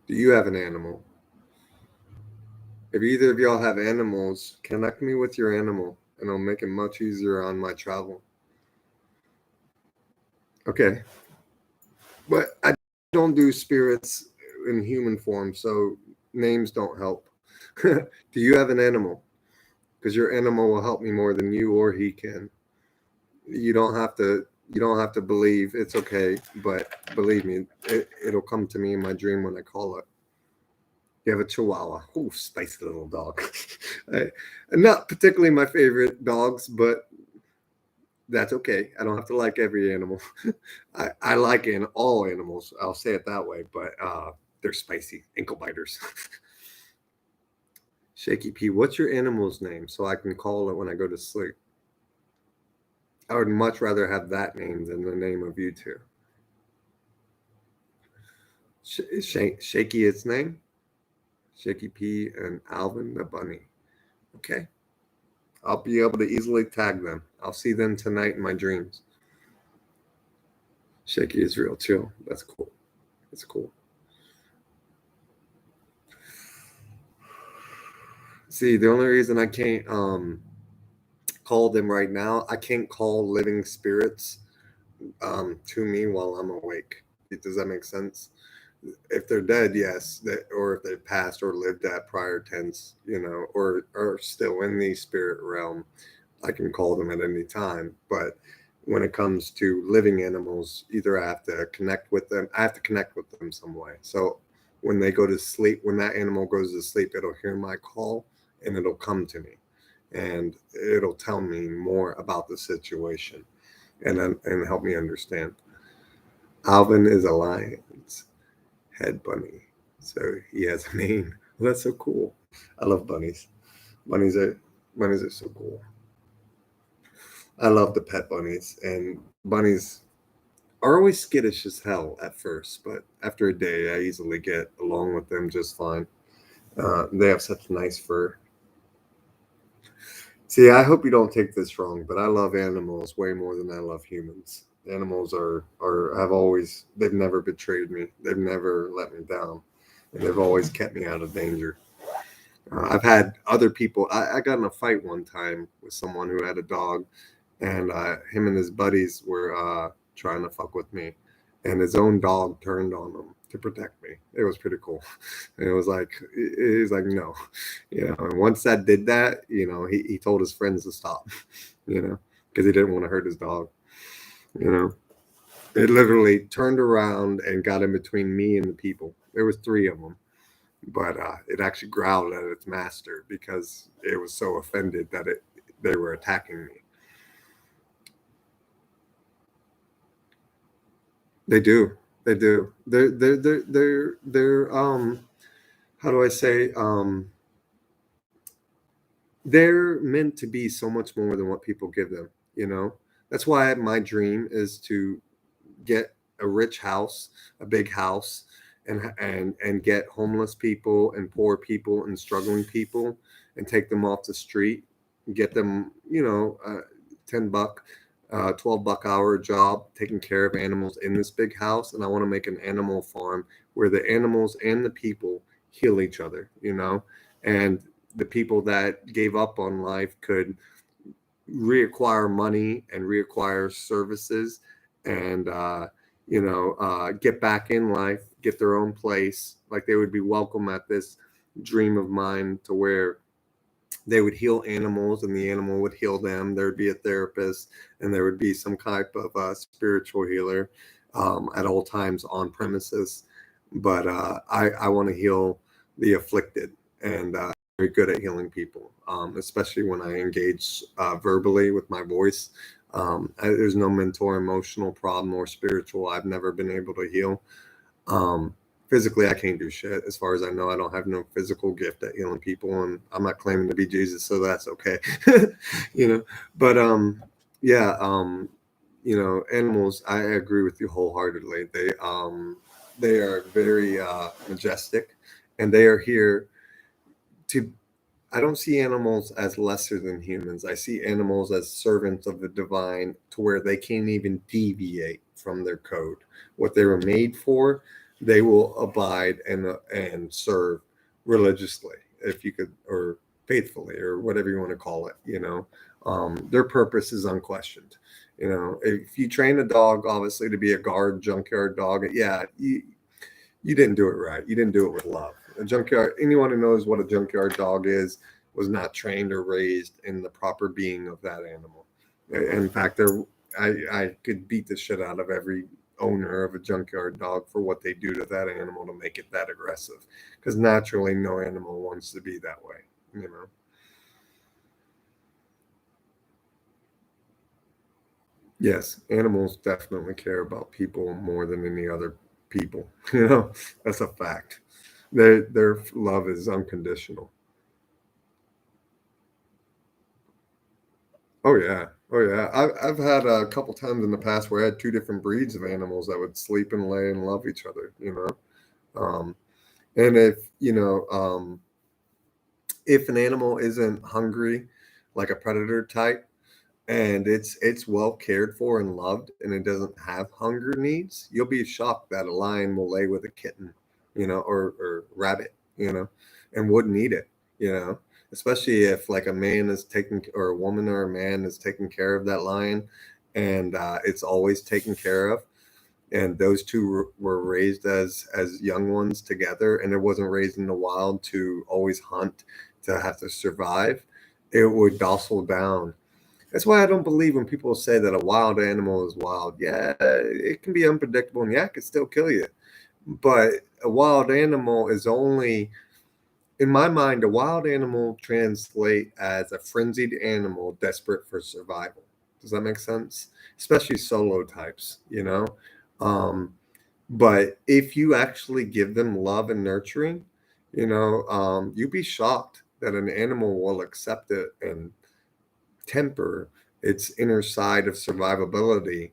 Do you have an animal? If either of y'all have animals, connect me with your animal, and it'll make it much easier on my travel. Okay. But I don't do spirits in human form, so names don't help. Do you have an animal? Because your animal will help me more than you or he can. You don't have to. You don't have to believe. It's okay, but believe me, it'll come to me in my dream when I call it. You have a Chihuahua. Oh, spicy little dog. I, not particularly my favorite dogs, but that's okay. I don't have to like every animal. I like all animals. I'll say it that way, but they're spicy ankle biters. Shaky P, what's your animal's name so I can call it when I go to sleep? I would much rather have that name than the name of you two. Is Shaky its name? Shaky P and Alvin the bunny. Okay. I'll be able to easily tag them. I'll see them tonight in my dreams. Shaky is real chill. That's cool. That's cool. See, the only reason I can't call them right now. I can't call living spirits to me while I'm awake. Does that make sense? If they're dead, yes, or if they passed or lived at prior tense, or are still in the spirit realm, I can call them at any time. But when it comes to living animals, either I have to connect with them, I have to connect with them some way. So when they go to sleep, when that animal goes to sleep, it'll hear my call and it'll come to me and it'll tell me more about the situation and help me understand. Alvin is a lion's head bunny, so he has a name. Well, that's so cool. I love bunnies. Bunnies are bunnies are so cool. I love the pet bunnies, and bunnies are always skittish as hell at first, but after a day, I easily get along with them just fine. They have such nice fur. See, I hope you don't take this wrong, but I love animals way more than I love humans. Animals are have always they've never betrayed me. They've never let me down, and they've always kept me out of danger. I've had other people. I got in a fight one time with someone who had a dog, and him and his buddies were trying to fuck with me, and his own dog turned on him to protect me. It was pretty cool. And it was like he's like no, And once that did that, he told his friends to stop, because he didn't want to hurt his dog. You know, it literally turned around and got in between me and the people. There was three of them, but it actually growled at its master because it was so offended that they were attacking me. They do. They do. They're how do I say they're meant to be so much more than what people give them, That's why my dream is to get a rich house, a big house, and get homeless people and poor people and struggling people and take them off the street, get them, 10 buck 12 buck hour job taking care of animals in this big house. And I want to make an animal farm where the animals and the people heal each other, and the people that gave up on life could reacquire money and reacquire services and get back in life, get their own place. Like they would be welcome at this dream of mine to where they would heal animals and the animal would heal them. There would be a therapist and there would be some type of spiritual healer at all times on premises. But I want to heal the afflicted, and very good at healing people, especially when I engage verbally with my voice. There's no mental or emotional problem or spiritual I've never been able to heal. Physically, I can't do shit. As far as I know, I don't have no physical gift at healing people, and I'm not claiming to be Jesus, so that's okay. But yeah, animals. I agree with you wholeheartedly. They are very majestic, and they are here to. I don't see animals as lesser than humans. I see animals as servants of the divine, to where they can't even deviate from their code. What they were made for, they will abide and serve religiously, if you could, or faithfully, or whatever you want to call it. Their purpose is unquestioned. If you train a dog, obviously, to be a guard junkyard dog, yeah, you didn't do it right. You didn't do it with love. A junkyard, anyone who knows what a junkyard dog is, was not trained or raised in the proper being of that animal. In fact, I could beat the shit out of every owner of a junkyard dog for what they do to that animal to make it that aggressive. Because naturally, no animal wants to be that way. Yes, animals definitely care about people more than any other people. That's a fact. Their love is unconditional. Oh yeah, oh yeah. I've had a couple times in the past where I had two different breeds of animals that would sleep and lay and love each other. And if an animal isn't hungry, like a predator type, and it's well cared for and loved, and it doesn't have hunger needs, you'll be shocked that a lion will lay with a kitten, or rabbit, and wouldn't eat it. especially if like a man is taking, or a woman or a man is taking care of that lion, and it's always taken care of, and those two were raised as young ones together, and it wasn't raised in the wild to always hunt, to have to survive, it would docile down. That's why I don't believe when people say that a wild animal is wild. Yeah, it can be unpredictable, and yeah, it can still kill you. But a wild animal is only, in my mind, a wild animal translate as a frenzied animal desperate for survival. Does that make sense? Especially solo types, you know? Um, but if you actually give them love and nurturing, you'd be shocked that an animal will accept it and temper its inner side of survivability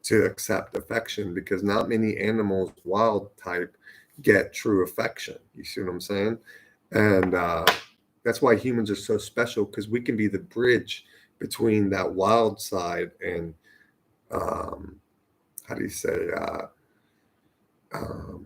to accept affection, because not many animals, wild type, get true affection. You see what I'm saying? And that's why humans are so special, because we can be the bridge between that wild side and, um, how do you say, um,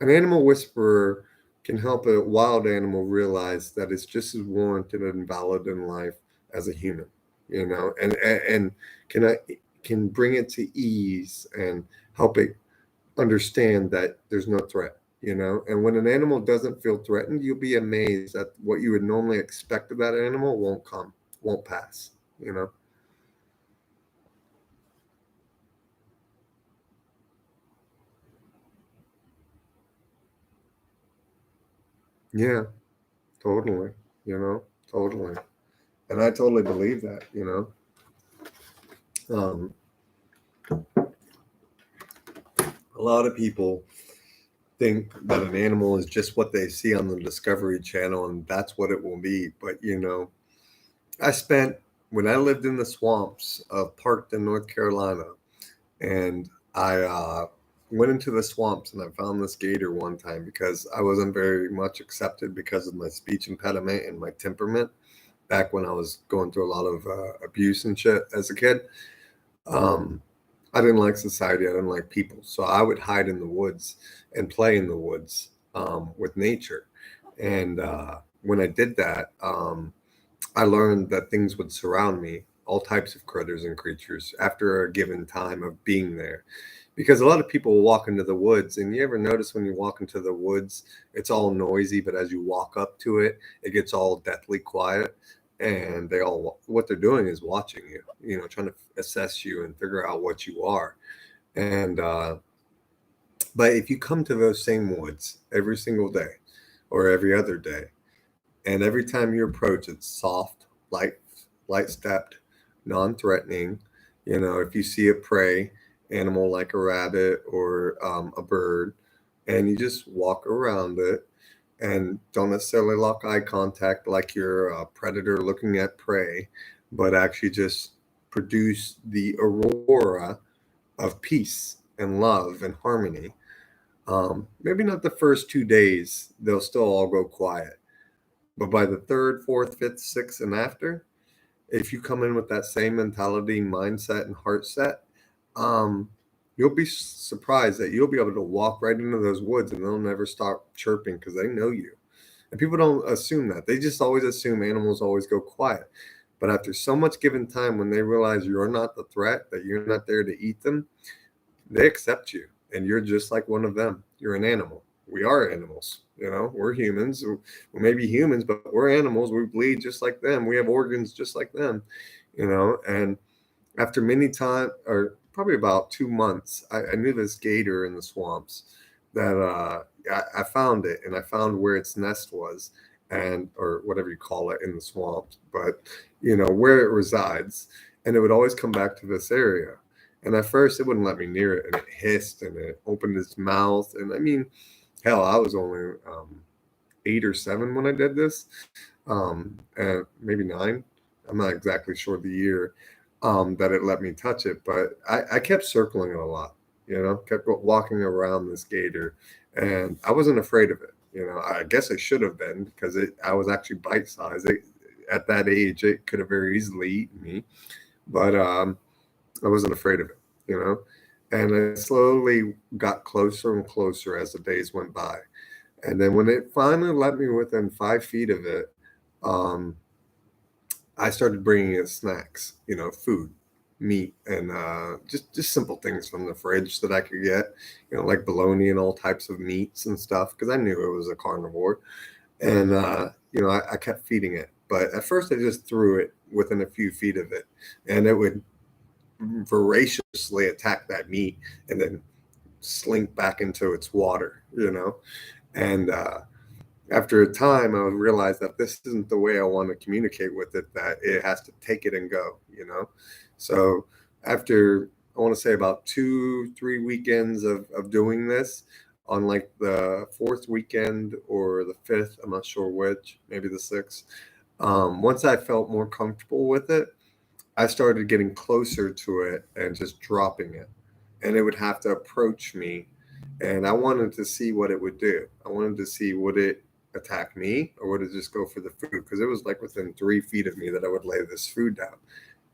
an animal whisperer can help a wild animal realize that it's just as warranted and valid in life as a human, and can can bring it to ease and help it understand that there's no threat. And when an animal doesn't feel threatened, you'll be amazed that what you would normally expect of that animal won't come, won't pass, you know? Yeah, totally, totally. And I totally believe that. Um, a lot of people think that an animal is just what they see on the Discovery Channel and that's what it will be. But, I spent, when I lived in the swamps of Parkton, North Carolina, and I went into the swamps and I found this gator one time because I wasn't very much accepted because of my speech impediment and my temperament back when I was going through a lot of abuse and shit as a kid. Um, I didn't like society. I didn't like people. So I would hide in the woods and play in the woods with nature. And when I did that, I learned that things would surround me, all types of critters and creatures, after a given time of being there. Because a lot of people will walk into the woods, and you ever notice when you walk into the woods, it's all noisy, but as you walk up to it, it gets all deathly quiet. And what they're doing is watching you, trying to assess you and figure out what you are. And, but if you come to those same woods every single day or every other day, and every time you approach, it's soft, light stepped, non threatening. If you see a prey animal like a rabbit or a bird, and you just walk around it and don't necessarily lock eye contact like you're a predator looking at prey, but actually just produce the aurora of peace and love and harmony. Maybe not the first 2 days, they'll still all go quiet, but by the third, fourth, fifth, sixth, and after, if you come in with that same mentality, mindset, and heart set, um, you'll be surprised that you'll be able to walk right into those woods and they'll never stop chirping because they know you. And people don't assume that. They just always assume animals always go quiet. But after so much given time, when they realize you're not the threat, that you're not there to eat them, they accept you and you're just like one of them. You're an animal. We are animals. We're humans. We may be humans, but we're animals. We bleed just like them. We have organs just like them. And after many time, or probably about 2 months, I knew this gator in the swamps that I found it, and I found where its nest was, and or whatever you call it in the swamps, but where it resides, and it would always come back to this area. And at first, it wouldn't let me near it, and it hissed and it opened its mouth, and I mean, hell, I was only 8 or 7 when I did this, and maybe 9. I'm not exactly sure the year that it let me touch it, but I kept circling it a lot. Kept walking around this gator, and I wasn't afraid of it. I guess I should have been because I was actually bite size. At that age, it could have very easily eaten me, but I wasn't afraid of it. And I slowly got closer and closer as the days went by. And then when it finally let me within 5 feet of it, um, I started bringing it snacks, food, meat, and just simple things from the fridge that I could get, like bologna and all types of meats and stuff, because I knew it was a carnivore. And I kept feeding it. But at first, I just threw it within a few feet of it, and it would voraciously attack that meat and then slink back into its water. And after a time, I realized that this isn't the way I want to communicate with it, that it has to take it and go. So after, I want to say about 2, 3 weekends of doing this, on like the fourth weekend or the fifth, I'm not sure which, maybe the sixth, once I felt more comfortable with it, I started getting closer to it and just dropping it. And it would have to approach me. And I wanted to see what it would do. I wanted to see, would it attack me or would it just go for the food? Because it was like within 3 feet of me that I would lay this food down.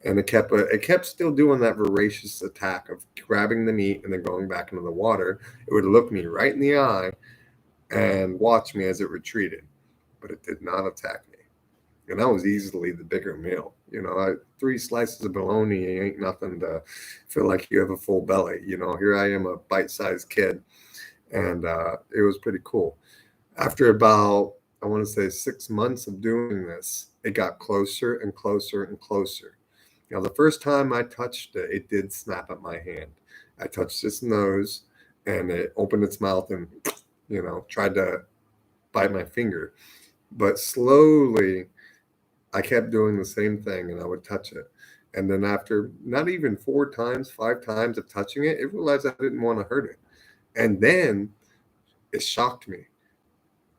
And it kept still doing that voracious attack of grabbing the meat and then going back into the water. It would look me right in the eye and watch me as it retreated. But it did not attack me. And that was easily the bigger meal. 3 slices of bologna ain't nothing to feel like you have a full belly. Here I am, a bite-sized kid, and it was pretty cool. After about, I want to say, 6 months of doing this, it got closer and closer and closer. The first time I touched it, it did snap at my hand. I touched its nose, and it opened its mouth and, tried to bite my finger. But slowly, I kept doing the same thing and I would touch it. And then after not even 4 times, 5 times of touching it, it realized I didn't want to hurt it. And then it shocked me.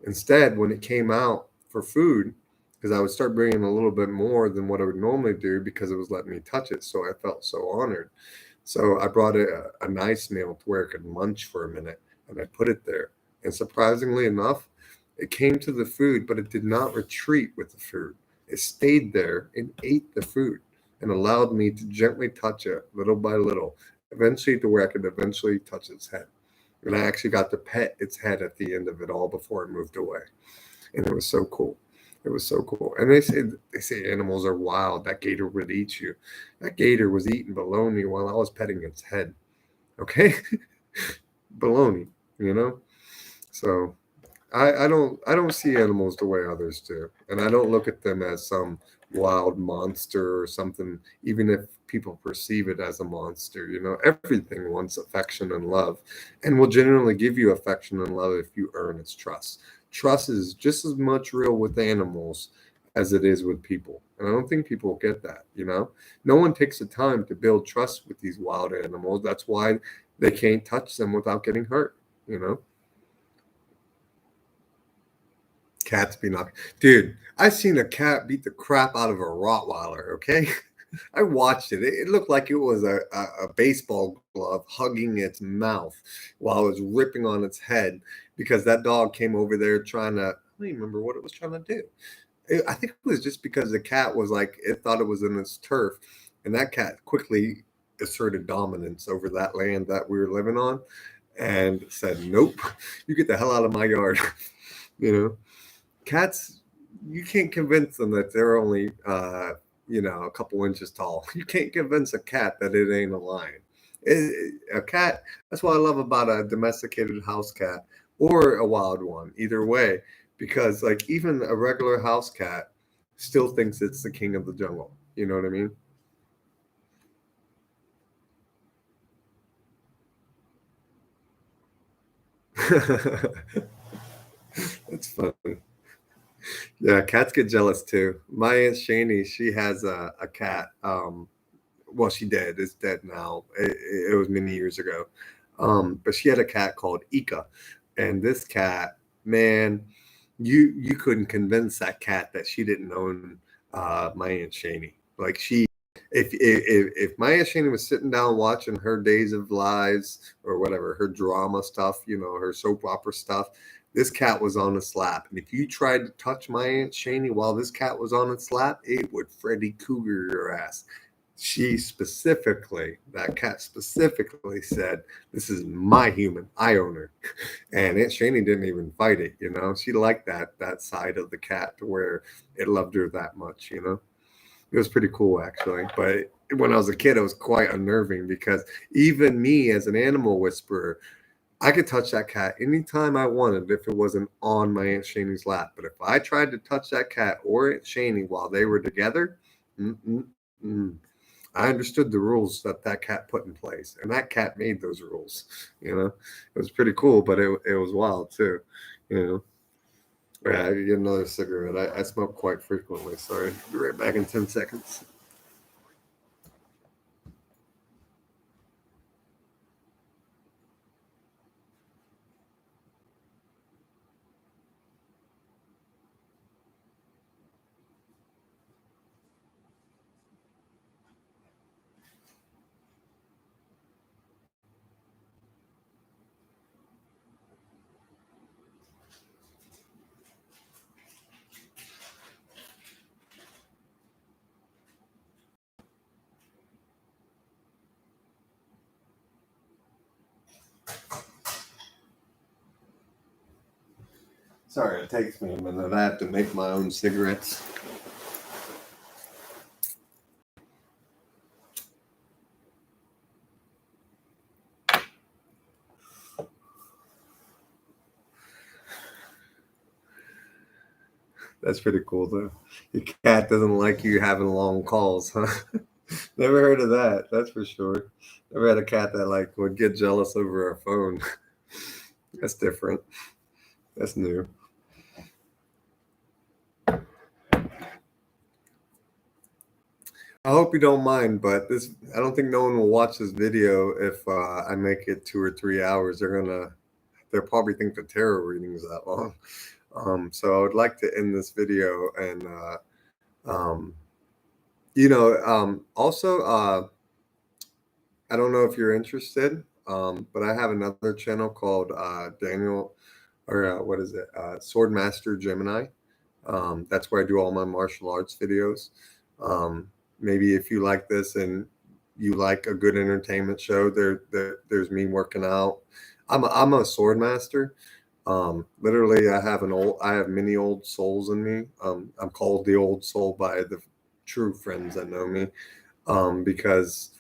Instead, when it came out for food, because I would start bringing a little bit more than what I would normally do because it was letting me touch it. So I felt so honored. So I brought it a nice meal to where it could munch for a minute and I put it there. And surprisingly enough, it came to the food, but it did not retreat with the food. It stayed there and ate the food and allowed me to gently touch it little by little, eventually to where I could eventually touch its head. And I actually got to pet its head at the end of it all before it moved away. And it was so cool. It was so cool. And they say animals are wild. That gator would eat you. That gator was eating bologna while I was petting its head. Okay? Bologna, you know? So I don't see animals the way others do. And I don't look at them as some wild monster or something, even if people perceive it as a monster. Everything wants affection and love and will generally give you affection and love if you earn its trust. Trust is just as much real with animals as it is with people. And I don't think people get that. No one takes the time to build trust with these wild animals. That's why they can't touch them without getting hurt, you know? Cats be knocked. Dude, I seen a cat beat the crap out of a Rottweiler, okay? I watched it. It looked like it was a baseball glove hugging its mouth while it was ripping on its head because that dog came over there trying to, I don't even remember what it was trying to do. I think it was just because the cat was like, it thought it was in its turf. And that cat quickly asserted dominance over that land that we were living on and said, nope, you get the hell out of my yard. you know? Cats, you can't convince them that they're only a couple inches tall. You can't convince a cat that it ain't a lion. A cat, that's what I love about a domesticated house cat or a wild one, either way, because like even a regular house cat still thinks it's the king of the jungle. You know what I mean? That's funny. Yeah, cats get jealous too. My aunt Shani, she has a cat. Well, she did. It's dead now. It was many years ago. But she had a cat called Ika, and this cat, man, you couldn't convince that cat that she didn't own my aunt Shani. Like if my aunt Shani was sitting down watching her Days of Lives or whatever, her drama stuff, her soap opera stuff, this cat was on its lap. And if you tried to touch my aunt Shani while this cat was on its lap, it would Freddy Cougar your ass. that cat specifically said, "This is my human. I own her." And Aunt Shani didn't even fight it. She liked that side of the cat to where it loved her that much. It was pretty cool actually. But when I was a kid, it was quite unnerving because even me as an animal whisperer, I could touch that cat anytime I wanted if it wasn't on my Aunt Shani's lap. But if I tried to touch that cat or Aunt Shani while they were together, mm, mm, mm, I understood the rules that cat put in place, and that cat made those rules. It was pretty cool, but it was wild too. You know. Yeah, I get another cigarette. I smoke quite frequently. Sorry, be right back in 10 seconds. Sorry, it takes me a minute. I have to make my own cigarettes. That's pretty cool, though. Your cat doesn't like you having long calls, huh? Never heard of that. That's for sure. Never had a cat that would get jealous over a phone. That's different. That's new. I hope you don't mind, but I don't think no one will watch this video if I make it 2 or 3 hours. They'll probably think the tarot reading is that long. So I would like to end this video and um, also I don't know if you're interested, but I have another channel called Daniel, or what is it? Sword Master Gemini. That's where I do all my martial arts videos. Maybe if you like this and you like a good entertainment show, there's me working out. I'm a sword master. Literally, I have many old souls in me. I'm called the old soul by the true friends that know me, because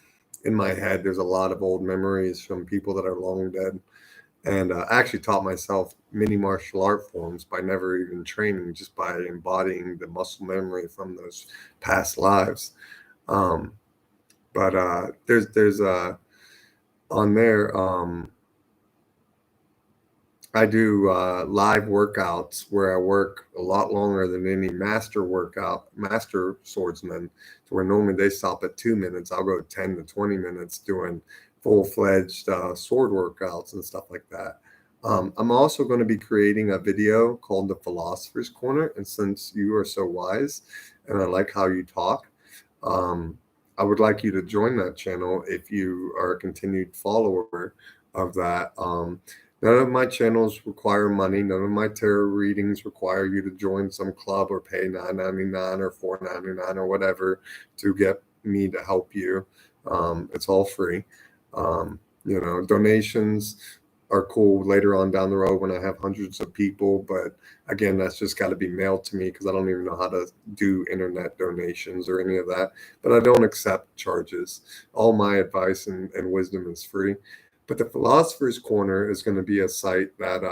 in my head there's a lot of old memories from people that are long dead. And I actually taught myself many martial art forms by never even training, just by embodying the muscle memory from those past lives. Um, but there's on there. I do live workouts where I work a lot longer than any master swordsman. To where normally they stop at 2 minutes, I'll go 10 to 20 minutes doing full-fledged sword workouts and stuff like that. I'm also going to be creating a video called The Philosopher's Corner. And since you are so wise and I like how you talk, um, I would like you to join that channel if you are a continued follower of that. None of my channels require money. None of my tarot readings require you to join some club or pay $9.99 or $4.99 or whatever to get me to help you. It's all free. Donations are cool later on down the road when I have hundreds of people. But again, that's just got to be mailed to me because I don't even know how to do internet donations or any of that. But I don't accept charges. All my advice and wisdom is free. But the Philosopher's Corner is going to be a site that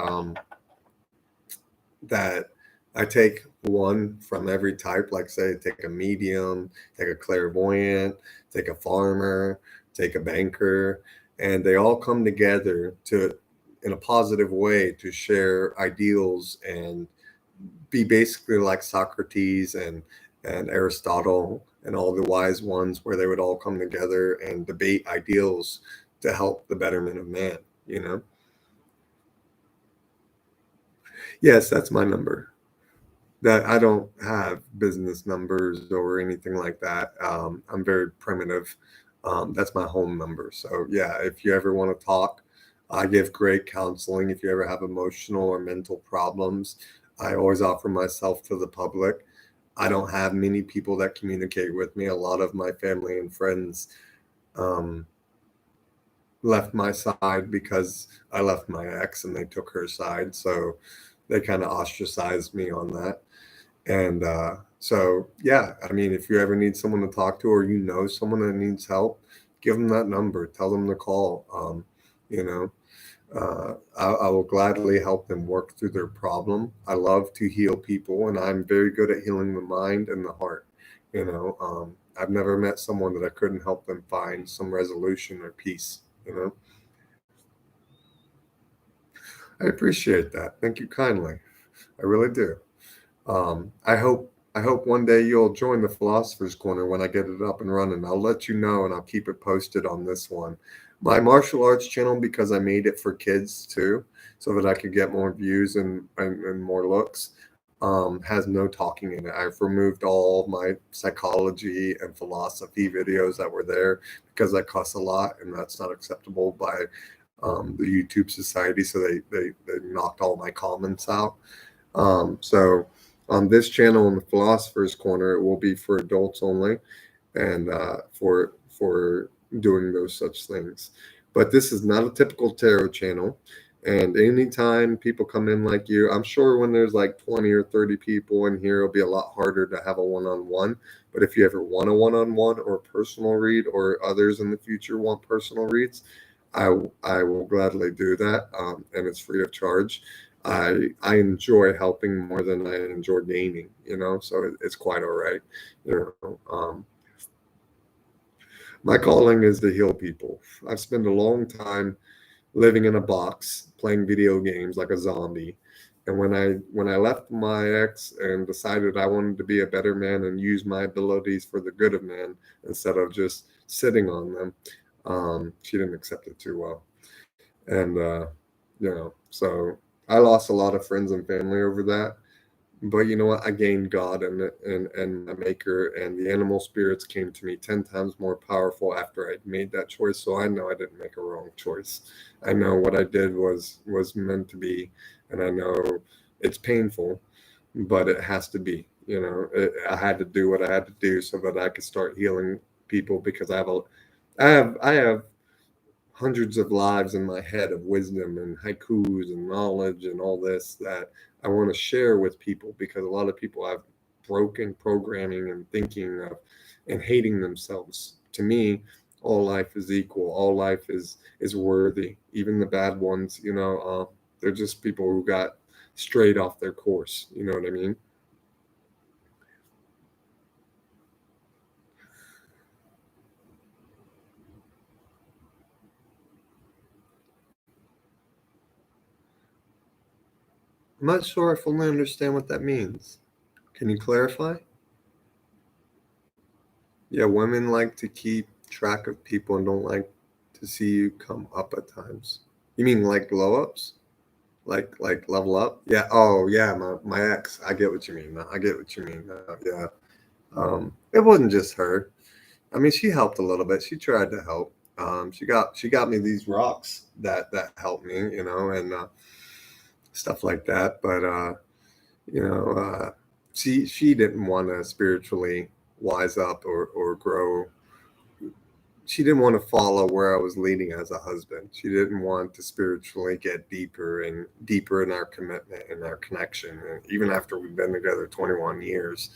I take one from every type, like say take a medium, take a clairvoyant, take a farmer, take a banker, and they all come together to in a positive way to share ideals and be basically like Socrates and Aristotle and all the wise ones, where they would all come together and debate ideals to help the betterment of man, you know? Yes, that's my number. That I don't have business numbers or anything like that. I'm very primitive. That's my home number. So yeah, if you ever want to talk, I give great counseling. If you ever have emotional or mental problems, I always offer myself to the public. I don't have many people that communicate with me. A lot of my family and friends um, left my side because I left my ex and they took her side. So they kind of ostracized me on that. And so, yeah, I mean, if you ever need someone to talk to or you know someone that needs help, give them that number, tell them to call. You know, I will gladly help them work through their problem. I love to heal people, and I'm very good at healing the mind and the heart. I've never met someone that I couldn't help them find some resolution or peace. I appreciate that. Thank you kindly. I really do. I hope one day you'll join the Philosopher's Corner when I get it up and running. I'll let you know and I'll keep it posted on this one. My martial arts channel, because I made it for kids too, so that I could get more views and more looks, has no talking in it. I've removed all of my psychology and philosophy videos that were there because that costs a lot and that's not acceptable by the YouTube Society. So they knocked all my comments out. So on this channel in the Philosopher's Corner, it will be for adults only, and for doing those such things. But this is not a typical tarot channel. And anytime people come in like you, I'm sure when there's like 20 or 30 people in here, it'll be a lot harder to have a one-on-one. But if you ever want a one-on-one or personal read, or others in the future want personal reads, I will gladly do that, and it's free of charge. I enjoy helping more than I enjoy gaining, so it's quite all right. My calling is to heal people. I've spent a long time living in a box, playing video games like a zombie. And when I left my ex and decided I wanted to be a better man and use my abilities for the good of man instead of just sitting on them, she didn't accept it too well. And so I lost a lot of friends and family over that. But you know what? I gained God and my maker, and the animal spirits came to me 10 times more powerful after I'd made that choice. So I know I didn't make a wrong choice. I know what I did was meant to be, and I know it's painful, but it has to be. I had to do what I had to do so that I could start healing people, because I have hundreds of lives in my head of wisdom and haikus and knowledge and all this that I want to share with people, because a lot of people have broken programming and thinking of and hating themselves. To me, all life is equal. All life is worthy. Even the bad ones, they're just people who got straight off their course. You know what I mean? I'm not sure I fully understand what that means. Can you clarify? Yeah, women like to keep track of people and don't like to see you come up at times. You mean like glow ups? Like level up? Yeah. Oh yeah, my ex. I get what you mean. I get what you mean. Yeah. It wasn't just her. I mean, she helped a little bit. She tried to help. She got me these rocks that helped me, and stuff like that. But you know, she didn't want to spiritually wise up or grow. She didn't want to follow where I was leading as a husband. She didn't want to spiritually get deeper and deeper in our commitment and our connection. And even after we've been together 21 years,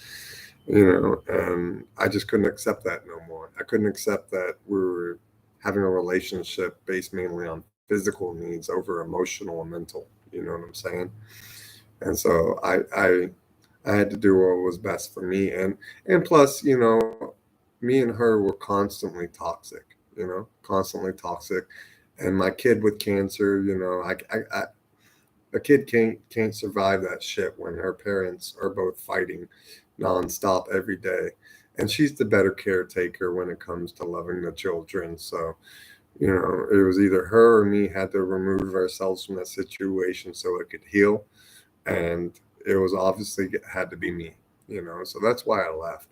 and I just couldn't accept that no more. I couldn't accept that we were having a relationship based mainly on physical needs over emotional and mental. You know what I'm saying? And so I had to do what was best for me, and plus, me and her were constantly toxic. And my kid with cancer, a kid can't survive that shit when her parents are both fighting nonstop every day. And she's the better caretaker when it comes to loving the children. So, it was either her or me had to remove ourselves from that situation so it could heal. And it was obviously had to be me, so that's why I left.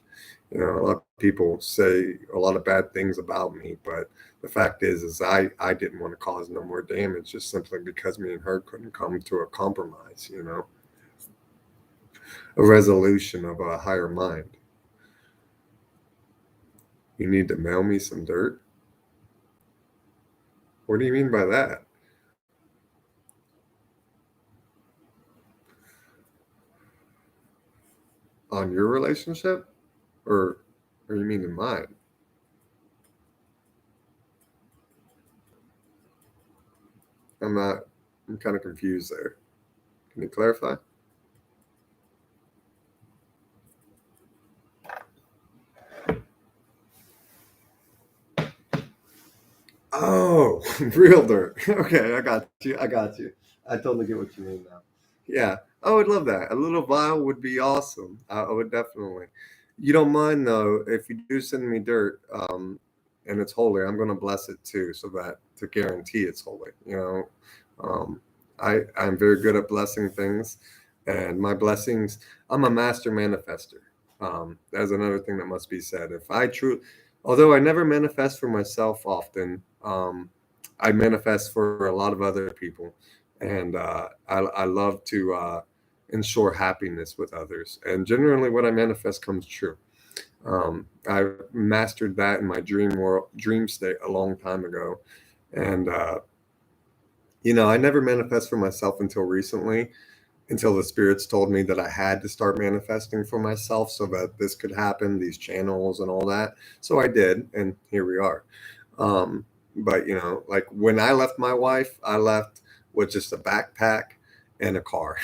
A lot of people say a lot of bad things about me, but the fact is I didn't want to cause no more damage, just simply because me and her couldn't come to a compromise. a resolution of a higher mind. You need to mail me some dirt? What do you mean by that? On your relationship? Or you mean in mine? I'm not, I'm kind of confused there. Can you clarify? Oh, real dirt. Okay, I got you. I got you. I totally get what you mean now. Yeah, I would love that. A little vial would be awesome. I would definitely. You don't mind though if you do send me dirt, and it's holy. I'm gonna bless it too, so that to guarantee it's holy. I'm very good at blessing things, and my blessings. I'm a master manifester. That's another thing that must be said. If I true, although I never manifest for myself often, I manifest for a lot of other people, and I love to ensure happiness with others. And generally, what I manifest comes true. I mastered that in my dream state a long time ago, and I never manifest for myself until recently, until the spirits told me that I had to start manifesting for myself so that this could happen, these channels and all that. So I did, and here we are. But like when I left my wife, I left with just a backpack and a car,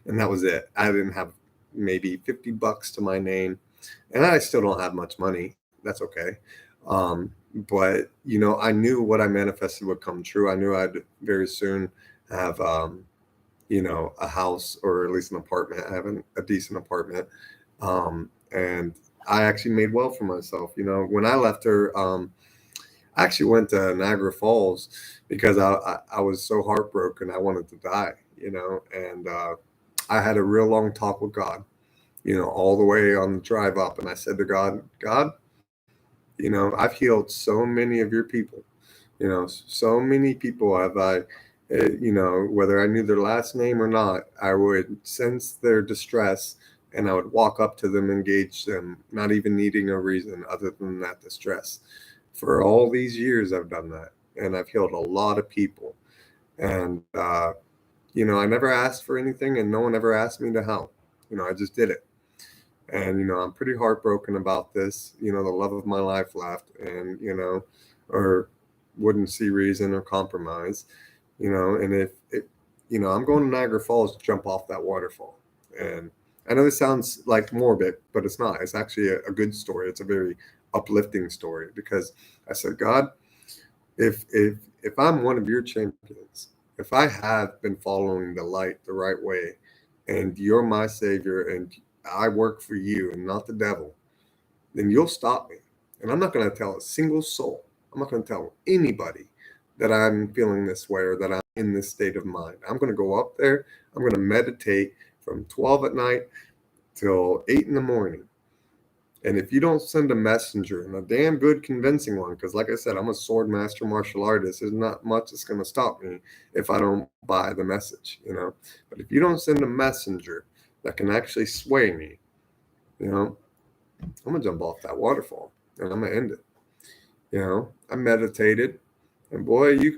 and that was it. I didn't have maybe $50 to my name, and I still don't have much money. That's okay. But I knew what I manifested would come true. I knew I'd very soon have a house or at least an apartment. I have a decent apartment. And I actually made well for myself. When I left her, I actually went to Niagara Falls because I was so heartbroken. I wanted to die, and I had a real long talk with God, all the way on the drive up. And I said to God, God, I've healed so many of your people. So many people have whether I knew their last name or not, I would sense their distress and I would walk up to them, engage them, not even needing a reason other than that distress. For all these years, I've done that, and I've healed a lot of people. And I never asked for anything, and no one ever asked me to help. I just did it. And I'm pretty heartbroken about this. The love of my life left, and or wouldn't see reason or compromise. And if it, I'm going to Niagara Falls to jump off that waterfall. And I know this sounds like morbid, but it's not. It's actually a good story. It's a very uplifting story because I said, God, if I'm one of your champions, if I have been following the light the right way, and you're my savior, and I work for you and not the devil, then you'll stop me. And I'm not going to tell a single soul. I'm not going to tell anybody that I'm feeling this way or that I'm in this state of mind. I'm going to go up there. I'm going to meditate from 12 at night till 8 in the morning. And if you don't send a messenger, and a damn good convincing one, because like I said, I'm a sword master martial artist, there's not much that's going to stop me if I don't buy the message, But if you don't send a messenger that can actually sway me, I'm going to jump off that waterfall and I'm going to end it. I meditated, and boy, you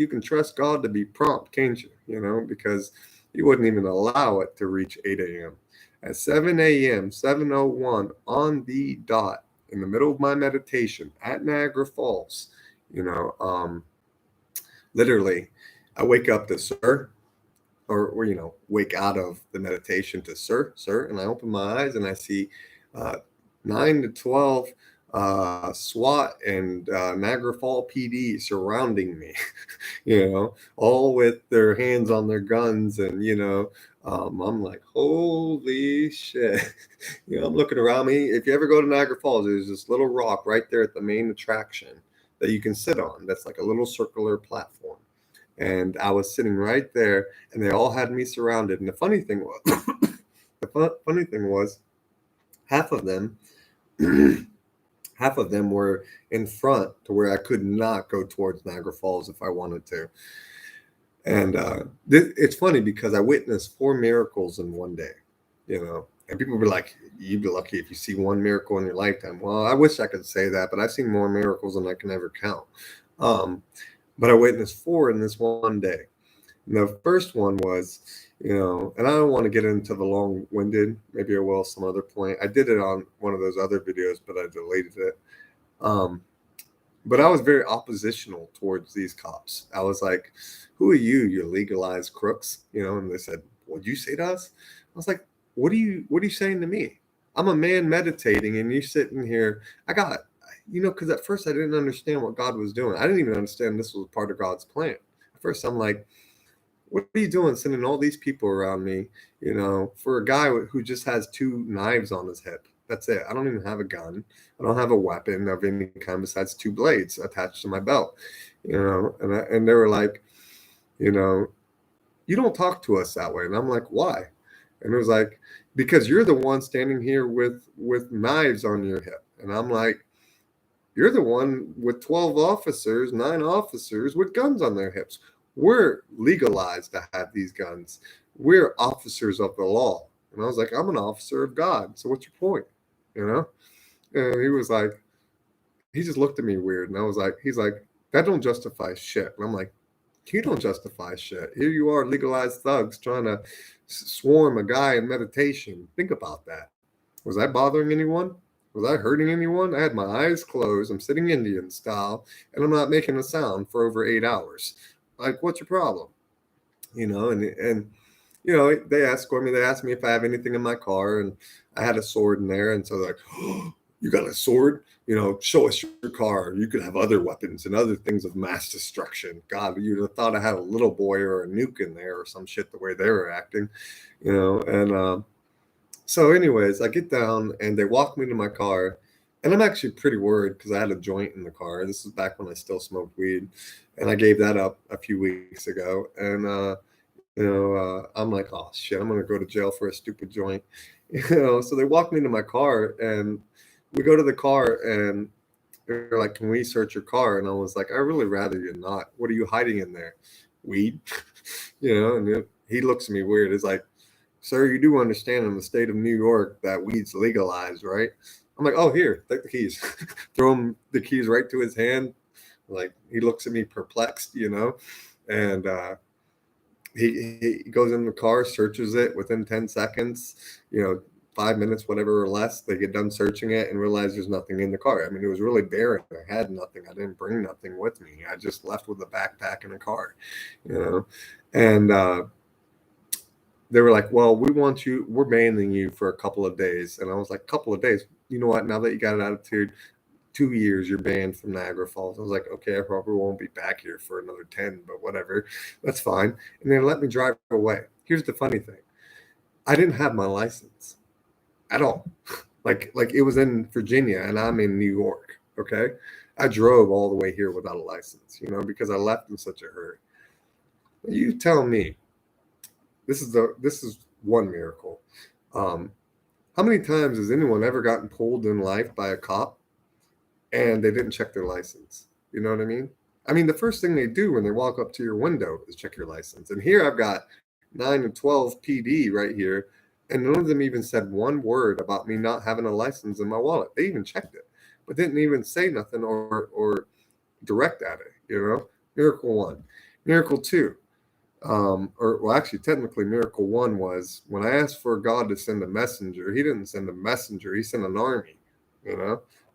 can trust God to be prompt, can't you? Because He wouldn't even allow it to reach 8 a.m. At 7 a.m., 7:01 on the dot, in the middle of my meditation at Niagara Falls, literally, I wake up to sir, or wake out of the meditation to sir, and I open my eyes and I see 9 to 12 SWAT and Niagara Fall PD surrounding me, all with their hands on their guns. And, I'm like, holy shit. I'm looking around me. If you ever go to Niagara Falls, there's this little rock right there at the main attraction that you can sit on. That's like a little circular platform. And I was sitting right there, and they all had me surrounded. And the funny thing was, funny thing was, half of them half of them were in front to where I could not go towards Niagara Falls if I wanted to. And it's funny because I witnessed 4 miracles in one day. you know. And people be like, you'd be lucky if you see one miracle in your lifetime. Well, I wish I could say that, but I've seen more miracles than I can ever count. Um, but I witnessed 4 in this one day. And the first one was, and I don't want to get into the long-winded. Maybe I will some other point. I did it on one of those other videos, but I deleted it. But I was very oppositional towards these cops. I was like, "Who are you? You legalized crooks?" And they said, "What'd you say to us?" I was like, "What are you saying to me? I'm a man meditating, and you sitting here." I got, because at first I didn't understand what God was doing. I didn't even understand this was part of God's plan. At first, I'm like, what are you doing sending all these people around me, for a guy who just has 2 knives on his hip? That's it. I don't even have a gun. I don't have a weapon of any kind besides 2 blades attached to my belt, and they were like, you don't talk to us that way. And I'm like, why? And it was like, because you're the one standing here with knives on your hip. And I'm like, you're the one with 12 officers, 9 officers with guns on their hips. We're legalized to have these guns. We're officers of the law. And I was like, I'm an officer of God. So what's your point? And he was like, he just looked at me weird. And he's like, that don't justify shit. And I'm like, you don't justify shit. Here you are, legalized thugs trying to swarm a guy in meditation. Think about that. Was I bothering anyone? Was I hurting anyone? I had my eyes closed. I'm sitting Indian style, and I'm not making a sound for over 8 hours. Like, what's your problem? And they escort me. They asked me if I have anything in my car, and I had a sword in there. And so they're like, oh, you got a sword? Show us your car. You could have other weapons and other things of mass destruction. God, you'd have thought I had a little boy or a nuke in there or some shit the way they were acting, and so anyways, I get down and they walk me to my car, and I'm actually pretty worried because I had a joint in the car. This is back when I still smoked weed, and I gave that up a few weeks ago. And I'm like, oh shit, I'm gonna go to jail for a stupid joint. So they walk me to my car, and we go to the car, and they're like, can we search your car? And I was like, I really rather you not. What are you hiding in there? Weed. And he looks at me weird. It's like, sir, you do understand in the state of New York that weed's legalized, right? I'm like, oh, here, take the keys. Throw him the keys right to his hand. Like, he looks at me perplexed, and he goes in the car, searches it within 10 seconds, 5 minutes, whatever or less. They get done searching it and realize there's nothing in the car. I mean, it was really barren. I had nothing. I didn't bring nothing with me. I just left with a backpack and a car, and they were like, well, we're banning you for a couple of days. And I was like, couple of days? You know what? Now that you got an attitude, 2 years, you're banned from Niagara Falls. I was like, okay, I probably won't be back here for another 10, but whatever. That's fine. And they let me drive away. Here's the funny thing. I didn't have my license at all. Like it was in Virginia and I'm in New York. Okay. I drove all the way here without a license, because I left in such a hurry. You tell me, this is one miracle. How many times has anyone ever gotten pulled in life by a cop and they didn't check their license? You know what I mean? I mean, the first thing they do when they walk up to your window is check your license. And here I've got 9 and 12 PD right here, and none of them even said one word about me not having a license in my wallet. They even checked it, but didn't even say nothing or direct at it. Miracle 1. Miracle 2. Actually, technically, miracle 1 was when I asked for God to send a messenger. He didn't send a messenger; he sent an army.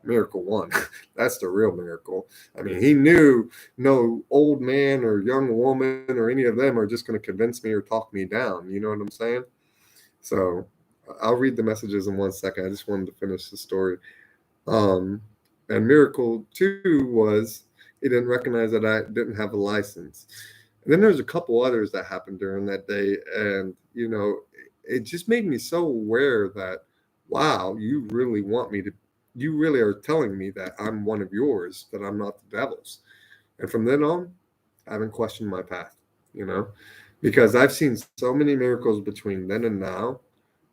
Miracle 1. That's the real miracle. I mean, he knew no old man or young woman or any of them are just going to convince me or talk me down. You know what I'm saying? So I'll read the messages in 1 second. I just wanted to finish the story. And miracle 2 was he didn't recognize that I didn't have a license. And then there's a couple others that happened during that day. And, it just made me so aware that, wow, you really are telling me that I'm one of yours, that I'm not the devil's. And from then on, I haven't questioned my path, because I've seen so many miracles between then and now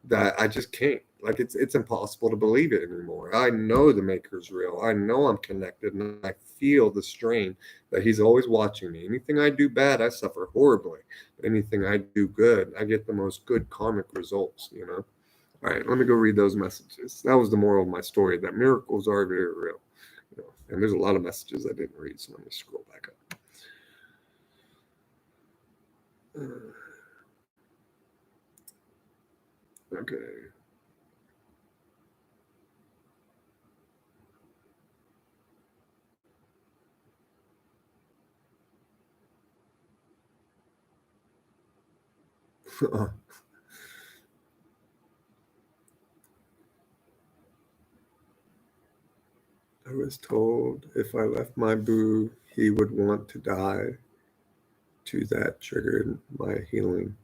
that I just can't. Like it's impossible to believe it anymore. I know the maker's real. I know I'm connected, and I feel the strain that he's always watching me. Anything I do bad, I suffer horribly. Anything I do good, I get the most good karmic results. All right, let me go read those messages. That was the moral of my story, that miracles are very real. And there's a lot of messages I didn't read, so let me scroll back up. Okay. I was told if I left my boo, he would want to die. To that triggered my healing,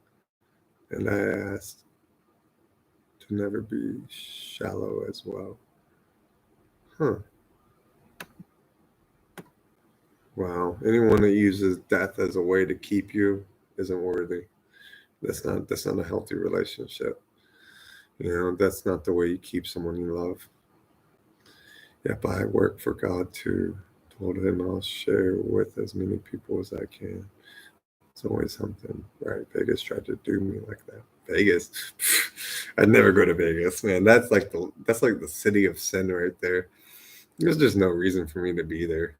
and I asked to never be shallow as well. Huh. Wow. Anyone that uses death as a way to keep you isn't worthy. That's not a healthy relationship. That's not the way you keep someone you love. Yep, I work for God too. Told him I'll share with as many people as I can. It's always something, right? Vegas tried to do me like that. Vegas, I'd never go to Vegas, man. That's like the city of sin right there. There's just no reason for me to be there.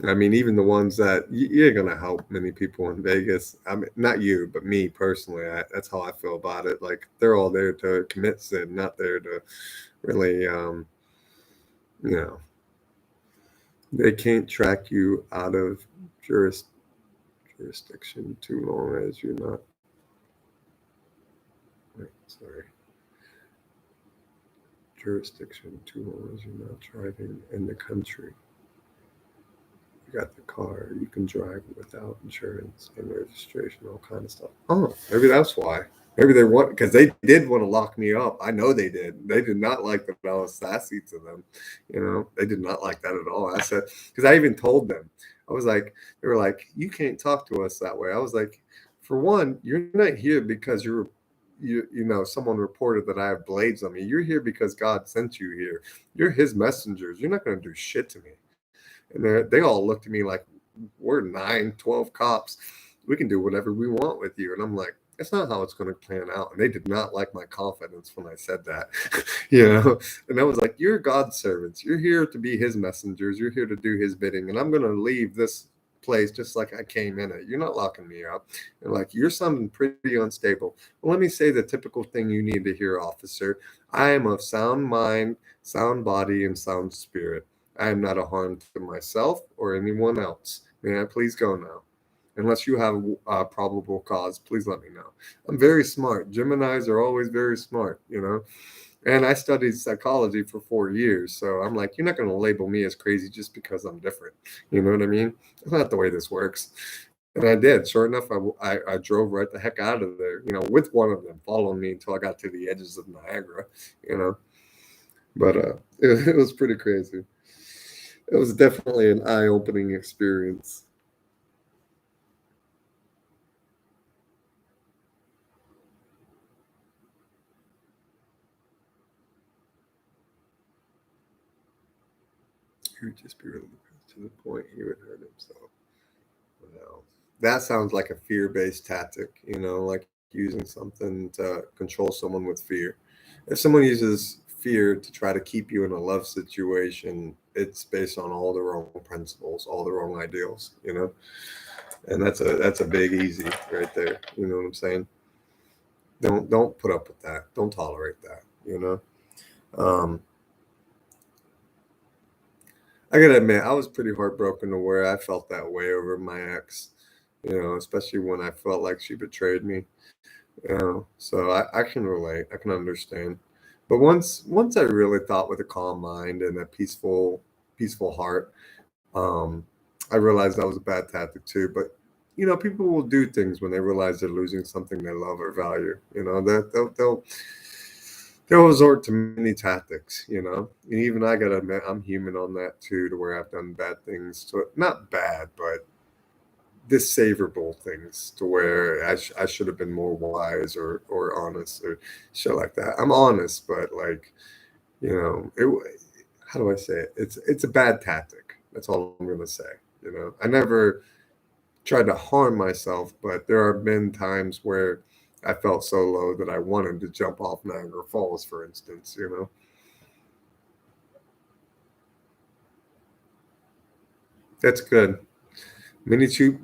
I mean, even the ones that you ain't gonna help many people in Vegas. I mean, not you, but me personally. That's how I feel about it. Like they're all there to commit sin, not there to really, you know, they can't track you out of juris, jurisdiction too long as you're not. Wait, sorry, jurisdiction too long as you're not driving in the country. You got the car, you can drive without insurance and registration, all kind of stuff. Oh, maybe that's why. Maybe they want, because they did want to lock me up. I know they did. They did not like that I was sassy to them. They did not like that at all. I said, because I even told them, I was like, they were like, you can't talk to us that way. I was like, for one, you're not here because someone reported that I have blades on me. You're here because God sent you here. You're his messengers. You're not going to do shit to me. And they all looked at me like, we're 9, 12 cops. We can do whatever we want with you. And I'm like, that's not how it's going to pan out. And they did not like my confidence when I said that, And I was like, you're God's servants. You're here to be his messengers. You're here to do his bidding. And I'm going to leave this place just like I came in it. You're not locking me up. And like, you're sounding pretty unstable. Well, let me say the typical thing you need to hear, officer. I am of sound mind, sound body, and sound spirit. I am not a harm to myself or anyone else. May I please go now? Unless you have a probable cause, please let me know. I'm very smart. Geminis are always very smart. And I studied psychology for 4 years. So I'm like, you're not going to label me as crazy just because I'm different. You know what I mean? That's not the way this works. And I did. Sure enough, I drove right the heck out of there, with one of them following me until I got to the edges of Niagara, you know. But it was pretty crazy. It was definitely an eye-opening experience. He would just be really to the point he would hurt himself. Wow. That sounds like a fear-based tactic, like using something to control someone with fear. If someone uses fear to try to keep you in a love situation, it's based on all the wrong principles, all the wrong ideals. And that's a big easy right there. You know what I'm saying? Don't put up with that. Don't tolerate that. Um, I gotta admit, I was pretty heartbroken to where I felt that way over my ex, especially when I felt like she betrayed me. So I can relate, I can understand. But once I really thought with a calm mind and a peaceful heart, um, I realized that was a bad tactic too. But people will do things when they realize they're losing something they love or value. That they'll resort to many tactics. And even I gotta admit, I'm human on that too, to where I've done bad things. So not bad, but disfavorable things to where I should have been more wise or honest or shit like that. I'm honest, but like, how do I say it? It's a bad tactic. That's all I'm gonna say. I never tried to harm myself, but there have been times where I felt so low that I wanted to jump off Niagara Falls, for instance, you know. That's good. Too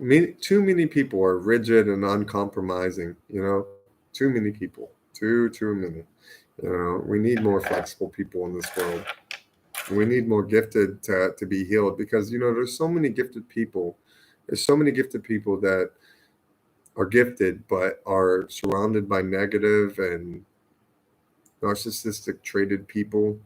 many people are rigid and uncompromising, you know. Too many people. Too many. You know, we need more flexible people in this world. We need more gifted to be healed because, you know, there's so many gifted people. There's so many gifted people that are gifted but are surrounded by negative and narcissistic traded people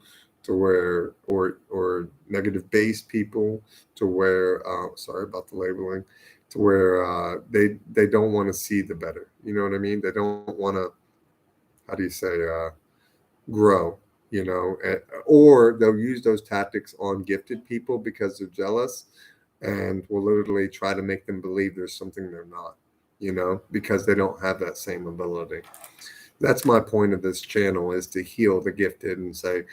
to where or negative based people to where sorry about the labeling, to where they don't want to see the better, you know what I mean, they don't want to, how do you say, grow, you know, or they'll use those tactics on gifted people because they're jealous and will literally try to make them believe there's something they're not, you know, because they don't have that same ability. That's my point of this channel, is to heal the gifted and say,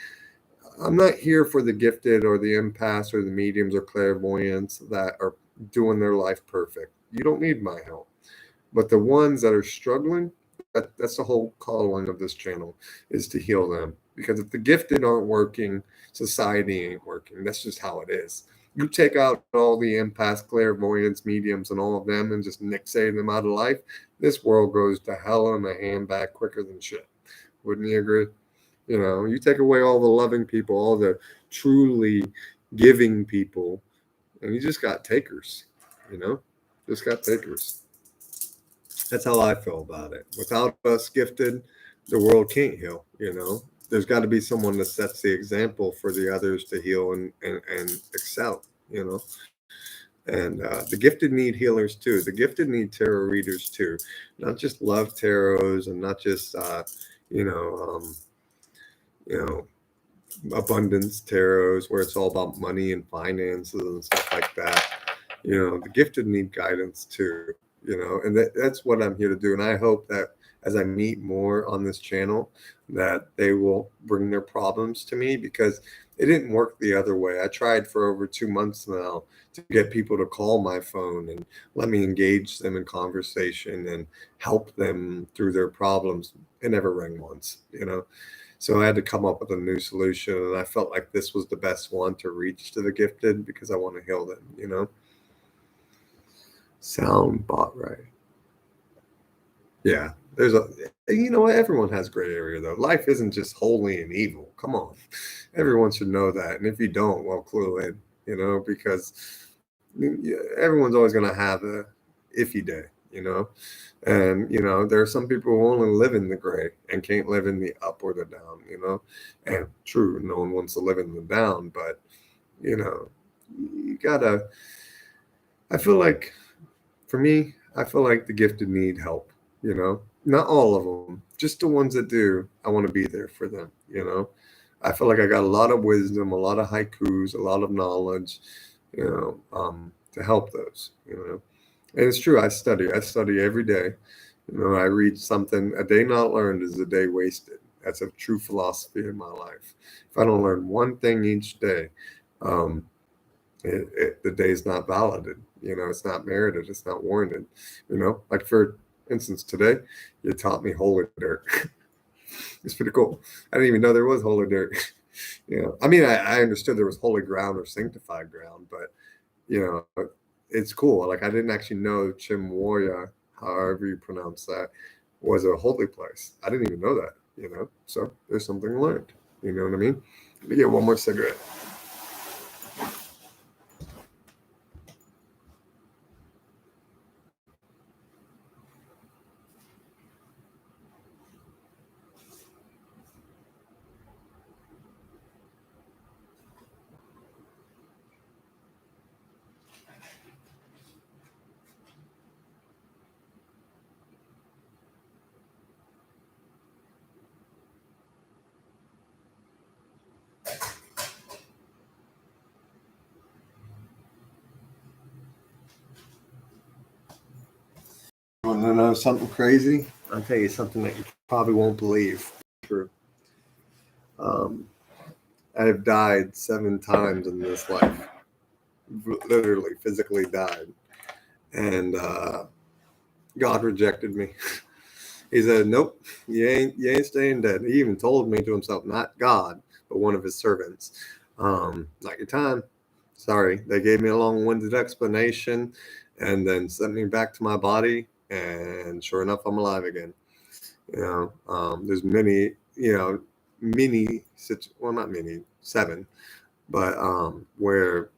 I'm not here for the gifted or the empaths or the mediums or clairvoyants that are doing their life perfect. You don't need my help. But the ones that are struggling, that's the whole calling of this channel, is to heal them. Because if the gifted aren't working, society ain't working. That's just how it is. You take out all the empaths, clairvoyants, mediums, and all of them and just nixate them out of life, this world goes to hell in a handbag quicker than shit. Wouldn't you agree? You know, you take away all the loving people, all the truly giving people, and you just got takers, you know, just got takers. That's how I feel about it. Without us gifted, the world can't heal, you know. There's got to be someone that sets the example for the others to heal and excel, you know. And the gifted need healers too. The gifted need tarot readers too, not just love tarots and not just you know you know abundance tarots where it's all about money and finances and stuff like that. You know, the gifted need guidance too, you know, and that's what I'm here to do. And I hope that as I meet more on this channel, that they will bring their problems to me, because it didn't work the other way. I tried for over 2 months now to get people to call my phone and let me engage them in conversation and help them through their problems. It never rang once, you know. So I had to come up with a new solution, and I felt like this was the best one to reach to the gifted because I want to heal them, you know. Sound bot right. Yeah, there's a, you know what, everyone has gray area though. Life isn't just holy and evil. Come on. Everyone should know that. And if you don't, well, clue in, you know, because everyone's always going to have a iffy day, you know. And you know, there are some people who only live in the gray and can't live in the up or the down, you know. And true, no one wants to live in the down, but you know, you gotta, I feel like, for me, I feel like the gifted need help, you know, not all of them, just the ones that do. I want to be there for them, you know. I feel like I got a lot of wisdom, a lot of haikus, a lot of knowledge, you know, to help those, you know. And it's true, I study every day. You know, I read something, a day not learned is a day wasted. That's a true philosophy in my life. If I don't learn one thing each day, um, the day is not validated. You know, it's not merited. It's not warranted. You know, like for instance, today you taught me holy dirt. It's pretty cool. I didn't even know there was holy dirt. You know, I mean, I understood there was holy ground or sanctified ground, but you know, it's cool. Like I didn't actually know Chimwoya, however you pronounce that, was a holy place. I didn't even know that. You know, so there's something learned. You know what I mean? Let me get one more cigarette. You want to know something crazy? I'll tell you something that you probably won't believe. True. Um, I have died 7 times in this life. Literally, physically died, and God rejected me. He said, "Nope, you ain't staying dead." He even told me to himself, not God, but one of his servants, "Not your time. Sorry." They gave me a long-winded explanation, and then sent me back to my body. And sure enough, I'm alive again. There's many, well, not many, seven, but where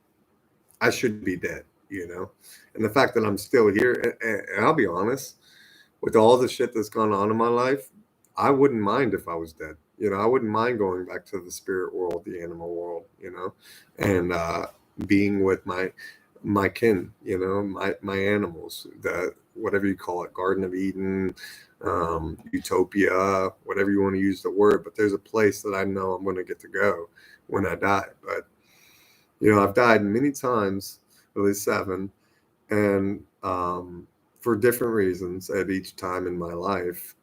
I should be dead. And the fact that I'm still here, and I'll be honest, with all the shit that's gone on in my life, I wouldn't mind if I was dead. I wouldn't mind going back to the spirit world, the animal world, and being with my kin, my animals, the whatever you call it, Garden of Eden, utopia, whatever you want to use the word. But there's a place that I know I'm going to get to go when I die. But I've died many times, at least seven, and for different reasons at each time in my life.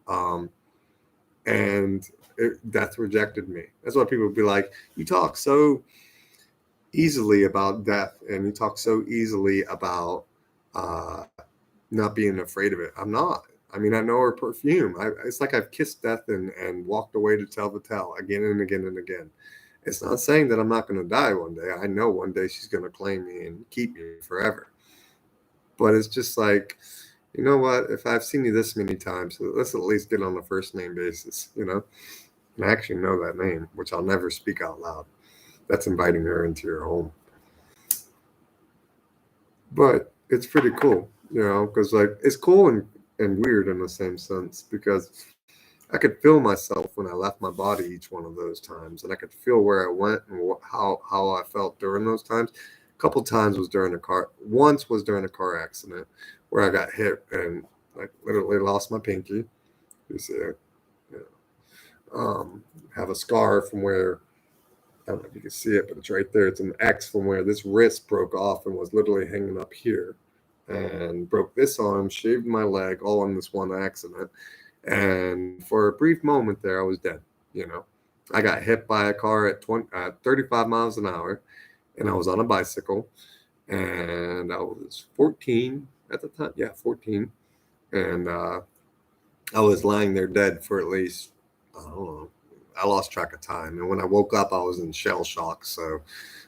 And death rejected me. That's why people would be like, "You talk so easily about death, and you talk so easily about uh, not being afraid of it." I'm not. I mean, I know her perfume. It's like I've kissed death and walked away to tell the tale again and again and again. It's not saying that I'm not going to die one day. I know one day she's going to claim me and keep me forever. But it's just like, you know what? If I've seen you this many times, let's at least get on a first name basis, And I actually know that name, which I'll never speak out loud. That's inviting her into your home. But it's pretty cool, because like it's cool and weird in the same sense, because I could feel myself when I left my body each one of those times, and I could feel where I went and how I felt during those times. A couple times was during a car. Once was during a car accident where I got hit and like literally lost my pinky. You see it, you have a scar from where, I don't know if you can see it, but it's right there. It's an X from where this wrist broke off and was literally hanging up here, and broke this arm, shaved my leg, all in this one accident. And for a brief moment there, I was dead. I got hit by a car at 35 miles an hour, and I was on a bicycle, and I was 14 at the time. Yeah, 14. And I was lying there dead for at least, I don't know, I lost track of time. And when I woke up, I was in shell shock. So,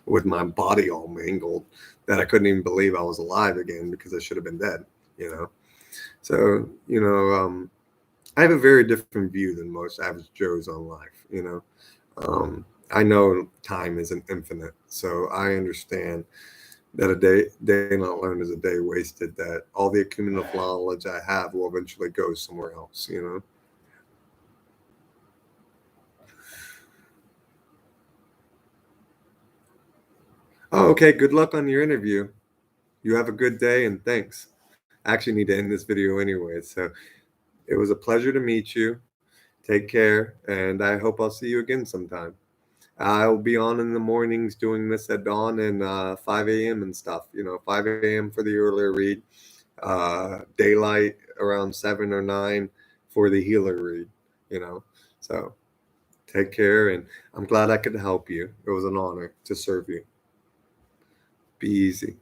with my body all mangled, that I couldn't even believe I was alive again because I should have been dead, you know. So, I have a very different view than most average Joes on life, I know time isn't infinite. So, I understand that a day not learned is a day wasted, that all the cumulative knowledge I have will eventually go somewhere else. Oh, okay. Good luck on your interview. You have a good day, and thanks. I actually need to end this video anyway. So it was a pleasure to meet you. Take care, and I hope I'll see you again sometime. I'll be on in the mornings doing this at dawn and 5 a.m. and stuff. 5 a.m. for the earlier read, daylight around 7 or 9 for the healer read. So take care, and I'm glad I could help you. It was an honor to serve you. Be easy.